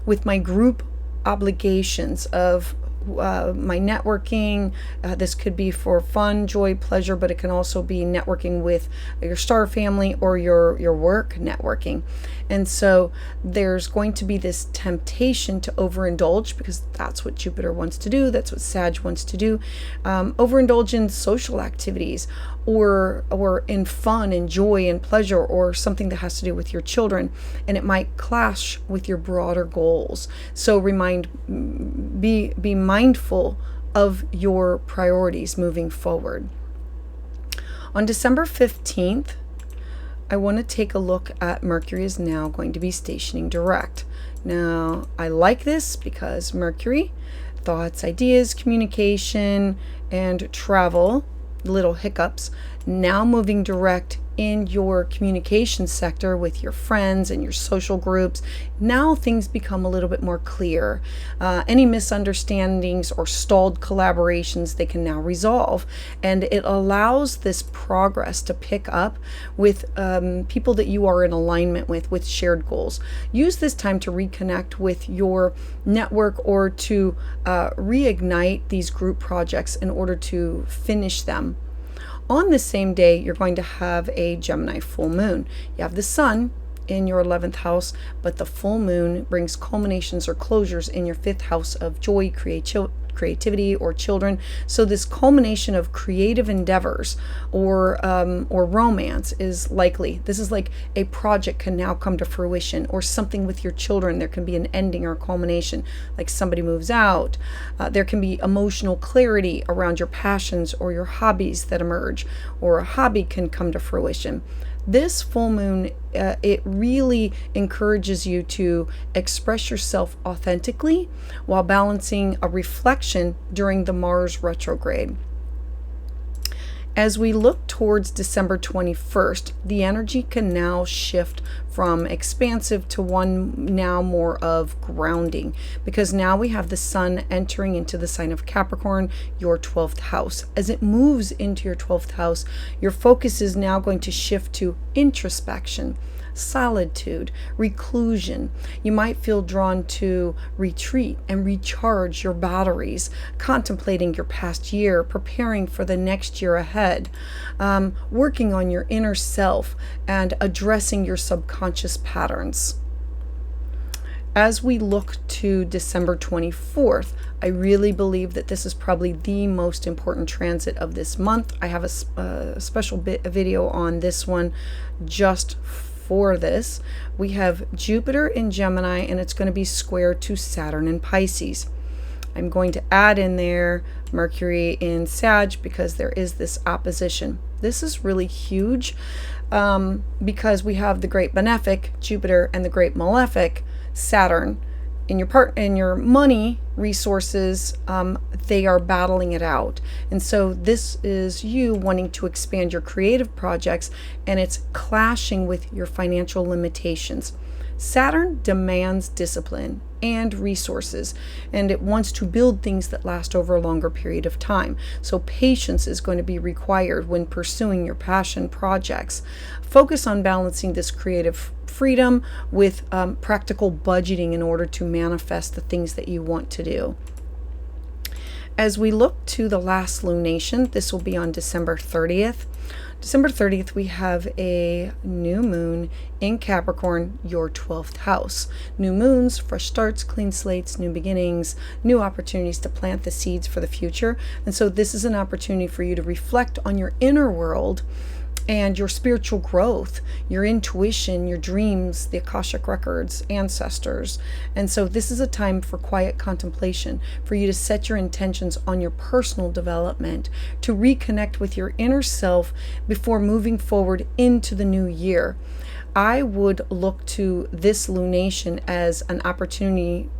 with my group obligations of my networking. This could be for fun, joy, pleasure, but it can also be networking with your star family or your work networking. And so there's going to be this temptation to overindulge, because that's what Jupiter wants to do. That's what Sag wants to do. Overindulge in social activities or in fun and joy and pleasure, or something that has to do with your children, and it might clash with your broader goals. So be mindful of your priorities moving forward. On December 15th, I want to take a look at Mercury is now going to be stationing direct. Now, I like this because Mercury, thoughts, ideas, communication, and travel, little hiccups. Now moving direct in your communication sector with your friends and your social groups. Now things become a little bit more clear. Any misunderstandings or stalled collaborations, they can now resolve. And it allows this progress to pick up with people that you are in alignment with shared goals. Use this time to reconnect with your network or to reignite these group projects in order to finish them. On the same day, you're going to have a Gemini full moon. You have the sun in your 11th house, but the full moon brings culminations or closures in your 5th house of joy, creativity, or children. So this culmination of creative endeavors or romance is likely. This is like a project can now come to fruition, or something with your children. There can be an ending or a culmination, like somebody moves out. There can be emotional clarity around your passions or your hobbies that emerge, or a hobby can come to fruition. This full moon, it really encourages you to express yourself authentically while balancing a reflection during the Mars retrograde. As we look towards December 21st, the energy can now shift from expansive to one now more of grounding, because now we have the sun entering into the sign of Capricorn, your 12th house. As it moves into your 12th house, your focus is now going to shift to introspection, solitude, reclusion. You might feel drawn to retreat and recharge your batteries, contemplating your past year, preparing for the next year ahead, working on your inner self and addressing your subconscious patterns. As we look to December 24th, I really believe that this is probably the most important transit of this month. I have a special video on this one just for this. We have Jupiter in Gemini, and it's going to be square to Saturn in Pisces. I'm going to add in there Mercury in Sag because there is this opposition. This is really huge because we have the great benefic Jupiter and the great malefic Saturn. In your money resources, they are battling it out. And so this is you wanting to expand your creative projects, and it's clashing with your financial limitations. Saturn demands discipline and resources, and it wants to build things that last over a longer period of time. So patience is going to be required when pursuing your passion projects. Focus on balancing this creative freedom with practical budgeting in order to manifest the things that you want to do. As we look to the last lunation, this will be on December 30th. December 30th, we have a new moon in Capricorn, your 12th house. New moons, fresh starts, clean slates, new beginnings, new opportunities to plant the seeds for the future. And so this is an opportunity for you to reflect on your inner world and your spiritual growth, your intuition, your dreams, the Akashic records, ancestors. And so this is a time for quiet contemplation, for you to set your intentions on your personal development, to reconnect with your inner self before moving forward into the new year. I would look to this lunation as an opportunity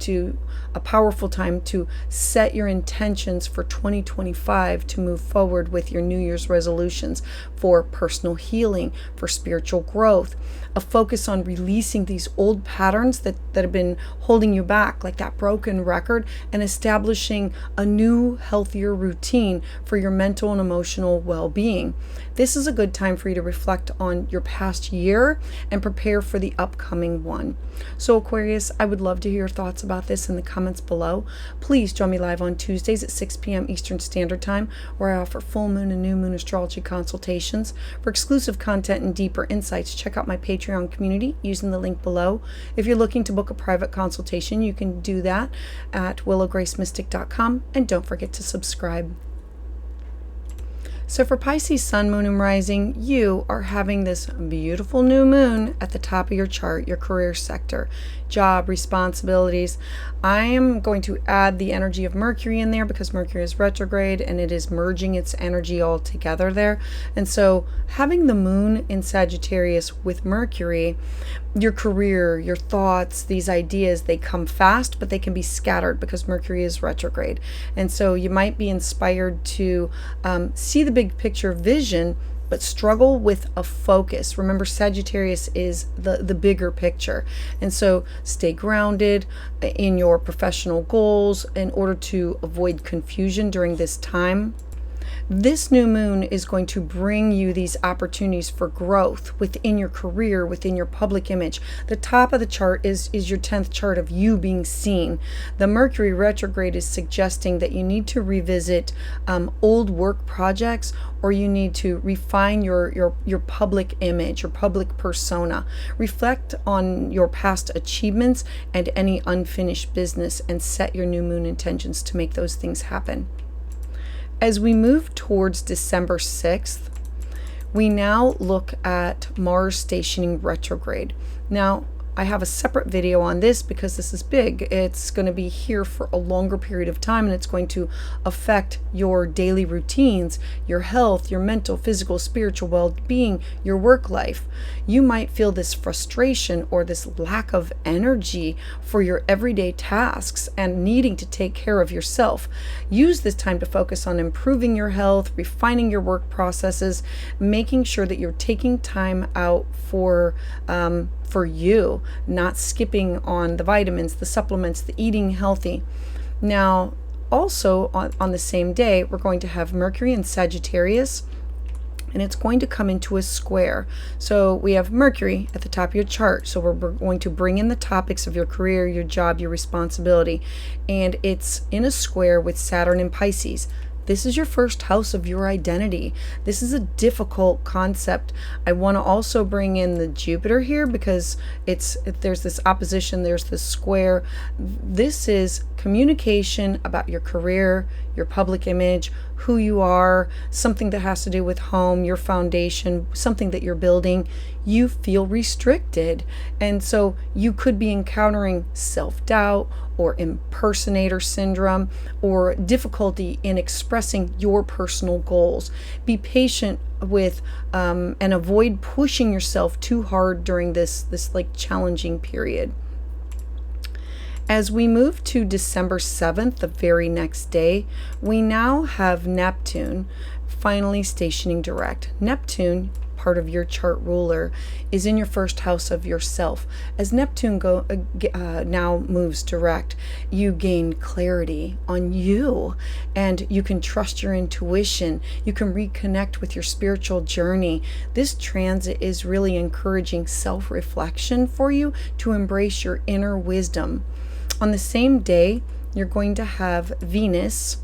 a powerful time to set your intentions for 2025 to move forward with your New Year's resolutions for personal healing, for spiritual growth, a focus on releasing these old patterns that have been holding you back, like that broken record, and establishing a new, healthier routine for your mental and emotional well-being. This is a good time for you to reflect on your past year and prepare for the upcoming one. So Aquarius, I would love to hear your thoughts about this in the comments below. Please join me live on Tuesdays at 6 p.m. Eastern Standard Time, where I offer full moon and new moon astrology consultations. For exclusive content and deeper insights, check out my Patreon community using the link below. If you're looking to book a private consultation, you can do that at willowgracemystic.com, and don't forget to subscribe. So for Pisces sun, moon, and rising, you are having this beautiful new moon at the top of your chart, your career sector, job, responsibilities. I am going to add the energy of Mercury in there because Mercury is retrograde and it is merging its energy all together there. And so having the moon in Sagittarius with Mercury, your career, your thoughts, these ideas, they come fast, but they can be scattered because Mercury is retrograde. And so you might be inspired to see the big picture vision, but struggle with a focus. Remember, Sagittarius is the bigger picture. And so stay grounded in your professional goals in order to avoid confusion during this time. This new moon is going to bring you these opportunities for growth within your career, within your public image. The top of the chart is your 10th chart of you being seen. The Mercury retrograde is suggesting that you need to revisit old work projects, or you need to refine your public image, your public persona. Reflect on your past achievements and any unfinished business and set your new moon intentions to make those things happen. As we move towards December 6th, we now look at Mars stationing retrograde. Now, I have a separate video on this because this is big. It's going to be here for a longer period of time, and it's going to affect your daily routines, your health, your mental, physical, spiritual well-being, your work life. You might feel this frustration or this lack of energy for your everyday tasks and needing to take care of yourself. Use this time to focus on improving your health, refining your work processes, making sure that you're taking time out for you, not skipping on the vitamins, the supplements, the eating healthy. Now, also on the same day, we're going to have Mercury in Sagittarius, and it's going to come into a square. So we have Mercury at the top of your chart. So we're going to bring in the topics of your career, your job, your responsibility, and it's in a square with Saturn in Pisces. This is your first house of your identity. This is a difficult concept. I want to also bring in the Jupiter here because there's this opposition, there's this square. This is communication about your career, your public image, who you are, something that has to do with home, your foundation, something that you're building. You feel restricted. And so you could be encountering self-doubt or impersonator syndrome or difficulty in expressing your personal goals. Be patient with and avoid pushing yourself too hard during this like challenging period. As we move to December 7th, the very next day, we now have Neptune finally stationing direct. Neptune, part of your chart ruler, is in your first house of yourself. As Neptune now moves direct, you gain clarity on you, and you can trust your intuition. You can reconnect with your spiritual journey. This transit is really encouraging self-reflection for you to embrace your inner wisdom. On the same day, you're going to have Venus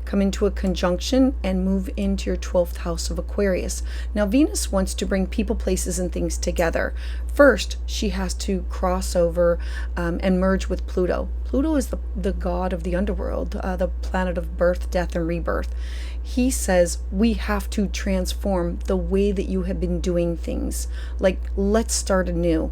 come into a conjunction and move into your 12th house of Aquarius. Now, Venus wants to bring people, places, and things together. First, she has to cross over and merge with Pluto. Pluto is the god of the underworld, the planet of birth, death, and rebirth. He says we have to transform the way that you have been doing things. Like, let's start anew.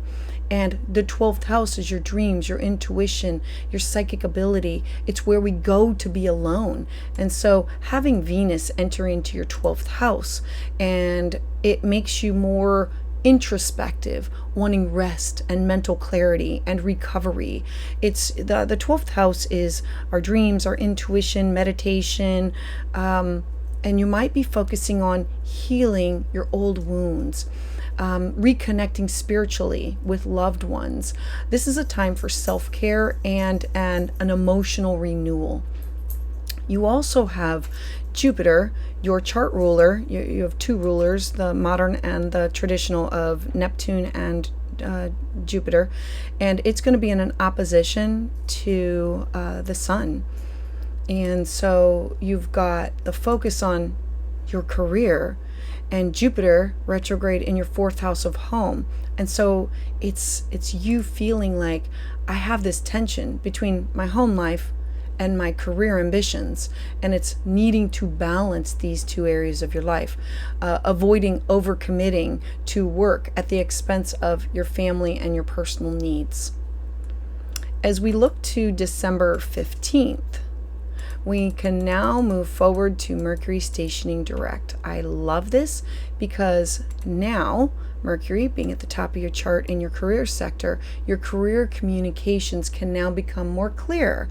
And the 12th house is your dreams, your intuition, your psychic ability. It's where we go to be alone. And so having Venus enter into your 12th house, and it makes you more introspective, wanting rest and mental clarity and recovery. It's the 12th house is our dreams, our intuition, meditation, and you might be focusing on healing your old wounds. Reconnecting spiritually with loved ones. This is a time for self-care and an emotional renewal. You also have Jupiter, your chart ruler. You have two rulers, the modern and the traditional of Neptune and Jupiter, and it's going to be in an opposition to the Sun. And so you've got the focus on your career, and Jupiter retrograde in your 4th house of home. And so it's you feeling like I have this tension between my home life and my career ambitions. And it's needing to balance these two areas of your life, avoiding overcommitting to work at the expense of your family and your personal needs. As we look to December 15th, we can now move forward to Mercury stationing direct. I love this because now Mercury being at the top of your chart in your career sector, your career communications can now become more clear.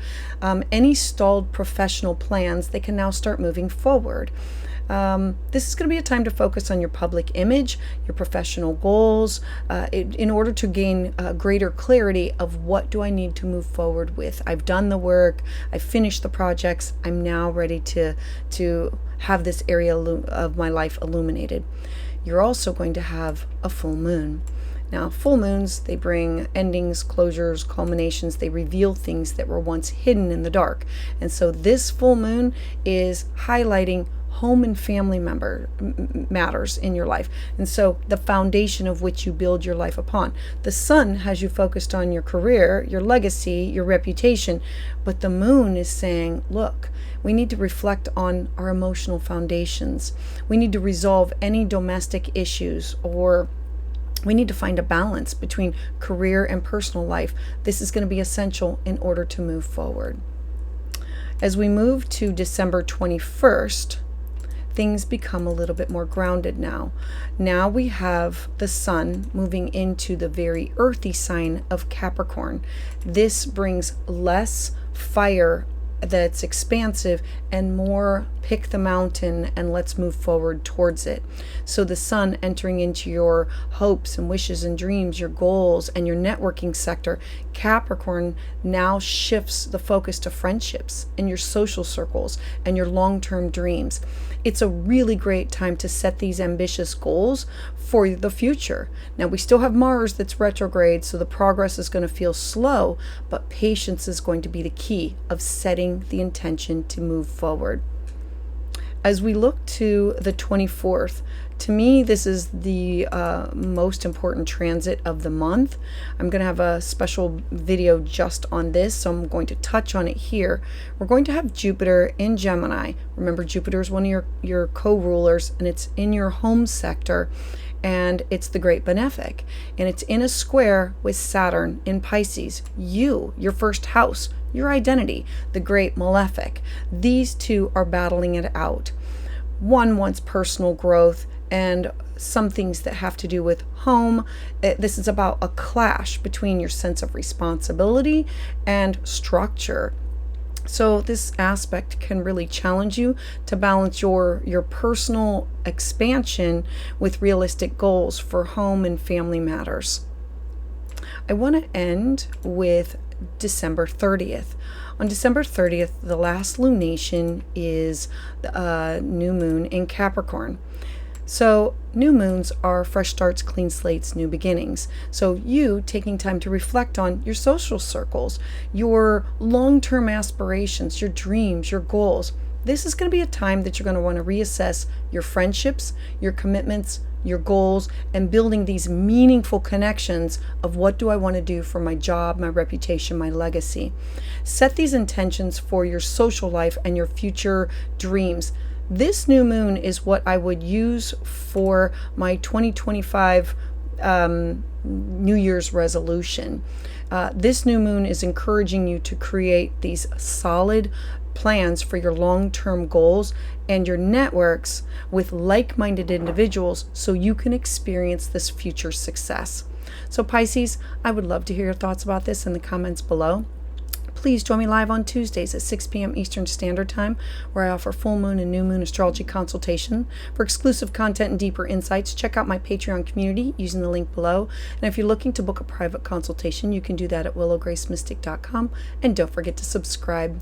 Any stalled professional plans, they can now start moving forward. This is going to be a time to focus on your public image, your professional goals, in order to gain greater clarity of what do I need to move forward with. I've done the work, I've finished the projects, I'm now ready to have this area of my life illuminated. You're also going to have a full moon. Now, full moons, they bring endings, closures, culminations. They reveal things that were once hidden in the dark. And so this full moon is highlighting home and family matters in your life. And so the foundation of which you build your life upon. The sun has you focused on your career, your legacy, your reputation. But the moon is saying, look, we need to reflect on our emotional foundations. We need to resolve any domestic issues, or we need to find a balance between career and personal life. This is going to be essential in order to move forward. As we move to December 21st, things become a little bit more grounded now. Now we have the sun moving into the very earthy sign of Capricorn. This brings less fire that's expansive and more pick the mountain and let's move forward towards it. So the sun entering into your hopes and wishes and dreams, your goals and your networking sector, Capricorn now shifts the focus to friendships and your social circles and your long-term dreams. It's a really great time to set these ambitious goals for the future. Now, we still have Mars that's retrograde, so the progress is going to feel slow, but patience is going to be the key of setting the intention to move forward. As we look to the 24th, to me, this is the most important transit of the month. I'm going to have a special video just on this, so I'm going to touch on it here. We're going to have Jupiter in Gemini. Remember, Jupiter is one of your co-rulers, and it's in your home sector, and it's the great benefic. And it's in a square with Saturn in Pisces. Your first house, your identity, the great malefic. These two are battling it out. One wants personal growth and some things that have to do with home. This is about a clash between your sense of responsibility and structure. So this aspect can really challenge you to balance your personal expansion with realistic goals for home and family matters. I want to end with December 30th. On December 30th, the last lunation is the new moon in Capricorn. So new moons are fresh starts, clean slates, new beginnings. So you taking time to reflect on your social circles, your long-term aspirations, your dreams, your goals. This is going to be a time that you're going to want to reassess your friendships, your commitments, your goals, and building these meaningful connections of what do I want to do for my job, my reputation, my legacy. Set these intentions for your social life and your future dreams. This new moon is what I would use for my 2025 New Year's resolution. This new moon is encouraging you to create these solid plans for your long-term goals and your networks with like-minded individuals so you can experience this future success. So Pisces, I would love to hear your thoughts about this in the comments below. Please join me live on Tuesdays at 6 p.m. Eastern Standard Time, where I offer full moon and new moon astrology consultation. For exclusive content and deeper insights, check out my Patreon community using the link below. And if you're looking to book a private consultation, you can do that at willowgracemystic.com. And don't forget to subscribe.